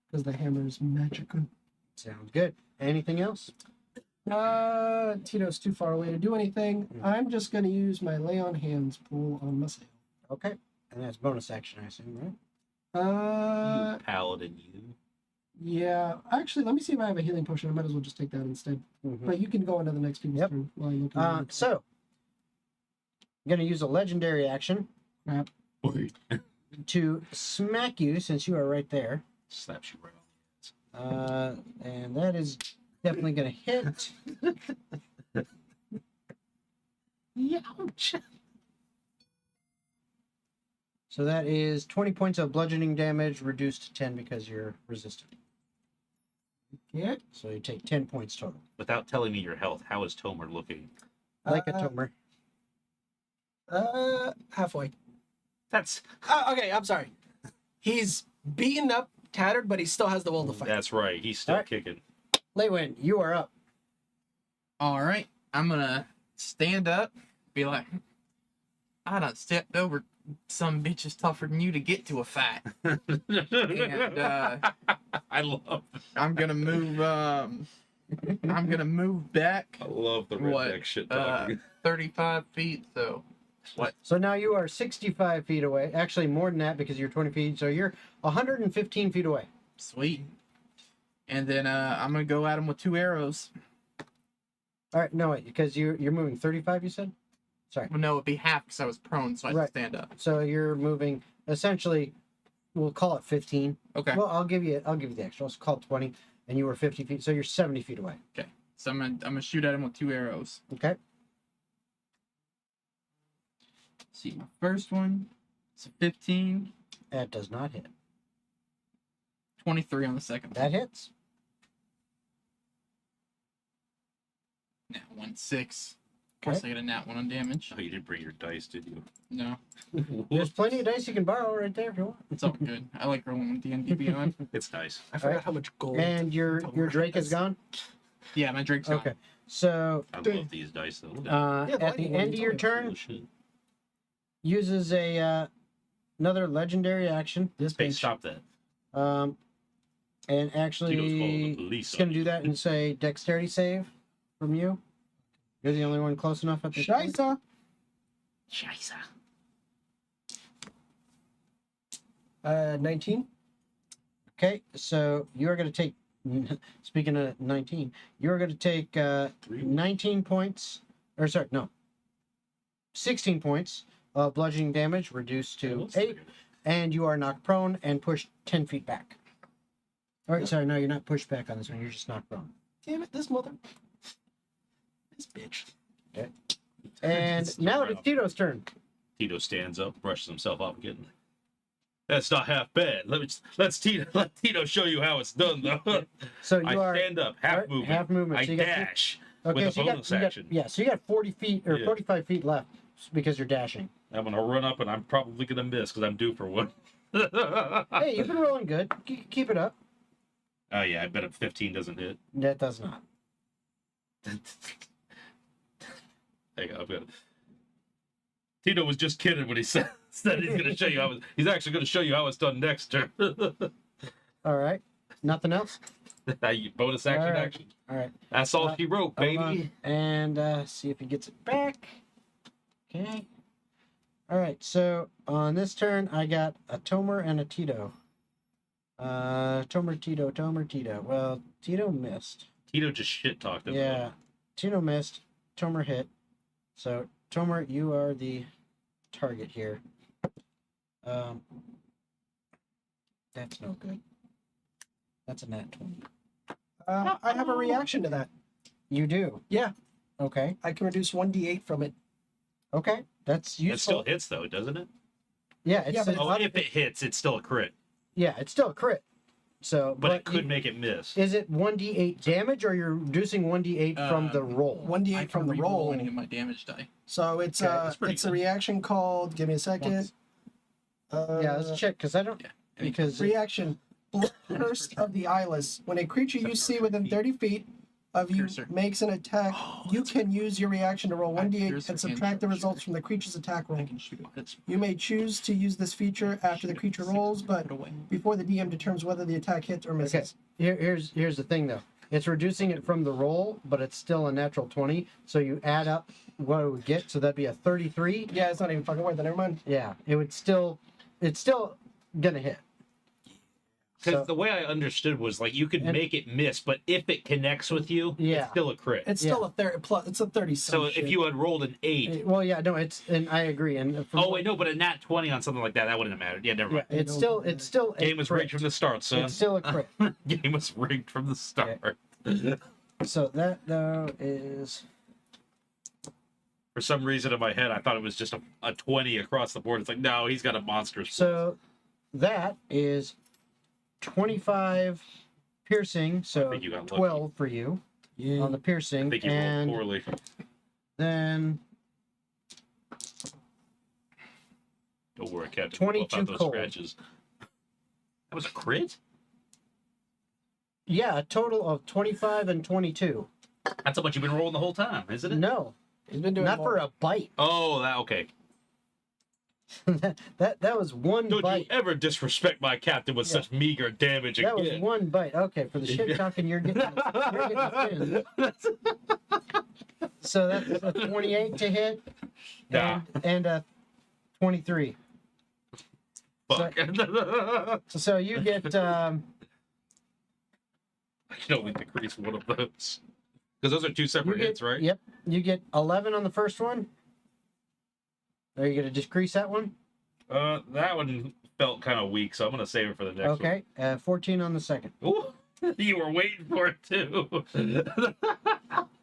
Because the hammer is magical. Sounds good. Anything else? Tito's too far away to do anything. I'm just going to use my lay on hands pull on myself. Okay. And that's bonus action, I assume, right? Uh, You paladin, you. yeah. Actually, let me see if I have a healing potion. I might as well just take that instead. Mhm. But you can go into the next people's Yep. turn while I look at it. So I'm gonna use a legendary action Crap. to smack you since you are right there. Slaps you right on And that is definitely gonna hit. Ouch. So that is 20 points of bludgeoning damage reduced to 10 because you're resistant. Yeah. So you take 10 points total. Without telling me your health, how is Tomur looking? Like a Uh, Tomur. Halfway. That's Okay, I'm sorry. He's beaten up, tattered, but he still has the will to fight. that's right. He's still Alright. kicking. Leywin, you are up. All right, I'm gonna stand up, be like, I done stepped over some bitches tougher than you to get to a fight. And I love I'm gonna move. I'm gonna move back I love the What, redneck shit 35 feet. So what? So now you are 65 feet away. Actually, more than that because you're 20 feet. So you're 115 feet away. Sweet. And then I'm gonna go at him with 2 arrows. All right, no, wait, because you're moving 35, you said? Sorry. Well, no, it'd be half because I was prone, so I had Right. to stand up. So you're moving essentially we'll call it 15. Okay. Well, I'll give you the extra. Let's call it 20, and you were 50 feet, so you're 70 feet away. Okay. So I'm gonna shoot at him with 2 arrows. Okay. See, my first one, it's a 15, That does not hit. 23 on the second That one. hits. Nat 1, 6. Plus Okay. I get a nat 1 on damage. Oh, you didn't bring your dice, did you? No, There's plenty of dice you can borrow right there if you want. it's all good. I like rolling with D&D Beyond. It's nice. I forgot Alright. how much gold. And your Drake is gone. Yeah, my Drake's gone. Okay. So I love these dice though. Look at Yeah, the at the lightning one end you of your told me. that. Cool turn, shit. uses a another legendary action. This Hey, bitch. stop that. And Tito's calling actually, the police it's gonna on do you. that and say dexterity save from you. You're the only one close enough at this point. Scheisse. Scheisse. 19. Okay, so you're gonna take. Speaking of 19, you're gonna take 19 points. Or sorry, no. 16 points of bludgeoning damage, reduced to 8, and you are knocked prone and pushed 10 feet back. All right, sorry, no, you're not pushed back on this one. You're just knocked prone. Damn it, this mother. This bitch. And now it's Tito's turn. Tito stands up, brushes himself off again. That's not half bad. Let Tito show you how it's done, though. So you I are stand up, half alright, movement. half movement. I So you got two- dash okay. with a So bonus action. so you got 40 feet or Yeah. 45 feet left because you're dashing. I'm gonna run up, and I'm probably gonna miss because I'm due for one. Hey, you've been rolling good. Keep it up. Oh yeah, I bet a 15 doesn't hit. That does not. Hang on, I'm gonna... Tito was just kidding when he said he's gonna show you how. He's actually gonna show you how it's done next turn. All right. Nothing else. Bonus action, All right. action. All right. That's all she wrote, Hold on. baby. And see if he gets it back. Okay. All right. So on this turn, I got a Tomur and a Tito. Tomur, Tito. Well, Tito missed. Tito just shit talked him. Yeah. Tito missed. Tomur hit. So Tomur, you are the target here. That's no good. That's a nat 20. I have a reaction to that. You do. Yeah. Okay. I can reduce 1d8 from it. Okay. That's useful. It still hits though, doesn't it? Yeah. It's, Yeah, but it's Oh, not- if it hits, it's still a crit, yeah. It's still a crit. So, but it could you- make it miss. Is it 1d8 damage, or you're reducing 1d8 from the roll? 1d8 I from can the re-roll roll. any of my damage die. So it's Okay, that's pretty it's a good. reaction called. Give me a second. Once. Yeah, let's check because I don't. Yeah. Any- Because Reaction. Curse of the Eyeless. When a creature you see within 30 feet of you Cursor. makes an attack, you can use your reaction to roll 1d8 Cursor and subtract the and results sharpshooter. from the creature's attack roll. I can shoot it. You may choose to use this feature after the creature rolls, but Put away. before the DM determines whether the attack hits or misses. here's the thing though. It's reducing it from the roll, but it's still a natural 20. So you add up what it would get, so that'd be a 33. Yeah, it's not even fucking worth it. Never mind. Yeah, it's still gonna hit. Because So- the way I understood was like you could And- make it miss, but if it connects with you, Yeah. it's still a crit. It's still a 30 plus. It's a 30. So if you had rolled an 8, Well, yeah, no, it's and I agree. And from, oh wait, no, but a nat 20 on something like that, that wouldn't have mattered. Yeah, never yeah, mind. it's still a Game was crit. rigged from the start, son. It's still a crit. Game was rigged from the start. So that though is For some reason in my head, I thought it was just a 20 across the board. It's like, no, he's got a monstrous. so that is 25 piercing. I So think you got lucky. 12 for you on the I piercing, think you rolled and poorly. then Don't worry, Captain. 22 We'll buff out those cold. scratches. That was a crit? yeah, a total of 25 and 22. That's how much you've been rolling the whole time, isn't it? No, He's been doing not more. for a bite. Oh, that okay. that was one Don't bite. you ever disrespect my captain with Yeah. such meager damage That was again. one bite. Okay, for the shit talking, you're getting thinned. So that's a 28 to hit, Nah. and a 23. Fuck. So you get I can only decrease one of those. Because those are two you separate get hits, right? Yep, you get 11 on the first one. Are you gonna decrease that one? That one felt kind of weak, so I'm gonna save it for the next Okay, 14 on the second. one. Ooh, you were waiting for it too.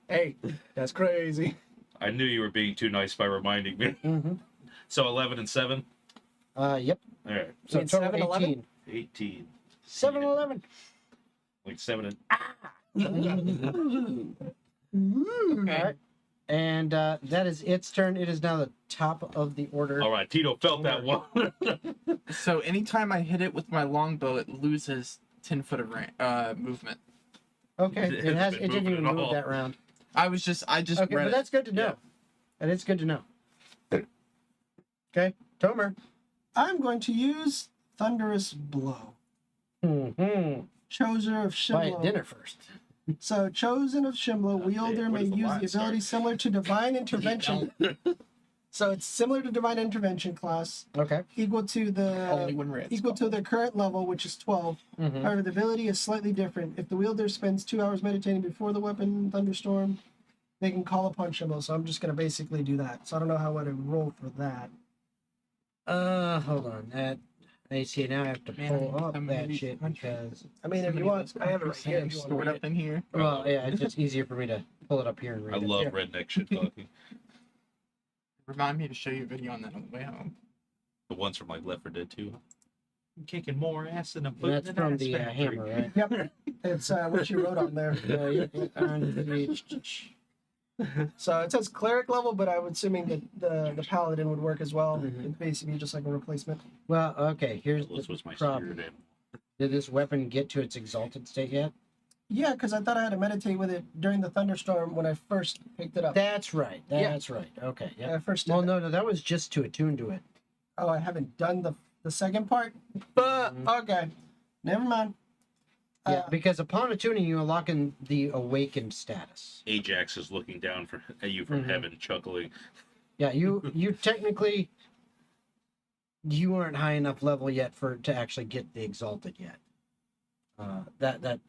Hey, that's crazy. I knew you were being too nice by reminding me. Mm-hmm. So 11 and 7. Yep. All right, So mean total 7, 11? 18. 18. 7, 11. Like 7 and. All right. And that is its turn. It is now the top of the order. All right, Tito felt that one. So anytime I hit it with my longbow, it loses 10 foot of movement. Okay. It It hasn't been didn't moving even at move all. that round. I just Okay, read but it. that's good to know. Yeah. That is good to know. Okay, Tomur. I'm going to use Thunderous Blow. Mm-hmm. Choser of Buy Shimlo. dinner first. So, Chosen of Shimlo, wielder where may does the use line the ability start? similar to Divine Intervention. So, it's similar to Divine Intervention class, Okay. equal to Only the when red. equal to their current level, which is 12. Mm-hmm. However, the ability is slightly different. If the wielder spends 2 hours meditating before the weapon Thunderstorm, they can call upon Shimlo. So, I'm just going to basically do that. So, I don't know how I would roll for that. Hold on. That I see. Now I have to Man, pull I'm up coming to that these shit countries. because. I mean, if you want, I have it right here. If you want to stored read up it. in here. Well, yeah, it's just easier for me to pull it up here and read I it. love Yeah. redneck shit talking. Remind me to show you a video on that on the way home. The ones from like Left 4 Dead 2. I'm kicking more ass than I'm And putting that's in from ass the factory. hammer, right? Yep. It's what you wrote on there. So it says cleric level, but I'm assuming that the paladin would work as well. Mhm. It'd basically be just like a replacement. Well, okay. Here's This the was my problem. spirit animal. Did this weapon get to its exalted state yet? Yeah, because I thought I had to meditate with it during the thunderstorm when I first picked it up. That's right. Yeah. That's right. Okay. When Yeah. I first did Well, that. no, that was just to attune to it. Oh, I haven't done the second part. But okay, never mind. Yeah, because upon attuning, you unlock in the awakened status. Ajax is looking down at you from Mhm. heaven, chuckling. Yeah, you technically you aren't high enough level yet to actually get the exalted yet. That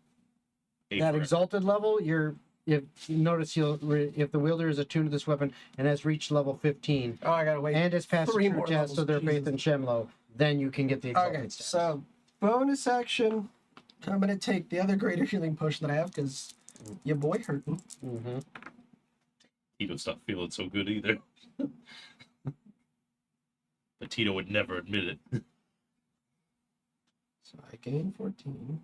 Hey, exalted level, if you notice if the wielder is attuned to this weapon and has reached level 15 Oh, I gotta wait. and has passed the 3 true more test of their levels, faith in Shemlo, then you can get the exalted Okay, status. so bonus action. I'm gonna take the other greater healing potion that I have because your boy hurting. Mm-hmm. Tito's not feeling so good either. But Tito would never admit it. So I gain 14.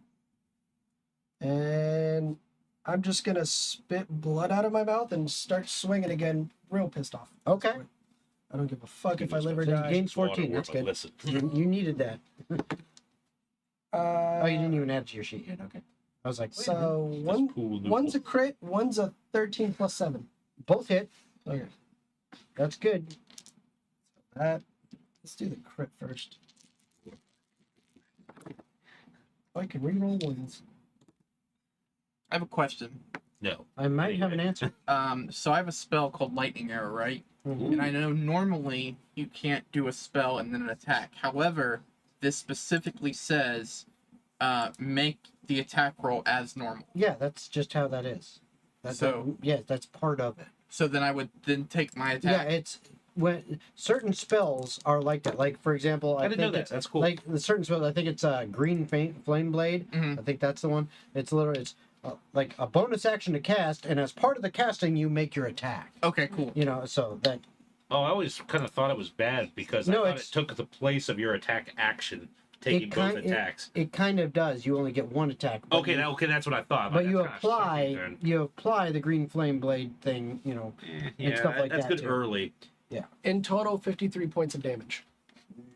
And I'm just going to spit blood out of my mouth and start swinging again, real pissed off. Okay. I don't give a fuck if I live or So you die. gained It's water 14. warm, That's but good. Listen. You needed that. Oh, you didn't Uh, even add it to your sheet yet. Okay. I was like, wait a minute. so That's cool, one's a crit, one's a 13 plus 7. Both hit. Okay. That's good. Let's do the crit first. I can reroll ones. I have a question. No. I might have an answer. So I have a spell called Lightning Arrow, right? Mhm. And I know normally you can't do a spell and then an attack. However, this specifically says make the attack roll as normal. Yeah, that's just how that is. Yeah, that's part of it. So then I would then take my Yeah, attack. it's when certain spells are like that. Like for example, I didn't know think that. it's That's cool. like the certain spells. I think it's green flame blade. Mhm. I think that's the one. It's like a bonus action to cast, and as part of the casting, you make your attack. Okay, cool. You know, so that Oh, I always kind of thought it was bad because No, I thought it's- it took the place of your attack action, taking both attacks. it kind of does. You only get one attack. But Okay, that's what I thought. but Like, you that's kinda shocking then. apply the green flame blade thing. You know, Yeah, stuff like that's that, good too. early. In total, 53 points of damage.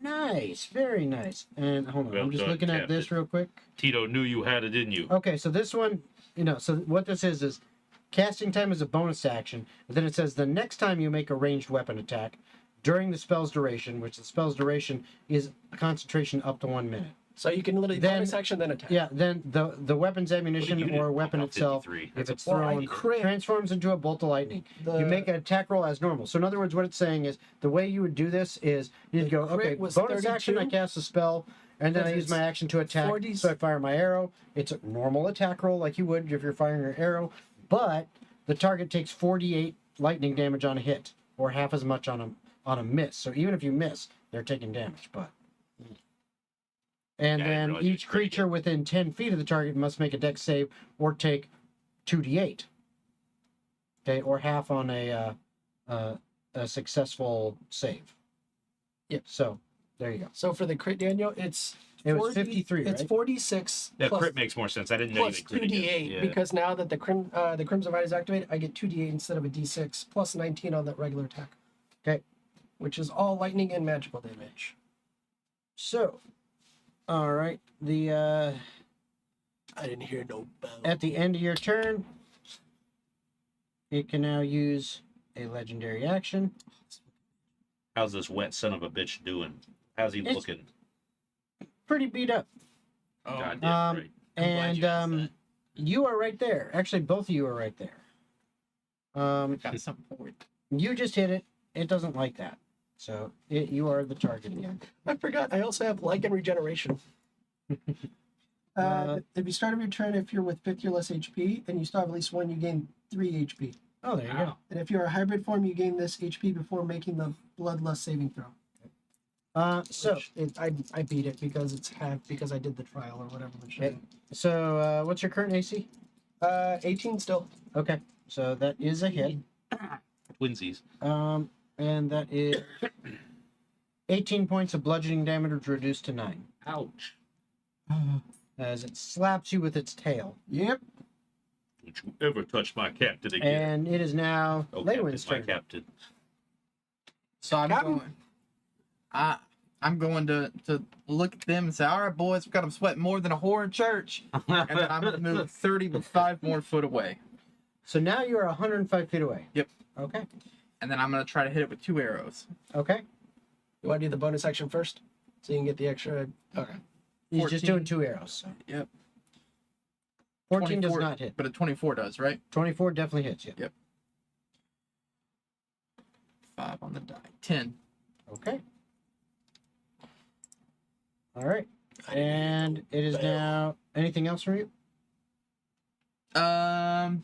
nice, very nice. And hold on, Well I'm just done, looking at this Captain. real quick. Tito knew you had it, didn't you? Okay, so this one, so what this is casting time is a bonus action. But then it says the next time you make a ranged weapon attack during the spell's duration, which the spell's duration is concentration up to 1 minute. So you can literally Then- bonus action, then attack. Yeah, then the weapon's ammunition What did you or do? weapon Oh, itself, 53. if it's Well, I thrown, crit. transforms into a bolt of lightning. The- You make an attack roll as normal. So in other words, what it's saying is the way you would do this is you'd The go, crit okay, was bonus action, I 32. cast a spell, and then I Because use my it's action to attack. 40. So I fire my arrow. It's a normal attack roll like you would if you're firing your arrow, but the target takes 48 lightning damage on a hit, or half as much on a miss. So even if you miss, they're taking damage. But And Yeah, I didn't then realize you each were critical. creature within 10 feet of the target must make a dex save or take 2d8. Okay, or half on a successful save. Yep. So there you go. So for the crit, Daniel, it's It was 53, It's right? 46 That plus, crit makes more sense. I didn't know you plus had crit 2d8 again. Yeah. because now that the Crimson Rite is activated, I get 2d8 instead of a d6 plus 19 on that regular attack. Okay. Which is all lightning and magical damage. So, all right. The I didn't hear no bell. at the end of your turn, it can now use a legendary action. How's this wet son of a bitch doing? How's he It's- looking? Pretty beat up. Oh, God Um, right. I'm glad And you asked that. you are right there. Actually, both of you are right there. Got something for it. You just hit it. It doesn't like that. So you are the target again. I forgot. I also have like and regeneration. If you start of your turn, if you're with 50 or less HP, and you still have at least one, you gain 3 HP. Oh, there you go. And if you're a hybrid form, you gain this HP before making the bloodlust saving throw. So I beat it because it's half because I did the trial or whatever. The shit. what's your current AC? 18 still. Okay, so that is a hit. Twinsies. And that is 18 points of bludgeoning damage reduced to 9 Ouch. as it slaps you with its tail. Yep. Don't you ever touch my captain again. And it is now Oh, Leywin's Captain, my turn. captain. So I'm Captain. going. I'm going to look at them and say, "All right, boys, we got them sweating more than a whore in church," and then I'm going to move 35 more foot away, So now you are 105 feet away. Yep. Okay. and then I'm going to try to hit it with 2 arrows. Okay. You want to do the bonus action first, so you can get the extra. Okay. He's just 14. doing 2 arrows. So. Yep. 14 does 24 not hit. But a 24 does, right? 24 definitely hits you. 5 on the die. 10. Okay. All right. And it is now. Anything else from you? Um.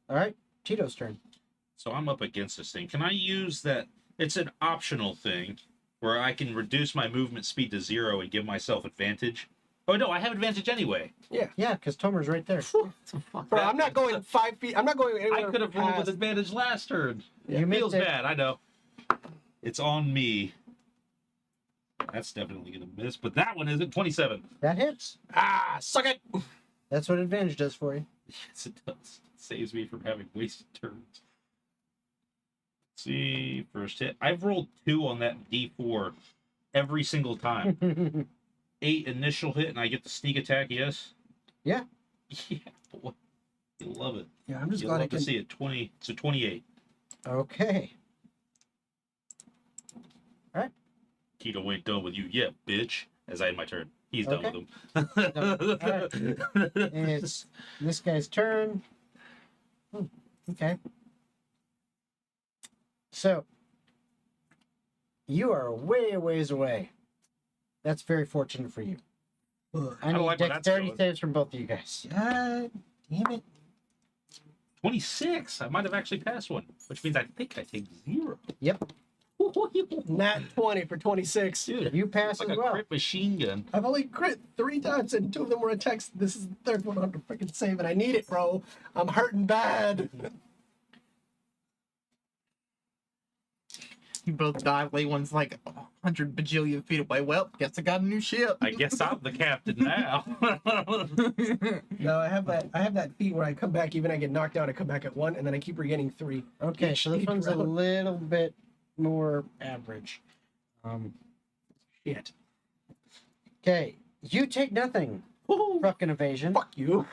All right. Tito's turn. So I'm up against this thing. Can I use that? It's an optional thing where I can reduce my movement speed to 0 and give myself advantage. Oh no, I have advantage anyway. Yeah, because Tomur's right there. Bro, I'm not going 5 feet. I'm not going anywhere. I could have rolled past- with advantage last turn. You It missed feels it. bad, I know. It's on me. That's definitely gonna miss, but that one isn't. 27. That hits. Ah, suck it. That's what advantage does for you. Yes, it does. It saves me from having wasted turns. Let's see, first hit. I've rolled 2 on that D4 every single time. 8 initial hit, and I get the sneak attack. Yes. Yeah. Yeah, boy. You love it. Yeah, I'm just You glad I love to can. see it. 20. So 28. Okay. Keto ain't done with you yet, bitch. As I had my turn. He's done Okay. with him. And it's this guy's turn. Okay. So you are way a ways away. That's very fortunate for you. Ugh. I don't need like where that's dexterity going. saves from both of you guys. God damn it. 26. I might have actually passed one, which means I think I take 0. Yep. Nat 20 for 26. Dude, You pass it's like as a well. crit machine gun. I've only crit 3 times and 2 of them were attacks. This is the third one I'm freaking save, and I need it, bro. I'm hurting bad. You both die. Lay one's like 100 bajillion feet away. Well, guess I got a new ship. I guess I'm the captain now. No, I have that feat where I come back, even I get knocked out, I come back at 1, and then I keep regaining 3. Okay, so this Each one's a round. little bit more average. Shit. Okay, you take nothing. Fucking evasion. Fuck you.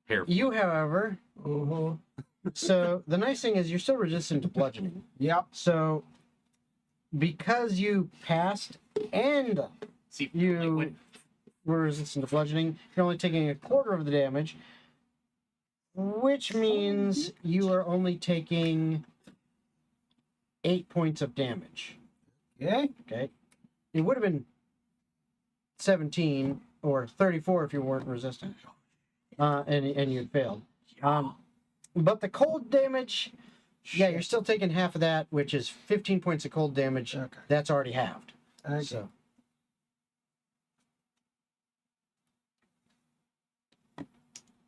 Hair. You, however, Uh-huh. so the nice thing is you're still resistant to bludgeoning. Yep. So because you passed and See, you were resistant to bludgeoning, you're only taking a quarter of the damage, which means you are only taking 8 points of damage. Yeah. Okay. It would have been 17 or 34 if you weren't resistant. And you'd failed. But the cold damage Yeah, you're still taking half of that, which is 15 points of cold damage. Okay. That's already halved. Okay. So.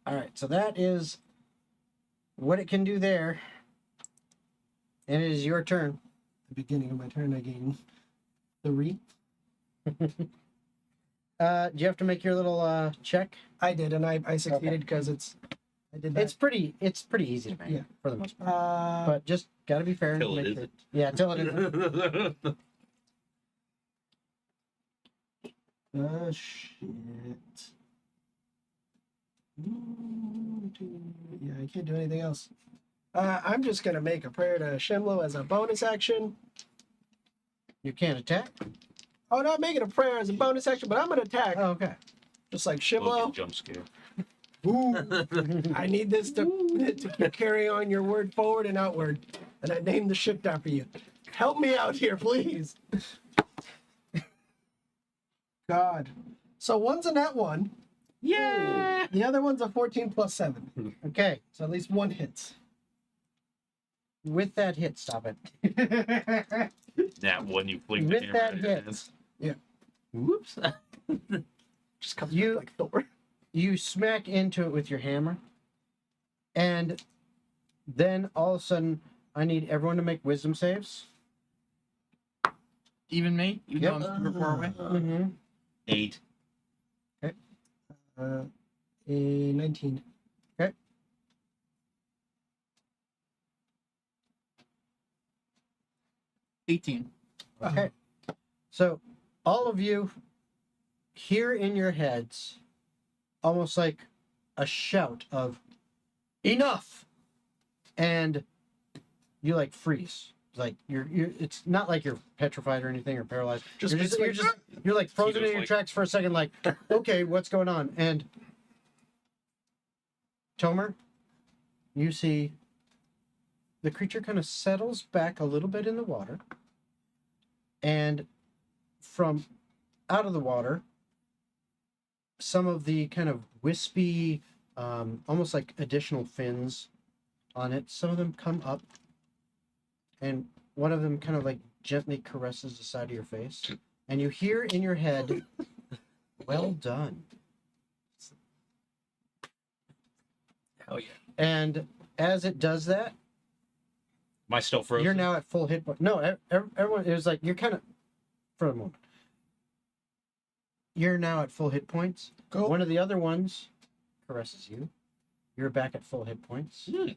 All right, so that is what it can do there. And it is your turn. The beginning of my turn, I gain 3. Do you have to make your little check? I did, and I succeeded because I did that. It's pretty easy to make Yeah. for the most part. But But just gotta be fair. and Till it make sure- isn't. Yeah, till it isn't. shit. Yeah, I can't do anything else. I'm just gonna make a prayer to Shimlo as a bonus action. You can't attack? Oh, not making a prayer as a bonus action, but I'm gonna attack, Oh, okay. just like Logan Shimlo. jump scare. I need this to carry on your word forward and outward, and I named the ship after you. Help me out here, please. God. So one's a net 1. Yeah. The other one's a 14 plus 7. Okay. So at least one hits. With that hit, stop it. That one you fling the With hammer that at your hit, hands. Whoops. Just comes You- back like Thor. you smack into it with your hammer, and then all of a sudden, I need everyone to make wisdom saves. Even me? Even though Yep. I'm super far away? Mm-hmm. 8. A 19. 18. Okay. So, all of you hear in your heads almost like a shout of enough, and you like freeze. Like you're it's not like you're petrified or anything or paralyzed. Just You're like frozen Tito's in your like- tracks for a second. Like, okay, what's going on? And Tomur, you see the creature kind of settles back a little bit in the water, and from out of the water, some of the kind of wispy, almost like additional fins on it. Some of them come up, and one of them kind of like gently caresses the side of your face, and you hear in your head, "Well done." Hell yeah. And as it does that, Am I still frozen? you're now at full hit point. No, everyone, it was like you're kind of, for a moment, you're now at full hit points. Cool. One of the other ones caresses you. You're back at full hit points. Hmm.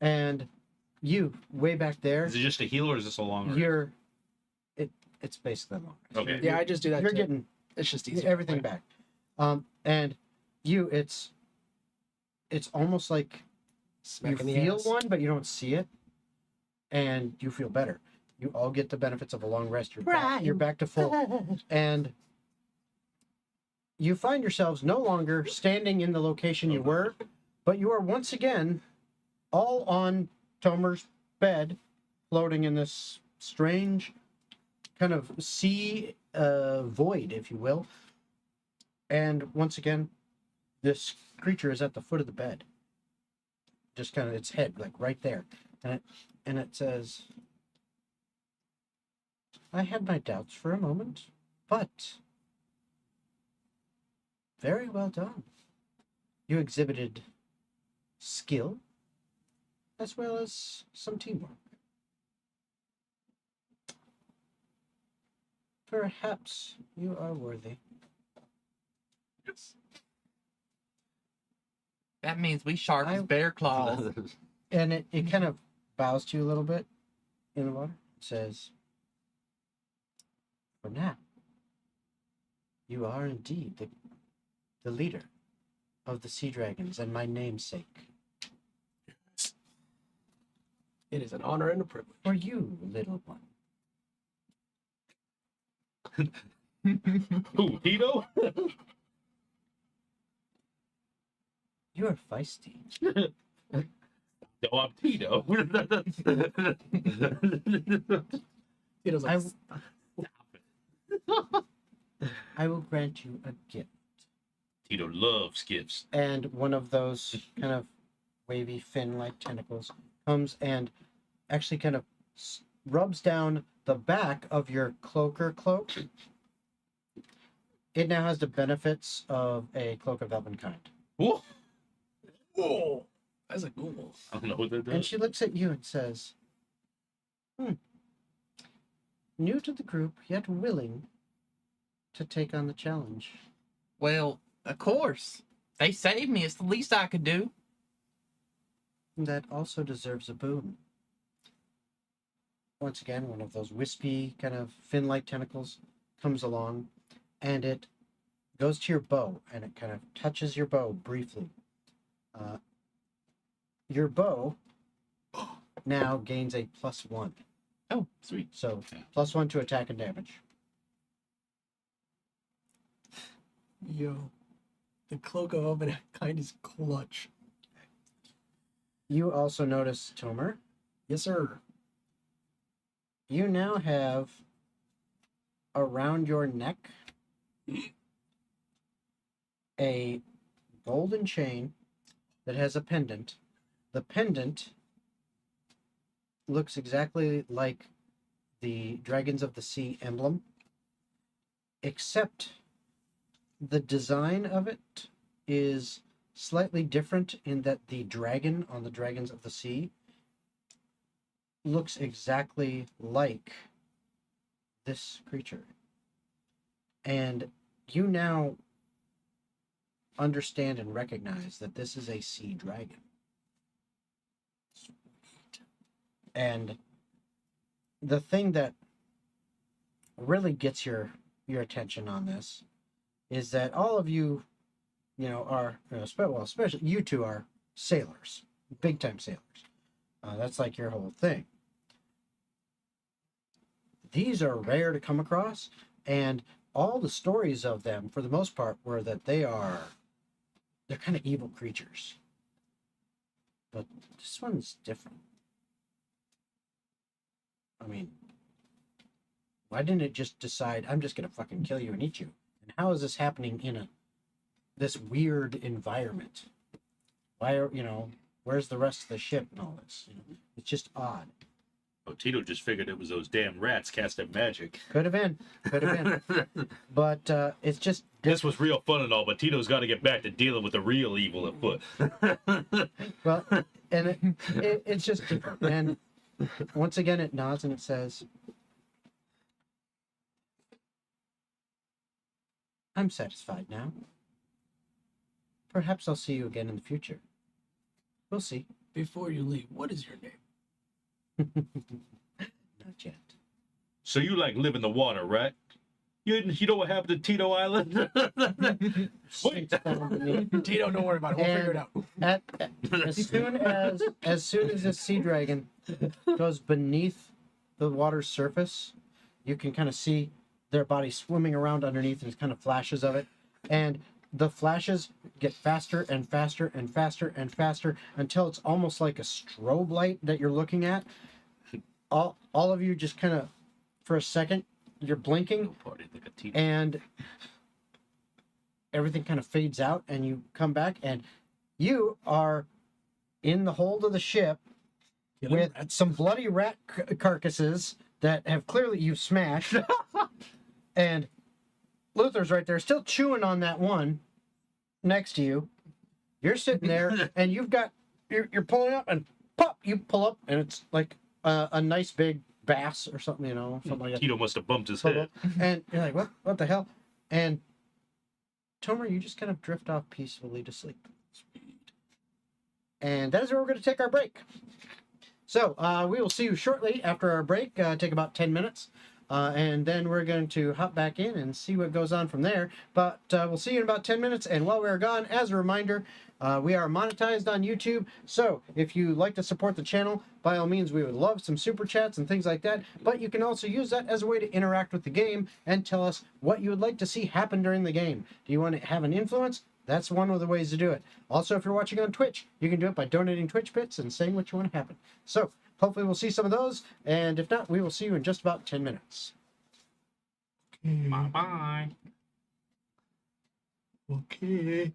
And you, way back there, Is it just a heal or is this a long rest? you're, it's basically long. Okay. Yeah, I just do that You're too. getting It's just easy. everything back. And you, it's almost like Smack you in the feel ass. one, but you don't see it, and you feel better. You all get the benefits of a long rest. You're back to full, and you find yourselves no longer standing in the location you were, but you are once again all on Tomur's bed, floating in this strange kind of sea void, if you will. And once again, this creature is at the foot of the bed, just kind of its head, like right there, and it says, "I had my doubts for a moment, but very well done. You exhibited skill as well as some teamwork. Perhaps you are worthy." Yes. That means we shark I- his bear claws. And it kind of bows to you a little bit in the water. It says, "For now, you are indeed the leader of the sea dragons and my namesake. It is an honor and a privilege. For you, little one." Who, Tito? You are feisty. No, I'm Tito. It was I, like, I will grant you a gift. Tito loves gifts. And one of those kind of wavy fin-like tentacles comes and actually kind of rubs down the back of your cloaker cloak. It now has the benefits of a cloak of elvenkind. Whoa. Whoa, that's a cool. I don't know what that does. And she looks at you and says, new to the group, yet willing to take on the challenge. Well, of course. They saved me. It's the least I could do. That also deserves a boon. Once again, one of those wispy, kind of fin-like tentacles comes along, and it goes to your bow, and it kind of touches your bow briefly. Your bow now gains a +1. Oh, sweet. So, +1 to attack and damage. Yo, the cloak of elvenkind is clutch. You also notice, Tomur, Yes, sir. you now have around your neck a golden chain that has a pendant. The pendant looks exactly like the Dragons of the Sea emblem, except the design of it is slightly different in that the dragon on the Dragons of the Sea looks exactly like this creature. And you now understand and recognize that this is a sea dragon. And the thing that really gets your attention on this is that all of you, are, especially you two are sailors, big time sailors. That's like your whole thing. These are rare to come across, and all the stories of them, for the most part, were that they're kind of evil creatures. But this one's different. I mean, why didn't it just decide, I'm just going to fucking kill you and eat you? And how is this happening in this weird environment? Why are, where's the rest of the ship and all this? It's just odd. Oh, Tito just figured it was those damn rats casting magic. Could have been. But it's just... This was real fun and all, but Tito's got to get back to dealing with the real evil at foot. Well, and it's just different. And once again, it nods and it says, I'm satisfied now. Perhaps I'll see you again in the future. We'll see. Before you leave, what is your name? Not yet. So you live in the water, right? You know what happened to Tito Island? Sinks down beneath. Tito, don't worry about it. We'll figure it out. As soon as this sea dragon goes beneath the water's surface, you can kind of see their body swimming around underneath, and it's kind of flashes of it. And the flashes get faster and faster and faster and faster until it's almost like a strobe light that you're looking at. All of you just kind of, for a second, you're blinking, and everything kind of fades out, and you come back, and you are in the hold of the ship with some bloody rat carcasses that have clearly you've smashed. And Luther's right there, still chewing on that one next to you. You're sitting there, and you're pulling up, and pop, you pull up, and it's like a nice big bass or something, something like that. Tito must have bumped his head. And you're like, what the hell? And Tomur, you just kind of drift off peacefully to sleep. And that is where we're going to take our break. So we will see you shortly after our break. Take about 10 minutes. And then we're going to hop back in and see what goes on from there. But we'll see you in about 10 minutes. And while we're gone, as a reminder, we are monetized on YouTube. So if you like to support the channel, by all means, we would love some super chats and things like that. But you can also use that as a way to interact with the game and tell us what you would like to see happen during the game. Do you want to have an influence? That's one of the ways to do it. Also, if you're watching on Twitch, you can do it by donating Twitch bits and saying what you want to happen. So hopefully we'll see some of those. And if not, we will see you in just about 10 minutes. Bye-bye. Okay.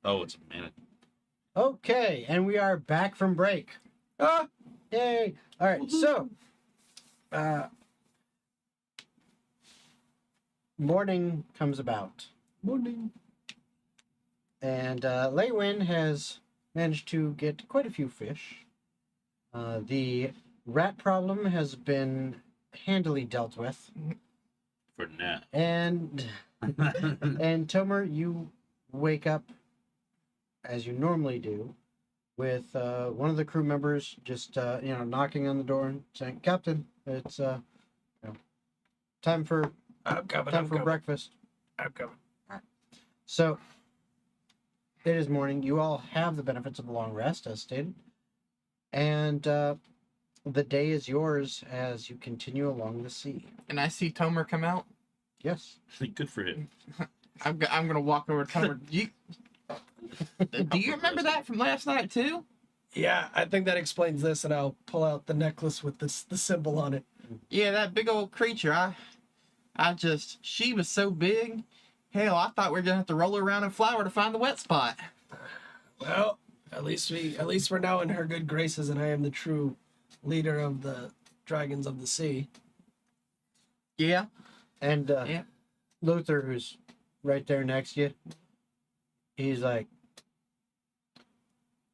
Oh, it's a minute. Okay, and we are back from break. Ah, Yay! All right, so morning comes about, morning. and Leywin has managed to get quite a few fish. The rat problem has been handily dealt with, For now. and Tomur, you wake up as you normally do, with one of the crew members just knocking on the door and saying, "Captain, it's time for I'm coming. time for breakfast." I'm coming. So it is morning. You all have the benefits of a long rest, as stated, and the day is yours as you continue along the sea. And I see Tomur come out. Yes. Good for him. I'm gonna walk over to Tomur. Do you remember that from last night too? Yeah, I think that explains this, and I'll pull out the necklace with the symbol on it. Yeah, that big old creature. She was so big. Hell, I thought we were gonna have to roll her around in flour to find the wet spot. Well, at least we're now in her good graces, and I am the true leader of the dragons of the sea. Yeah. And Yeah. Luther, who's right there next to you, he's like,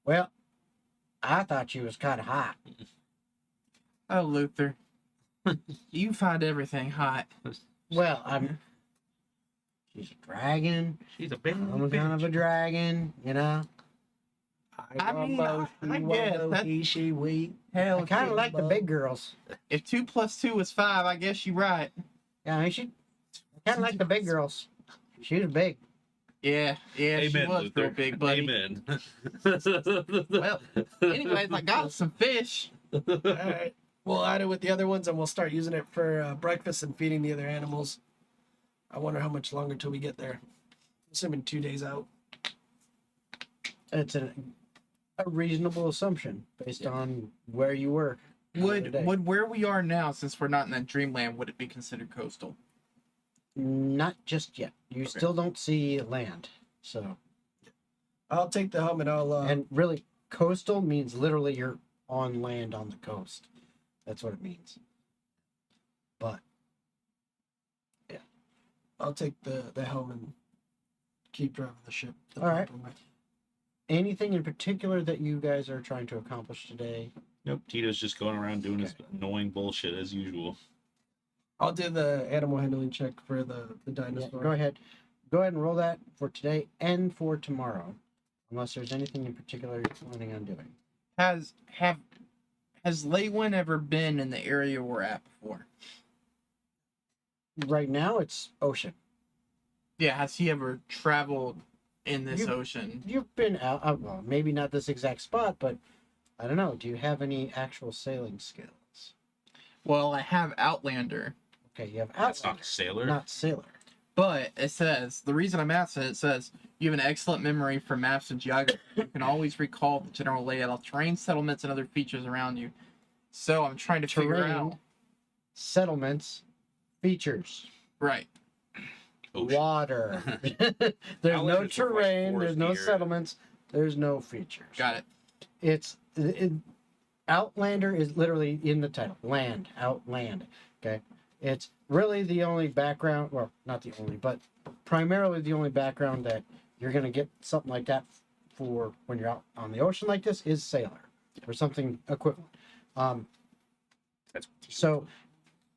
"Well, I thought you was kind of hot." Oh, Luther. You find everything hot. Well, she's a dragon. She's a big I'm kind of a dragon, you know. I mean, I guess that's- he, she, we. Hell, I kind of like the big girls. if 2 + 2 is 5, I guess you're right. Yeah, I kind of like the big girls. She was big. Yeah, she Amen, was Luther. real big, buddy. Amen. Well, anyways, I got some fish. All right, we'll add it with the other ones, and we'll start using it for breakfast and feeding the other animals. I wonder how much longer till we get there. Assuming 2 days out. It's a reasonable assumption based on where you were. the other day. Would where we are now, since we're not in that dreamland, would it be considered coastal? Not just yet. You Okay. still don't see land. So, I'll take the helmet. I'll and really, coastal means literally you're on land on the coast. That's what it means. But I'll take the helm and keep driving the ship. All right. anything in particular that you guys are trying to accomplish today? Nope. Tito's just going around doing his annoying bullshit as usual. I'll do the animal handling check for the Yeah, dinosaur. go ahead. Go ahead and roll that for today and for tomorrow. Unless there's anything in particular you're planning on doing. Has Leywin ever been in the area we're at before? Right now, it's ocean. Yeah, has he ever traveled in this You- ocean? You've been out, well, maybe not this exact spot, but I don't know. Do you have any actual sailing skills? Well, I have Outlander, Okay, you have That's not outlander, a sailor. not sailor. but it says the reason I'm asking it says you have an excellent memory for maps and geography. You can always recall the general layout of terrain, settlements, and other features around you. So I'm trying to figure Terrain, out. settlements, features, Right. Ocean. water. There's no Outlander's sort of like terrain. There's no foresty area. settlements. There's no features. Got it. It's Outlander is literally in the title. Land, Outland. Okay, it's really the only background. Well, not the only, but primarily the only background that you're gonna get something like that for when you're out on the ocean like this is sailor or something equivalent. That's So,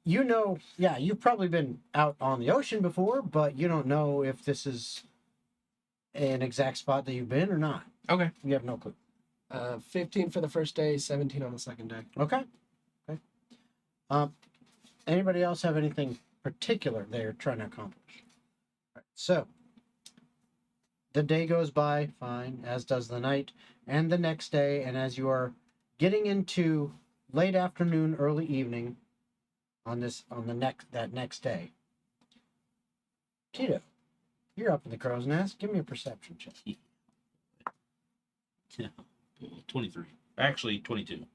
you know, yeah, you've probably been out on the ocean before, but you don't know if this is an exact spot that you've been or not. Okay. You have no clue. 15 for the first day, 17 on the second day. Okay. Okay. Anybody else have anything particular they're trying to accomplish? All right, so the day goes by fine, as does the night and the next day, and as you are getting into late afternoon, early evening on that next day, Tito, you're up in the crow's nest. Give me a perception check. Yeah. 23. Actually, 22.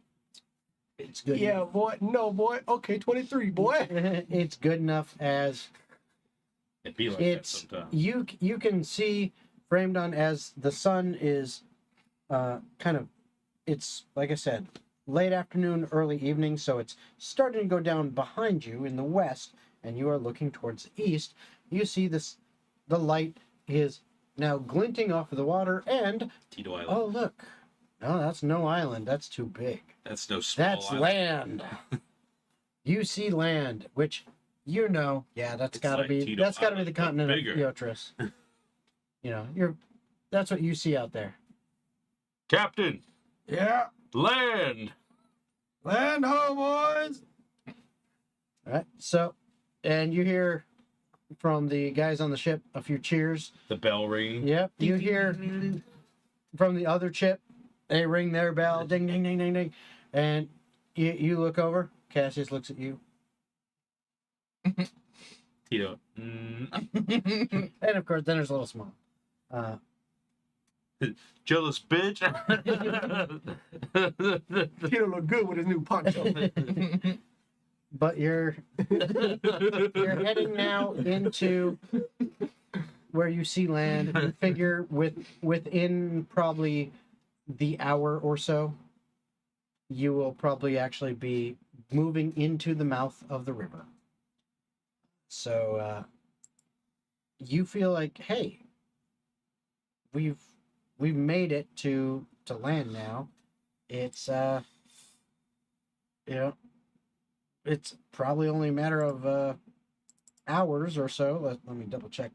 It's good. Yeah, boy. No, boy. Okay, 23, boy. It's good enough as It'd be like it's that sometimes. you can see framed on as the sun is it's like I said, late afternoon, early evening, so it's starting to go down behind you in the west, and you are looking towards the east. You see the light is now glinting off of the water, and Tito Island. oh look, no, that's no island. That's too big. That's no small That's island. land. You see land, which that's It's gotta like be Tito the Island, but continent of bigger. Eotris. That's what you see out there. Captain, Yeah. land. Land ho, boys. All right. So, and you hear from the guys on the ship a few cheers. The bell ring. Yep. You hear from the other ship, they ring their bell, ding, ding, ding, ding, ding, and you look over. Cassius looks at you, Tito. and of course, then there's a little smile. Jealous bitch. Tito look good with his new poncho. But you're heading now into where you see land. You figure within probably the hour or so, you will probably actually be moving into the mouth of the river. So you feel like, hey, we've made it to land now. It's it's probably only a matter of hours or so. Let me double check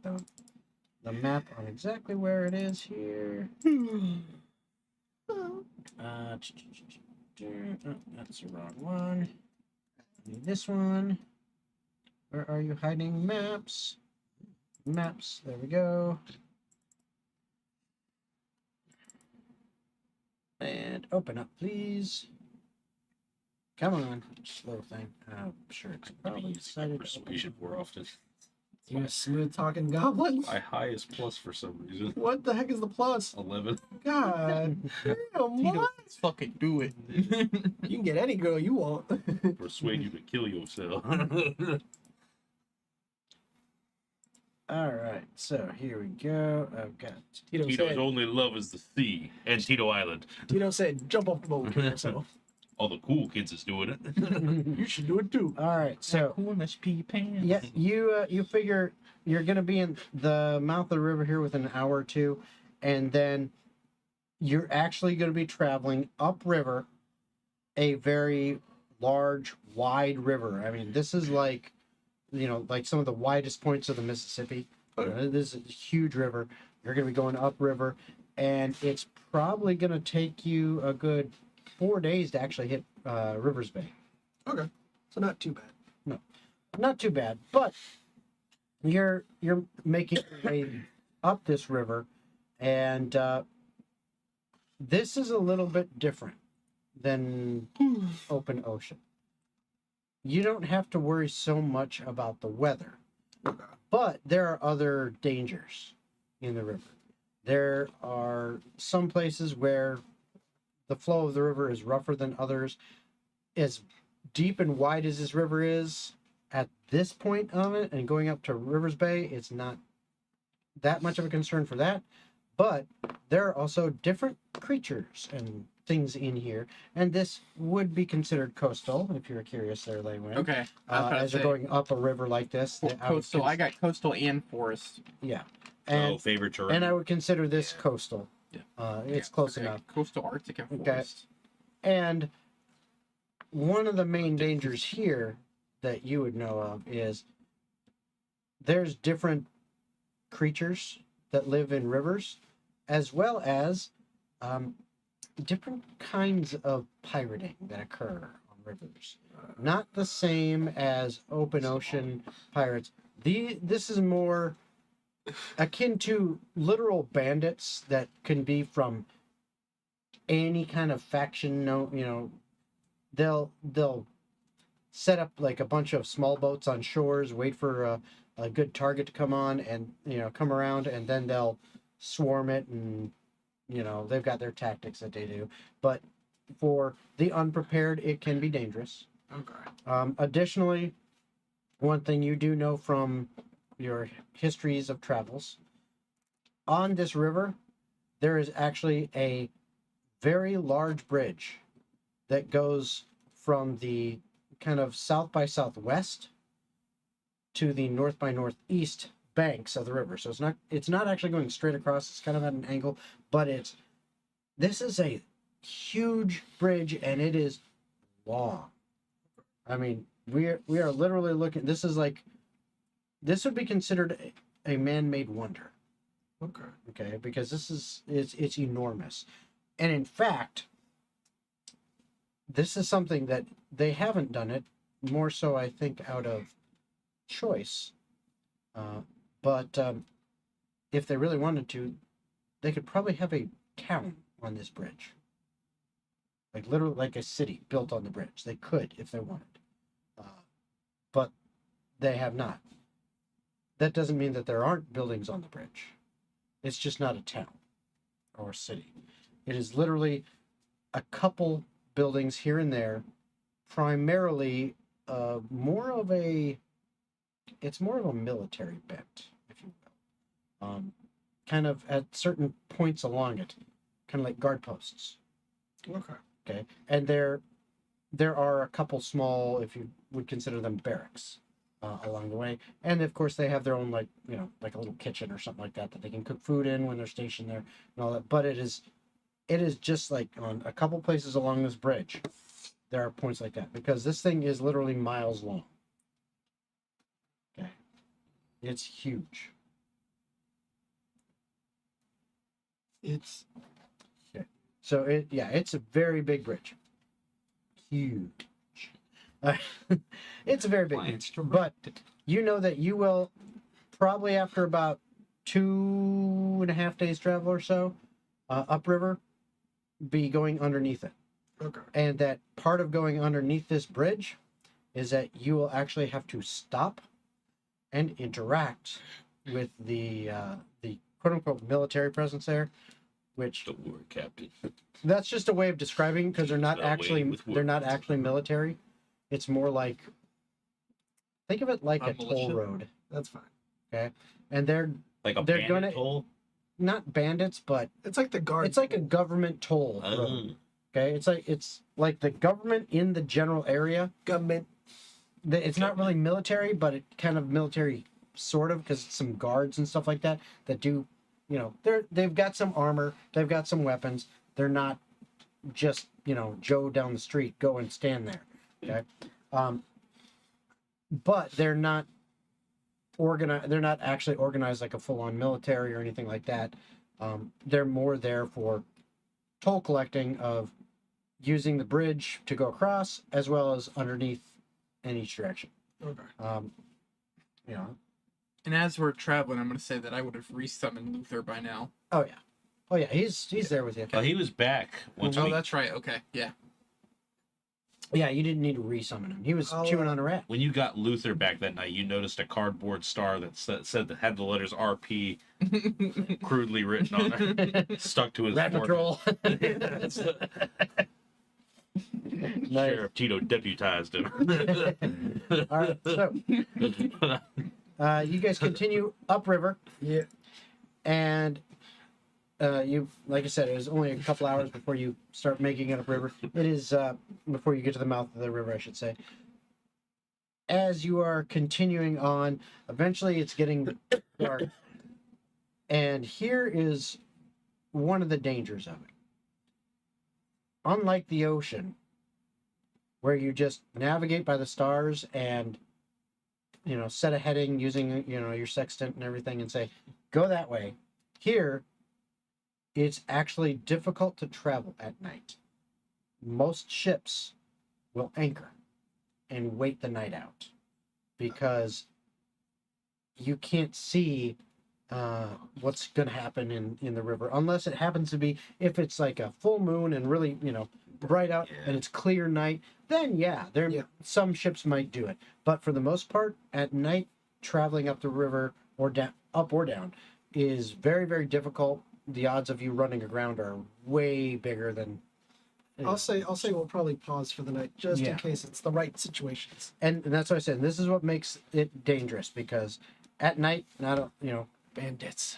the map on exactly where it is here. That's the wrong one. This one. Where are you hiding? Maps. Maps. There we go. And open up, please. Come on, slow thing. I'm sure it's probably decided to open Persuasion up. more often. You a smooth talking goblin? My highest plus for some reason. What the heck is the plus? 11. God damn, Tito, what? let's fucking do it. You can get any girl you want. Persuade you to kill yourself. All right, so here we go. I've got Tito Tito's said, only love is the sea and Tito Island. Tito said, jump off the boat and kill yourself. All the cool kids is doing it. You should do it too. all right. So cool in pee pants. yeah, you figure you're gonna be in the mouth of the river here within an hour or two, and then you're actually gonna be traveling upriver, a very large, wide river. I mean, this is like, like some of the widest points of the Mississippi. This is a huge river. You're gonna be going upriver, and it's probably gonna take you a good 4 days to actually hit Riversby. Okay. So not too bad. Not too bad, but you're making your way up this river, and this is a little bit different than open ocean. You don't have to worry so much about the weather, but there are other dangers in the river. There are some places where the flow of the river is rougher than others. As deep and wide as this river is, at this point of it and going up to Riversby, it's not that much of a concern for that. But there are also different creatures and things in here, and this would be considered coastal if you're curious there, Laywin. Okay. I was about to As you're say, going up a river like this, coastal. I got coastal and forest. yeah, Oh, and favorite terrain. and I would consider this coastal. Yeah. It's close Okay, enough. Coastal, Arctic, and Okay. forest. And one of the main dangers here that you would know of is there's different creatures that live in rivers, as well as different kinds of pirating that occur on rivers. Not the same as open ocean pirates. This is more akin to literal bandits that can be from any kind of faction. They'll set up like a bunch of small boats on shores, wait for a good target to come on, and come around, and then they'll swarm it, and they've got their tactics that they do. But for the unprepared, it can be dangerous. Okay. Additionally, one thing you do know from your histories of travels, on this river, there is actually a very large bridge that goes from the kind of south by southwest to the north by northeast banks of the river. So it's not actually going straight across. It's kind of at an angle, but this is a huge bridge and it is long. I mean, we are literally looking. This would be considered a man-made wonder. Okay. Okay, because it's enormous, and in fact, this is something that they haven't done it more so. I think out of choice, but if they really wanted to, they could probably have a town on this bridge, like literally like a city built on the bridge. They could if they wanted, but they have not. That doesn't mean that there aren't buildings on the bridge. It's just not a town or a city. It is literally a couple buildings here and there, primarily more of a military bent, if you will. Kind of at certain points along it, kind of like guard posts. Okay. Okay, and there are a couple small, if you would consider them, barracks along the way, and of course they have their own like a little kitchen or something like that they can cook food in when they're stationed there and all that. But it is just like on a couple places along this bridge, there are points like that because this thing is literally miles long. Okay, it's huge. It's So it's a very big bridge. Huge. It's a very big bridge. But you know that you will probably after about 2.5 days travel or so upriver be going underneath it. okay. And that part of going underneath this bridge is that you will actually have to stop and interact with the quote unquote military presence there, which Don't worry, Captain. that's just a way of describing because they're not That way actually with military. It's more like, think of it like a toll militia? road. That's fine. Okay, and they're Like a They're bandit gonna- toll? not bandits, but It's like the guard. it's like a government toll road. Oh. Okay, it's like the government in the general area. government. It's not really military, but it kind of military sort of because it's some guards and stuff like that do, they've got some armor, they've got some weapons. They're not just Joe down the street go and stand there. Okay, but they're not organized. They're not actually organized like a full-on military or anything like that. They're more there for toll collecting of using the bridge to go across as well as underneath in each direction. Okay. And as we're traveling, I'm going to say that I would have resummoned Luther by now. Oh yeah, he's there with you. Oh, he was back once Oh, we, that's right. Okay. Yeah. Yeah, you didn't need to resummon him. He was chewing on a rat. when you got Luther back that night. You noticed a cardboard star that said that had the letters RP crudely written on it, stuck to his Rat forehead. patrol. Nice. Sheriff Tito deputized him. All right, so you guys continue upriver, Yeah. and you, like I said, it was only a couple hours before you start making it upriver. It is before you get to the mouth of the river, I should say. As you are continuing on, eventually it's getting dark, and here is one of the dangers of it. Unlike the ocean, where you just navigate by the stars and set a heading using your sextant and everything and say go that way, here it's actually difficult to travel at night. Most ships will anchor and wait the night out because you can't see what's going to happen in the river unless it happens to be, if it's like a full moon and really bright out and it's clear night, then some ships might do it. But for the most part at night, traveling up the river or down, up or down, is very, very difficult. The odds of you running aground are way bigger than I'll say we'll probably pause for the night just Yeah. in case it's the right situations. and that's what I said. This is what makes it dangerous because at night, not Bandits.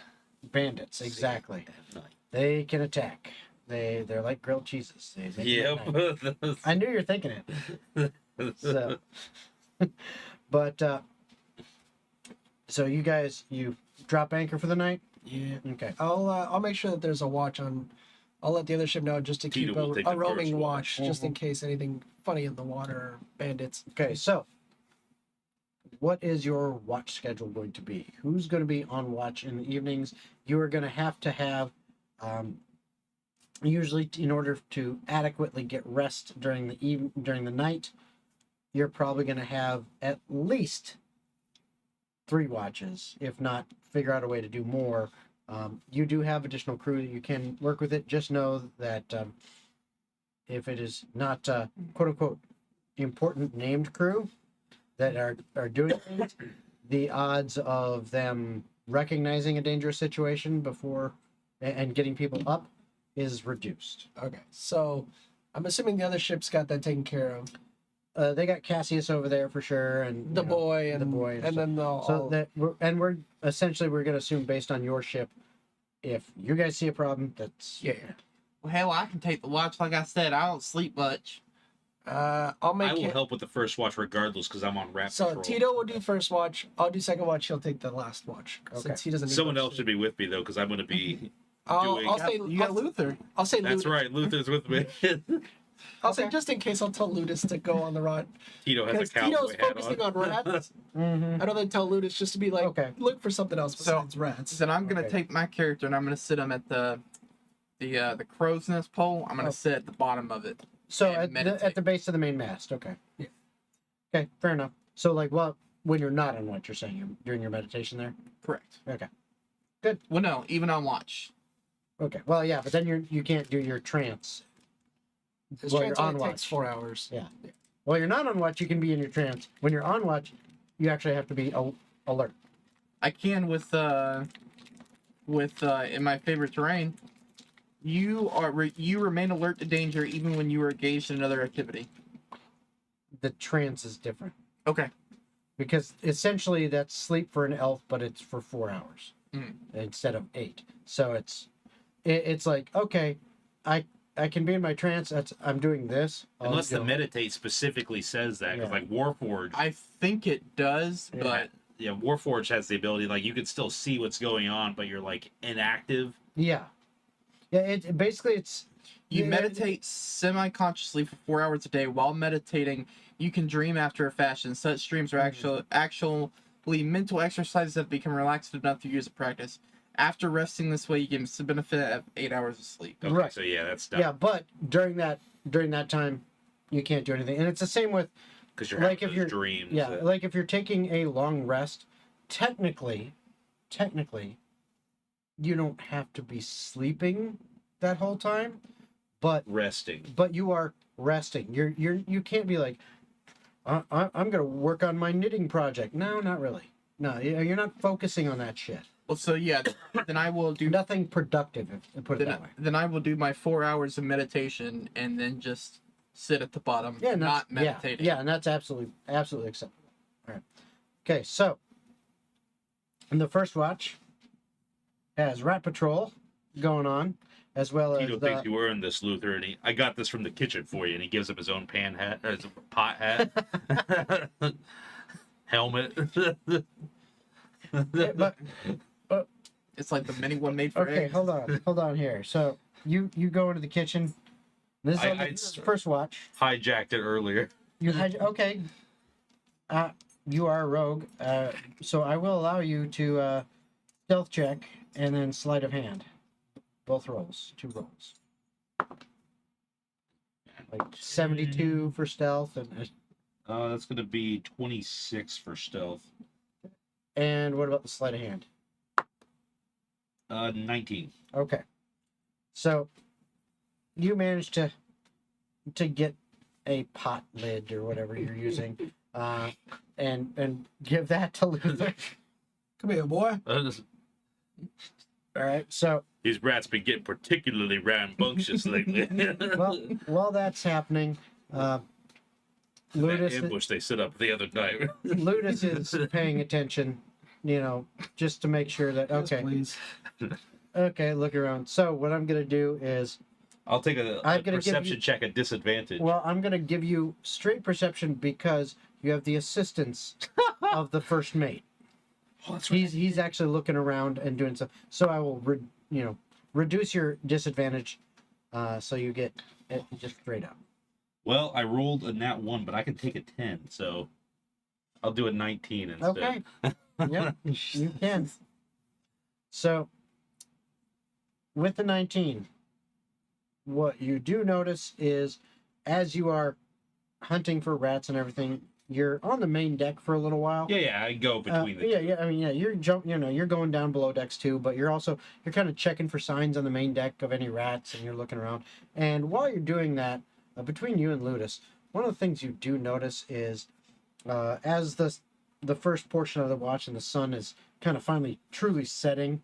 bandits, exactly. At night. They can attack. They're like grilled cheeses. They make them at night. Yep. I knew you're thinking it. So, but so you guys, you drop anchor for the night. Yeah. Okay. I'll make sure that there's a watch on. I'll let the other ship know just to Tito keep will take a the roaming first watch, watch. just in case anything funny in the water or bandits. Okay. So, what is your watch schedule going to be? Who's going to be on watch in the evenings? You are going to have, usually in order to adequately get rest during the night, you're probably going to have at least 3 watches, if not figure out a way to do more. You do have additional crew that you can work with it. Just know that if it is not quote unquote important named crew that are doing things, the odds of them recognizing a dangerous situation before and getting people up is reduced. Okay, so I'm assuming the other ship's got that taken care of. They got Cassius over there for sure, and The you know, boy and the boy, and stuff. then they'll So all, that we're essentially going to assume based on your ship, if you guys see a problem, that's yeah. Well, hell, I can take the watch. Like I said, I don't sleep much. I'll make I will it. help with the first watch regardless because I'm on rap So patrol. Tito will do first watch. I'll do second watch. He'll take the last watch. Okay. Since he doesn't. need Someone much else should sleep. be with me though because I'm going to be. I'll doing- say You got Luther. I'll say That's Ludus. right. Luther's with me. I'll say Okay. just in case I'll tell Ludus to go on the run. Tito has Because a cowboy Tito's hat focusing on rats. Mm-hmm. I'd rather tell Ludus just to be like, Okay. look for something else So- besides rats. Then I'm gonna Okay. take my character and I'm gonna sit him at the crow's nest pole. I'm gonna Oh. sit at the bottom of it. So And at meditate. the base of the main mast. Okay. Yeah. Okay, fair enough. So like, well, when you're not on what you're saying, you're doing your meditation there. Correct. Okay. Well, no, even on watch. Okay. Well, yeah, but then you can't do your trance. His Well, trance you're only on takes watch. 4 hours. Well, you're not on watch. You can be in your trance. When you're on watch, you actually have to be alert. I can with in my favorite terrain. You remain alert to danger even when you are engaged in another activity. The trance is different Okay. because essentially that's sleep for an elf, but it's for 4 hours Mm. instead of 8. So it's like, okay, I can be in my trance. I'm doing this. Unless the you know, meditate specifically says that, because Yeah. like Warforged, I think it does, Yeah. but yeah, Warforged has the ability like you can still see what's going on, but you're like inactive. Yeah. It basically it's you Yeah, meditate semi-consciously for 4 hours a day. While meditating, you can dream after a fashion. Such dreams are actually mental exercises that become relaxed enough through years of practice. After resting this way, you get the benefit of 8 hours of sleep. Okay, Right. so yeah, that's done. yeah, but during that time you can't do anything. And it's the same with Because you're like having if those dreams. yeah, that- like if you're taking a long rest, technically you don't have to be sleeping that whole time, but resting. you are resting. You can't be like I'm gonna work on my knitting project. No, not really. No, you're not focusing on that shit. Well, so yeah, then I will do. Nothing productive. Put it that way. Then I will do my 4 hours of meditation and then just sit at the bottom, Yeah, and not that's- meditating. Yeah, and that's absolutely acceptable. All right. Okay, so in the first watch has Rat Patrol going on, as well as Tito thinks you earned this, Luther, and I got this from the kitchen for you, and he gives him his own pan hat, his pot hat, helmet. Yeah, but It's like the mini one made for okay, eggs. hold on here. So you go into the kitchen. This is, I- this is the first watch. Hijacked it earlier. You had okay. You are a rogue, so I will allow you to stealth check and then sleight of hand. Both rolls, 2 rolls. Like 72 for stealth That's going to be 26 for stealth. and what about the sleight of hand? 19. Okay. So you managed to get a pot lid or whatever you're using, and give that to Luther. Come here, boy. All right. So These rats been getting particularly rambunctious lately. well, while that's happening, That Ludus ambush they set up the other night. Ludus is paying attention just to make sure that Yes, okay, please. okay, look around. So what I'm gonna do is, I'll take a I'm gonna give perception you- check at disadvantage. well, I'm gonna give you straight perception because you have the assistance of the first mate. Oh, that's right. He's actually looking around and doing stuff. So I will, reduce your disadvantage, so you get it just straight up. Well, I rolled a nat 1, but I can take a 10, so I'll do a 19 instead. Okay. Yep, you can. So, with the 19, what you do notice is, as you are hunting for rats and everything, you're on the main deck for a little while. Yeah, I go between the yeah, two. yeah. I mean, yeah, you're going down below decks too, but you're kind of checking for signs on the main deck of any rats, and you're looking around. And while you're doing that, between you and Ludus, one of the things you do notice is, as the first portion of the watch and the sun is kind of finally truly setting,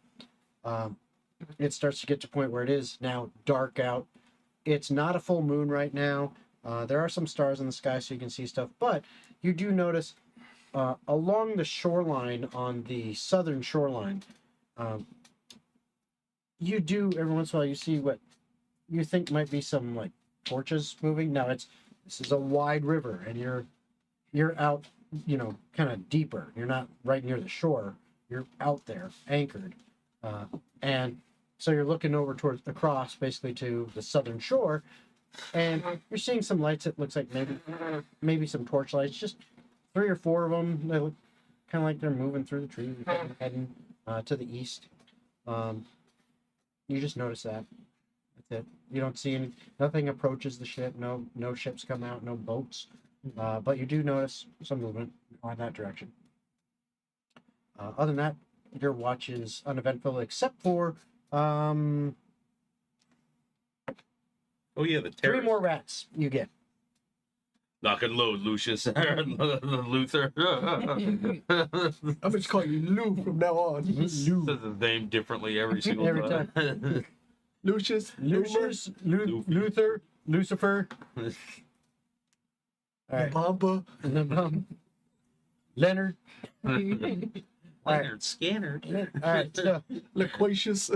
it starts to get to a point where it is now dark out. It's not a full moon right now. There are some stars in the sky, so you can see stuff, but you do notice along the shoreline, on the southern shoreline, you do every once in a while you see what you think might be some like torches moving. Now this is a wide river, and you're out, kind of deeper. You're not right near the shore. You're out there anchored, and so you're looking over towards across basically to the southern shore. And you're seeing some lights. It looks like maybe some torch lights, just 3 or 4 of them. They look kind of like they're moving through the trees, heading to the east. You just notice that. That's it. You don't see nothing approaches the ship. No ships come out. No boats. But you do notice some movement on that direction. Other than that, your watch is uneventful, except for Oh yeah, the 3 terrorists. more rats you get. Lock and load, Lucius. Luther. I'm just calling you Lou from now on. Says his name differently every single Every time. Lucius, Lucius, Luffy. Luther, Lucifer. All right. Bamba. Leonard. Leonard Scanner. All right. So, Loquacious.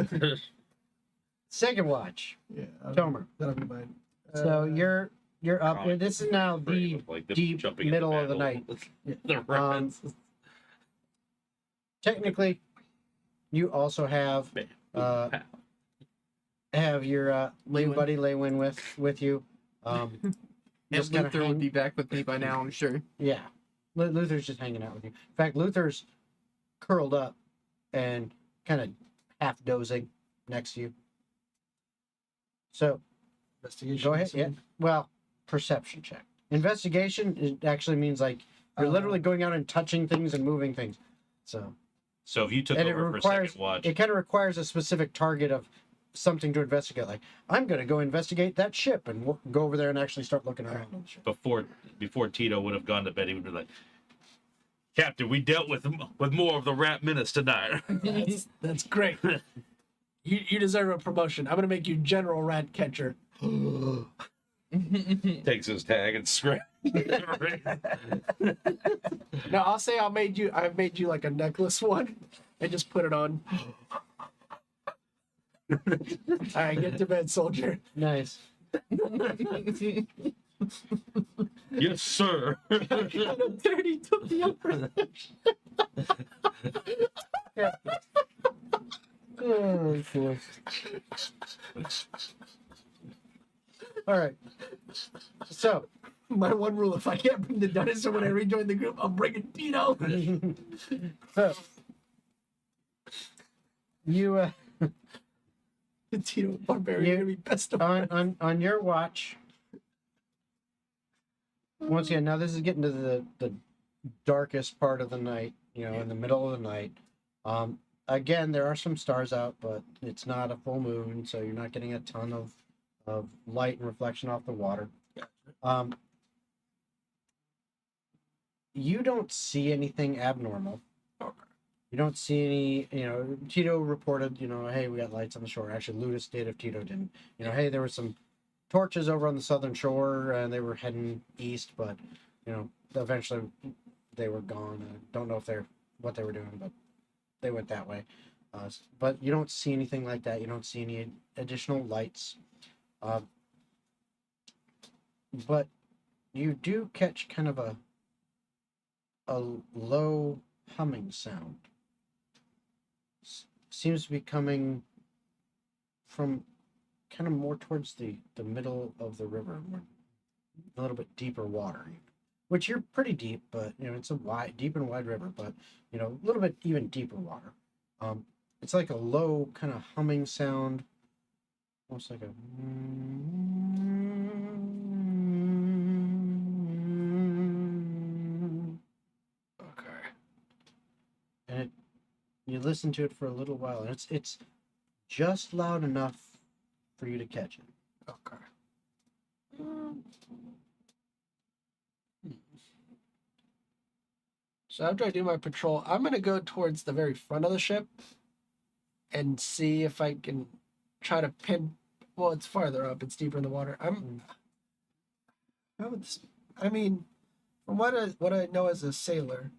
second watch, Yeah. Tomur. That'll be mine. So you're up. Comic This is now the Like them deep jumping in middle of the battle. night. The rats. Technically, you also have your new Leywin. buddy Leywin with you. And Just kinda Luther would be back with me by now, I'm sure. Yeah, Luther's just hanging out with you. In fact, Luther's curled up and kind of half dozing next to you. So Investigation. go ahead. Yeah. Well, perception check. Investigation, it actually means like you're literally going out and touching things and moving things. So So if you took and it over for requires second watch, it kind of requires a specific target of something to investigate. Like I'm going to go investigate that ship and go over there and actually start looking around on the ship. before Tito would have gone to bed, he would be like, Captain, we dealt with more of the rat menace tonight. That's great. You deserve a promotion. I'm gonna make you General Rat Catcher. Takes his tag and scratch. Now I'll say I've made you like a necklace one, and just put it on. All right, get to bed, soldier. Nice. Yes, sir. Dirty took the upper. Oh, boy. All right. So My one rule: if I can't bring the dinosaur when I rejoin the group, I'm bringing Tito. so you Tito Barbarian gonna be best of on your watch. Once again, now this is getting to the darkest part of the night. In the middle of the night. Again, there are some stars out, but it's not a full moon, so you're not getting a ton of light and reflection off the water. You don't see anything abnormal. You don't see any, Tito reported, hey, we got lights on the shore. Actually, Ludus did if Tito didn't. Hey, there were some torches over on the southern shore, and they were heading east, but, eventually they were gone. I don't know what they were doing, but they went that way. But you don't see anything like that. You don't see any additional lights. But you do catch kind of a low humming sound. Seems to be coming from kind of more towards the middle of the river, a little bit deeper water, which you're pretty deep, but it's a deep and wide river, but a little bit even deeper water. It's like a low kind of humming sound, almost like a. Okay. And you listen to it for a little while, and it's just loud enough for you to catch it. Okay. So after I do my patrol, I'm gonna go towards the very front of the ship and see if I can try to pin. Well, it's farther up. It's deeper in the water. How would this, I mean, from what I know as a sailor,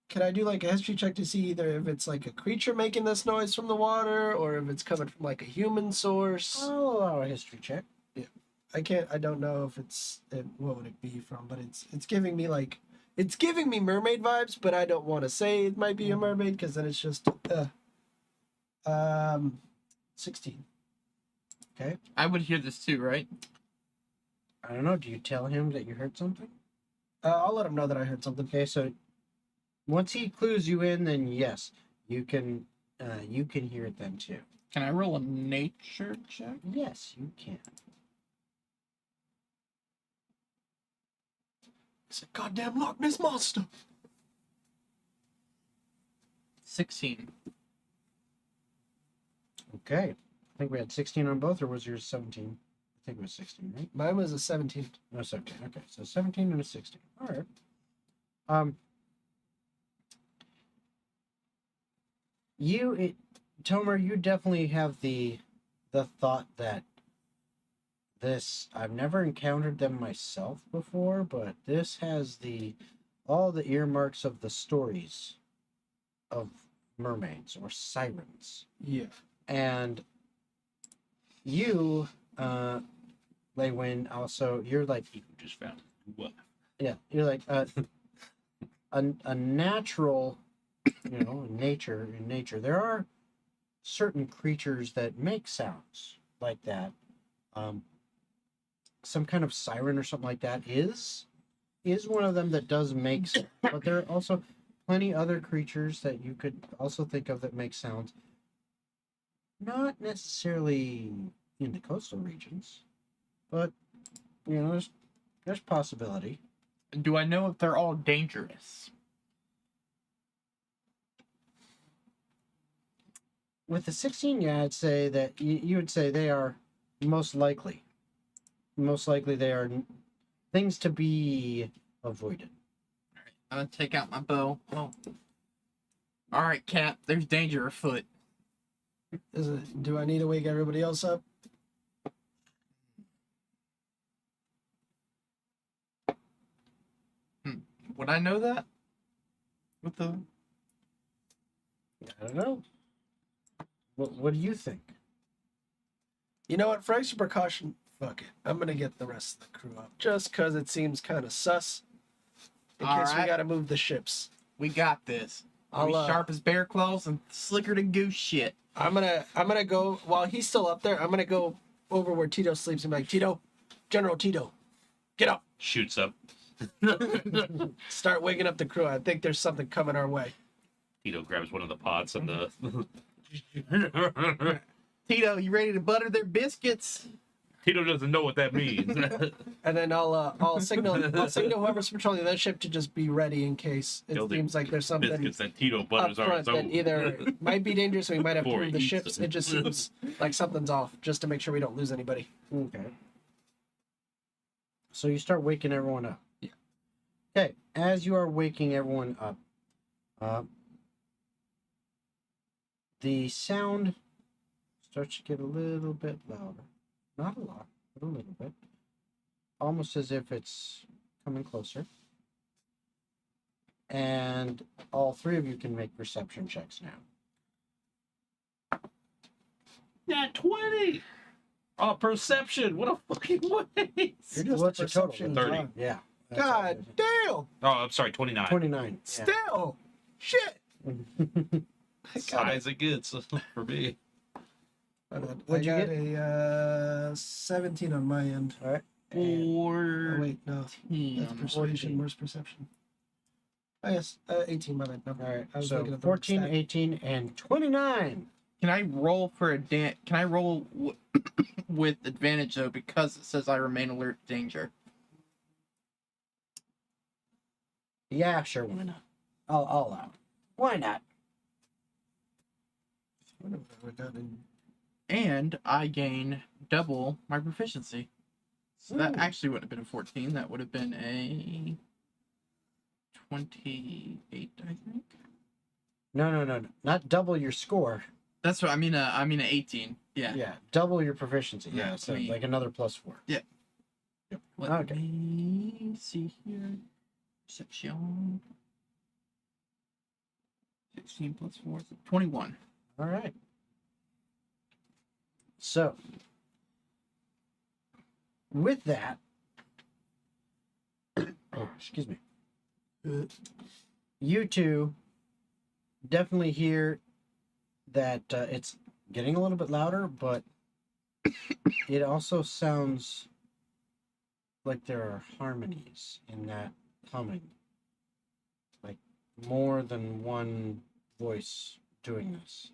can I do like a history check to see either if it's like a creature making this noise from the water or if it's coming from like a human source? I'll allow a history check. I don't know if what would it be from, but it's giving me it's giving me mermaid vibes, but I don't want to say it might be a mermaid because then it's just 16. Okay. I would hear this too, right? I don't know. Do you tell him that you heard something? I'll let him know that I heard something. Okay, so once he clues you in, then yes, you can hear it then too. Can I roll a nature check? Yes, you can. It's a goddamn Loch Ness monster. 16. Okay. I think we had 16 on both, or was yours 17? I think it was 16, right? Mine was a 17. No, 17. Okay, so 17 and a 16. All right. Tomur, you definitely have the thought that this, I've never encountered them myself before, but this has all the earmarks of the stories of mermaids or sirens. Yeah. And you, Leywin, also, you're like, You just found what? yeah, you're like a natural, in nature. There are certain creatures that make sounds like that. Some kind of siren or something like that is one of them that does make sounds. But there are also plenty other creatures that you could also think of that make sounds. Not necessarily in the coastal regions, but there's possibility. Do I know if they're all dangerous? With the 16, yeah, I'd say that you would say they are most likely. Most likely they are things to be avoided. I'm gonna take out my bow. Oh. Alright, Cap, there's danger afoot. Do I need to wake everybody else up? Would I know that? With the I don't know. What do you think? You know what? For extra precaution, fuck it. I'm gonna get the rest of the crew up just because it seems kind of sus. In case we Alright. gotta move the ships. we got this. I'll be sharp as bear claws and slicker than goose shit. I'm gonna go while he's still up there. I'm gonna go over where Tito sleeps and be like, Tito, General Tito, get up. Shoots up. Start waking up the crew. I think there's something coming our way. Tito grabs one of the pots and the. Tito, you ready to butter their biscuits? Tito doesn't know what that means. And then I'll signal whoever's patrolling that ship to just be ready in case it Building seems like there's something Biscuits that Tito up butters on front his that own. either might be dangerous or we might have to Before move the he eats ships. it. It just seems like something's off, just to make sure we don't lose anybody. Okay. So you start waking everyone up. Yeah. Okay. As you are waking everyone up, the sound starts to get a little bit louder. Not a lot, but a little bit. Almost as if it's coming closer. And all three of you can make perception checks now. Yeah, 20. Oh, perception. What a fucking waste. You're just What's a the total? perception 30. god. Yeah. God damn! Oh, I'm sorry, 29. 29. Still, shit. Size it gets for me. What'd you I got get? a 17 on my end. All right. Oh wait, no, that's on persuasion. Where's perception? Oh yes, 18 by that. No. All right. I was So looking at the 14, stat. 18, and 29. Can I roll for a Can I roll with advantage though because it says I remain alert to danger? Yeah, sure. Why not? I'll allow it. Why not? What have we got in? And I gain double my proficiency. So that Ooh. actually wouldn't have been a 14. That would have been a 28, I think. No. Not double your score. That's what I mean. I mean, an 18. Yeah. Yeah, double your proficiency. Yeah, Yeah, so sweet. like another +4. Let Okay. me see here. Perception. 16 plus 4 is 21. All right. So, with that, oh, excuse me, you two definitely hear that it's getting a little bit louder, but it also sounds like there are harmonies in that humming. Like more than one voice doing this.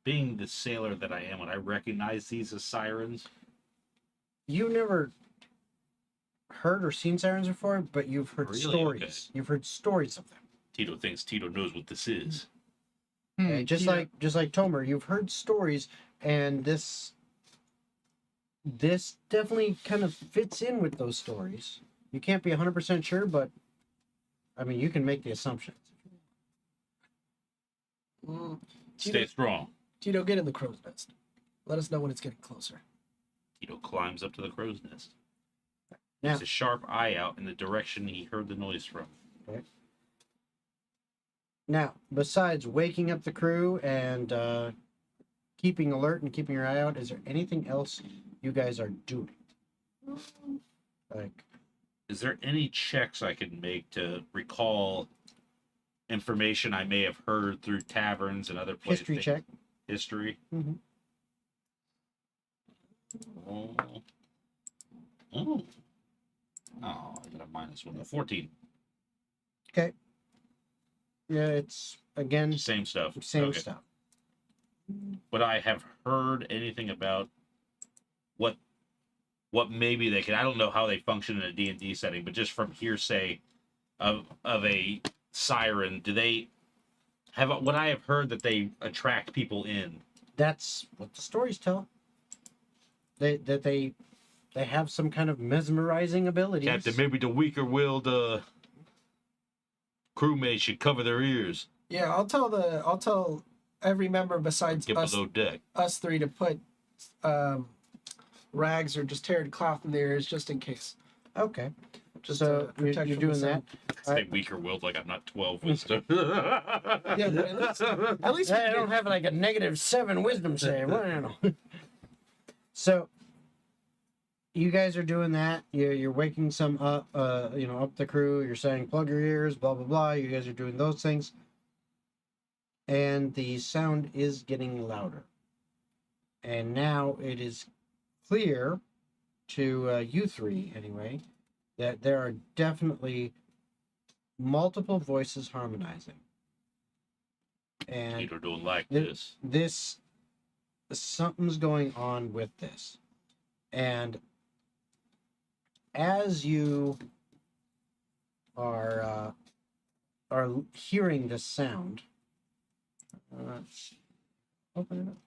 Being the sailor that I am, would I recognize these as sirens? You never heard or seen sirens before, but you've heard Really? stories. Okay. You've heard stories of them. Tito thinks Tito knows what this is. Okay? Just like Tomur, you've heard stories, and this definitely kind of fits in with those stories. You can't be 100% sure, but I mean, you can make the assumptions. Stay strong. Tito, get in the crow's nest. Let us know when it's getting closer. Tito climbs up to the crow's nest. Now, There's a sharp eye out in the direction he heard the noise from. Now, besides waking up the crew and keeping alert and keeping your eye out, is there anything else you guys are doing? Like, Is there any checks I can make to recall information I may have heard through taverns and other places? history check. History. Mhm. Oh. Oh. Oh, I got a -1. 14. Okay. Yeah, it's again Same stuff. same Okay. stuff. Would I have heard anything about what maybe they can? I don't know how they function in a D&D setting, but just from hearsay of a siren, do they have? Would I have heard that they attract people in? That's what the stories tell. They have some kind of mesmerizing abilities. Captain, maybe the weaker-willed crewmates should cover their ears. Yeah, I'll tell every member besides Get below deck. us three to put rags or just teared cloth in their ears just in case. Okay. Just So to protect you're from the doing that. sound. Say weaker-willed like I'm not 12 wisdom. Yeah, but at least we I don't did- have like a -7 wisdom save. Well, I don't know. So you guys are doing that. You're waking some up, up the crew. You're saying plug your ears, blah blah blah. You guys are doing those things, and the sound is getting louder. And now it is clear to you three, anyway, that there are definitely multiple voices harmonizing. And Tito don't like Th- this. something's going on with this. And as you are hearing this sound, open it up.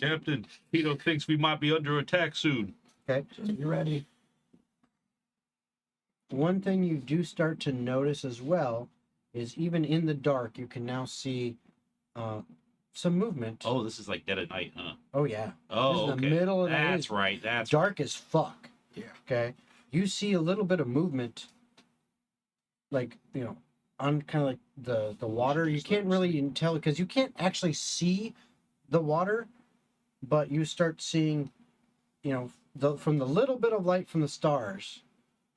Captain, Tito thinks we might be under attack soon. Okay. Just be ready. One thing you do start to notice as well is even in the dark, you can now see some movement. Oh, this is like dead at night, huh? Oh yeah. Oh, This is okay. the middle of the That's night. right. That's Dark as fuck. Yeah. Okay. You see a little bit of movement like, on kind of like the water. You can't really tell because you can't actually see the water, but you start seeing, from the little bit of light from the stars,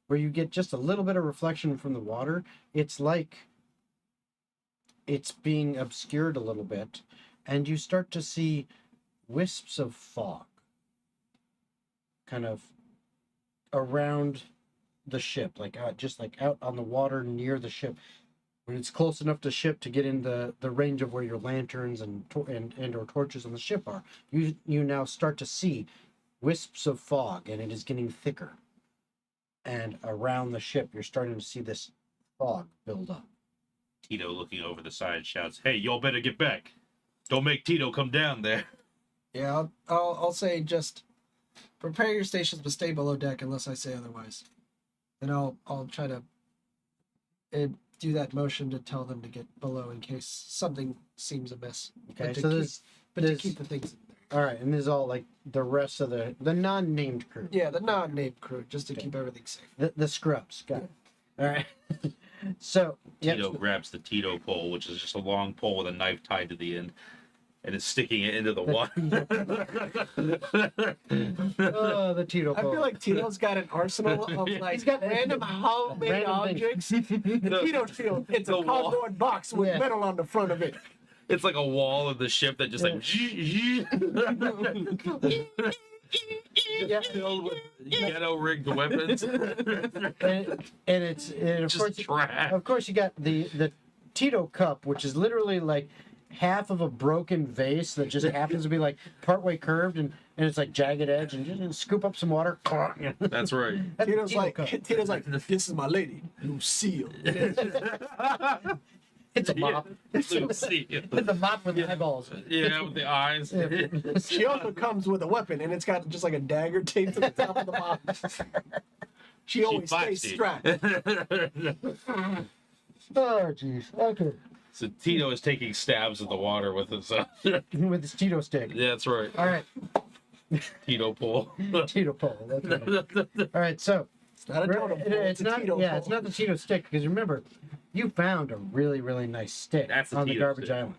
where you get just a little bit of reflection from the water. It's like it's being obscured a little bit, and you start to see wisps of fog kind of around the ship, like just like out on the water near the ship. When it's close enough to ship to get in the range of where your lanterns and or torches on the ship are, you now start to see wisps of fog, and it is getting thicker. And around the ship, you're starting to see this fog build up. Tito, looking over the side, shouts, "Hey, y'all better get back! Don't make Tito come down there." Yeah, I'll say just prepare your stations, but stay below deck unless I say otherwise. And I'll try to do that motion to tell them to get below in case something seems amiss. Okay, to so keep the things in there. all right, and this is all like the rest of the non-named crew. Yeah, the non-named crew, just to keep everything safe. The scrubs. Got it. All right. So Tito grabs the Tito pole, which is just a long pole with a knife tied to the end, and is sticking it into the water. Oh, the Tito I pole. feel like Tito's got an arsenal of like He's got random homemade random objects. The Tito shield, it's a the wall. cardboard box with Yeah. metal on the front of it. It's like a wall of the ship that just like Yeah. filled with ghetto rigged weapons. and of Just course, trash. of course, you got the Tito cup, which is literally like half of a broken vase that just happens to be like partway curved, and it's like jagged edge, and just scoop up some water. That's right. That's the Tito's Tito like, cup. this is my lady, Lucille. It's a mop. Lucille. It's a mop with eyeballs. Yeah, with the eyes. She also comes with a weapon, and it's got just like a dagger taped to the top of the box. She always stays fights it. strapped. Oh, jeez. Okay. So Tito is taking stabs at the water with his. With his Tito stick. Yeah, that's right. All right. Tito pole. Tito pole. That's right. All right. So It's not a totem pole, it's a not. Tito Yeah, pole. it's not the Tito stick because remember, you found a really really nice stick That's the on the Tito garbage stick. island.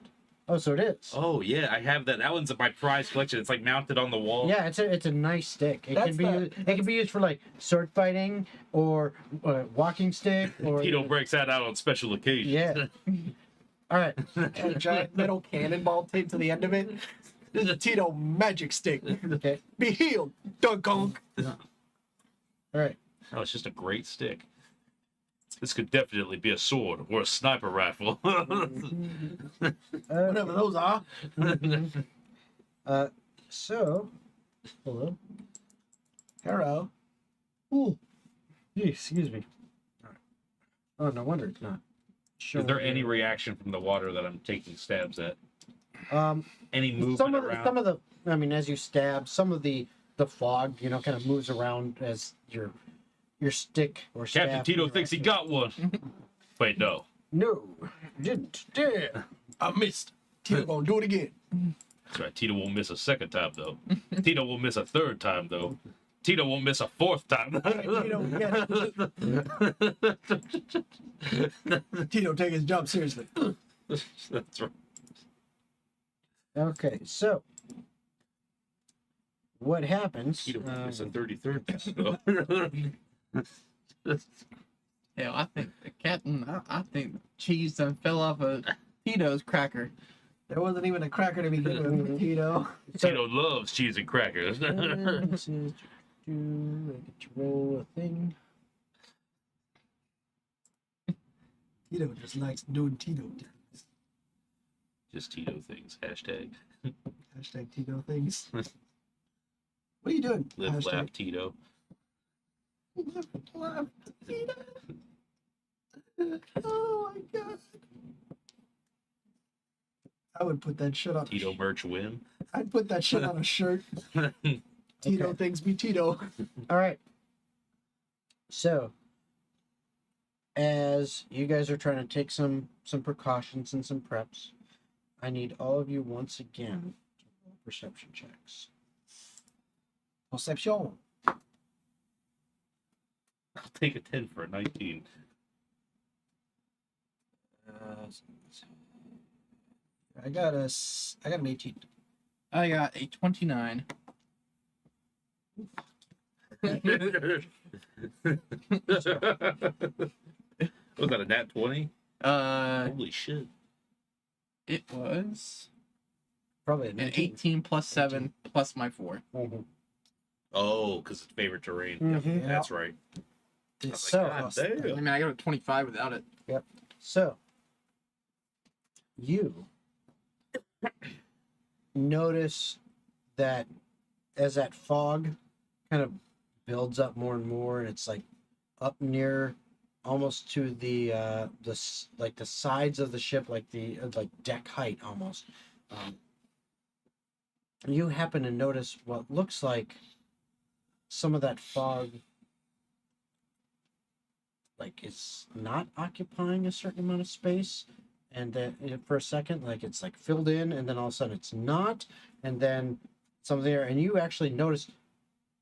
Oh, so it is. Oh yeah, I have that. That one's in my prize collection. It's like mounted on the wall. Yeah, it's a nice stick. It That's can be used for like sword fighting or walking stick or Tito breaks that out on special occasions. Yeah. All right. And a giant metal cannonball taped to the end of it. This is a Tito magic stick. Okay. Be healed, dunk. All right. Oh, it's just a great stick. This could definitely be a sword or a sniper rifle. Whatever those are. So, hello. Hello. Ooh. Gee, excuse me. All right. Oh, no wonder it's not. Is there any reaction from the water that I'm taking stabs at? Um, Any movement some of around? the. I mean, as you stab, some of the fog, kind of moves around as your stick or Captain staff Tito interacts thinks he with- got one. Wait, no. No, didn't dare. I missed. Tito gonna do it again. That's right. Tito won't miss a second time, though. Tito won't miss a third time, though. Tito won't miss a fourth time. Tito take his job seriously. That's right. Okay, so what happens? Tito won't miss a 33rd time, though. Hell, I think the captain. I think cheese done fell off a Tito's cracker. There wasn't even a cracker to begin with, Tito. Tito loves cheese and crackers. This is I get to roll a thing. Tito just likes doing Tito things. Just Tito things. Hashtag. Hashtag Tito things. What are you doing? Live, Hashtag laugh, Tito. laugh, Tito. Oh my god. I would put that shit on. Tito merch win. I'd put that shit on a shirt. Tito Okay. things be Tito. All right. So, as you guys are trying to take some precautions and some preps, I need all of you once again to roll perception checks. Perception. I'll take a 10 for a 19. I got an 18. I got a 29. Was that a nat 20? Uh, Holy shit. it was Probably an 18 plus 7 plus my 4. Mhm. Oh, because it's favorite terrain. Mhm. Yep, that's right. I was So, like, God I damn. mean, I got a 25 without it. So, you notice that as that fog kind of builds up more and more, and it's like up near almost to like the sides of the ship, like the like deck height almost. You happen to notice what looks like some of that fog, like it's not occupying a certain amount of space, and then for a second, like it's like filled in, and then all of a sudden it's not, and then something there, and you actually notice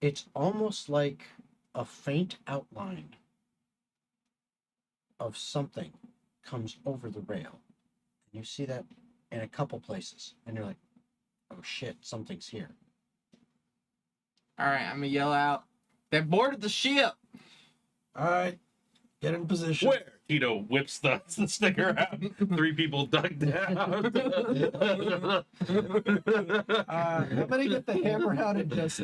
it's almost like a faint outline of something comes over the rail. And you see that in a couple places, and you're like, oh shit, something's here. All right, I'm gonna yell out. They boarded the ship. All right, get in position. Where? Tito whips the sticker out. 3 people dug down. I'm gonna get the hammer out and just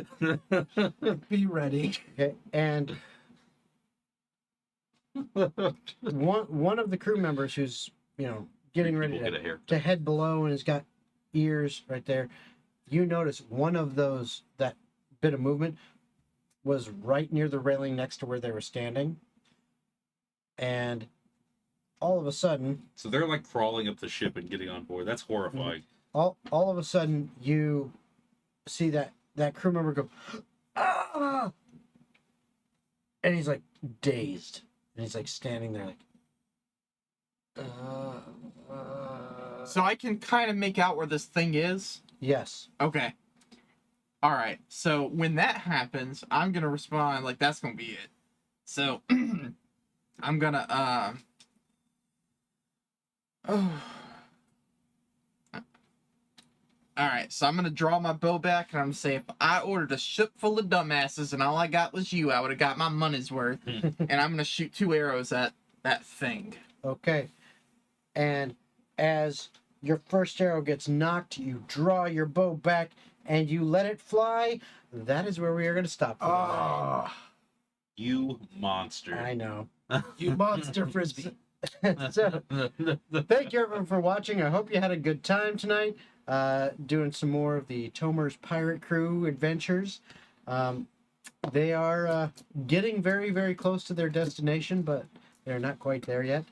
be ready. Okay, and one of the crew members who's getting ready People get a hair. to head below and has got ears right there. You notice one of those, that bit of movement was right near the railing next to where they were standing, and all of a sudden, So they're like crawling up the ship and getting on board. That's horrifying. all of a sudden you see that crew member go, ah! And he's like dazed, and he's like standing there like, So I can kind of make out where this thing is. yes. Okay. All right. So when that happens, I'm gonna respond like that's gonna be it. So I'm gonna oh. All right. So I'm gonna draw my bow back and I'm gonna say, if I ordered a ship full of dumbasses and all I got was you, I would have got my money's worth. And I'm gonna shoot 2 arrows at that thing. Okay. And as your first arrow gets knocked, you draw your bow back and you let it fly. That is where we are going to stop. For tonight. Oh, You monster. I know. you monster frisbee. So, thank you everyone for watching. I hope you had a good time tonight. Doing some more of the Tomur's Pirate Crew adventures. They are getting very, very close to their destination, but they're not quite there yet.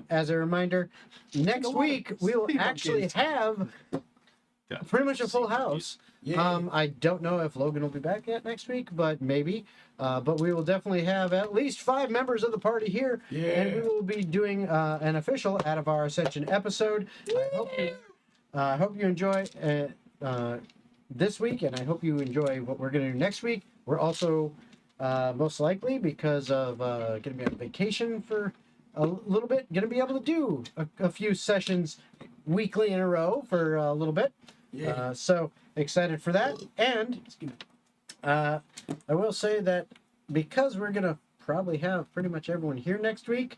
As a reminder, next week we will actually have pretty much a full house. Yeah. I don't know if Logan will be back yet next week, but maybe. But we will definitely have at least 5 members of the party here, and we will be doing an official Atavar Ascension episode. I hope you enjoy this week, and I hope you enjoy what we're going to do next week. We're also most likely, because of going to be on vacation for a little bit, going to be able to do a few sessions weekly in a row for a little bit. Yeah. So excited for that. And I will say that because we're going to probably have pretty much everyone here next week,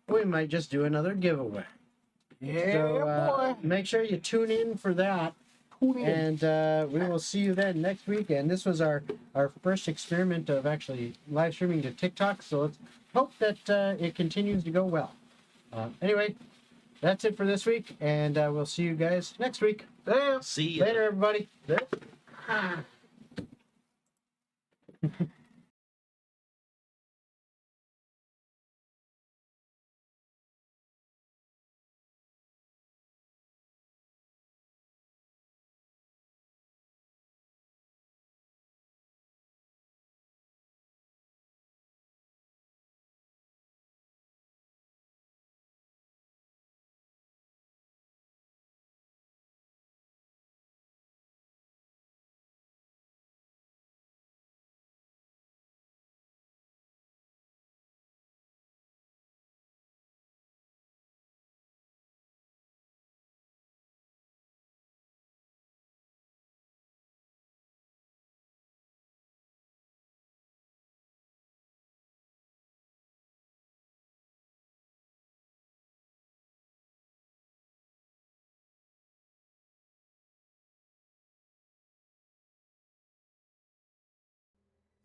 we might just do another giveaway. Yeah, So make sure you tune in for that. And we will see you then next week. And this was our first experiment of actually live streaming to TikTok. So let's hope that it continues to go well. Anyway, that's it for this week. And we'll see you guys next week. See ya. Later, everybody.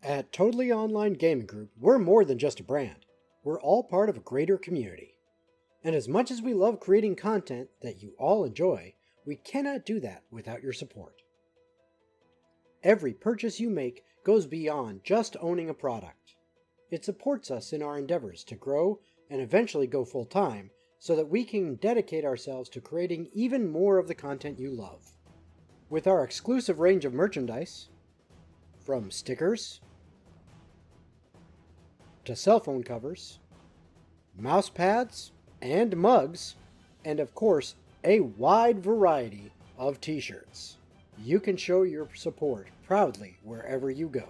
At Totally Online Gaming Group, we're more than just a brand. We're all part of a greater community. And as much as we love creating content that you all enjoy, we cannot do that without your support. Every purchase you make goes beyond just owning a product. It supports us in our endeavors to grow and eventually go full-time so that we can dedicate ourselves to creating even more of the content you love. With our exclusive range of merchandise, from stickers to cell phone covers, mouse pads, and mugs, and of course, a wide variety of t-shirts. You can show your support proudly wherever you go.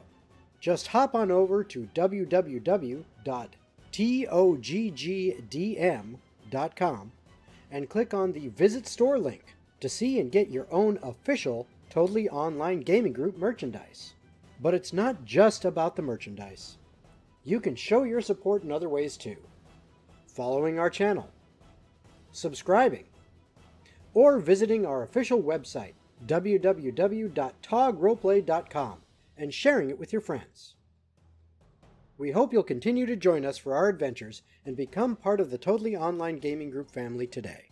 Just hop on over to www.toggdm.com and click on the Visit Store link to see and get your own official Totally Online Gaming Group merchandise. But it's not just about the merchandise. You can show your support in other ways too. Following our channel, subscribing, or visiting our official website, www.toggroleplay.com, and sharing it with your friends. We hope you'll continue to join us for our adventures and become part of the Totally Online Gaming Group family today.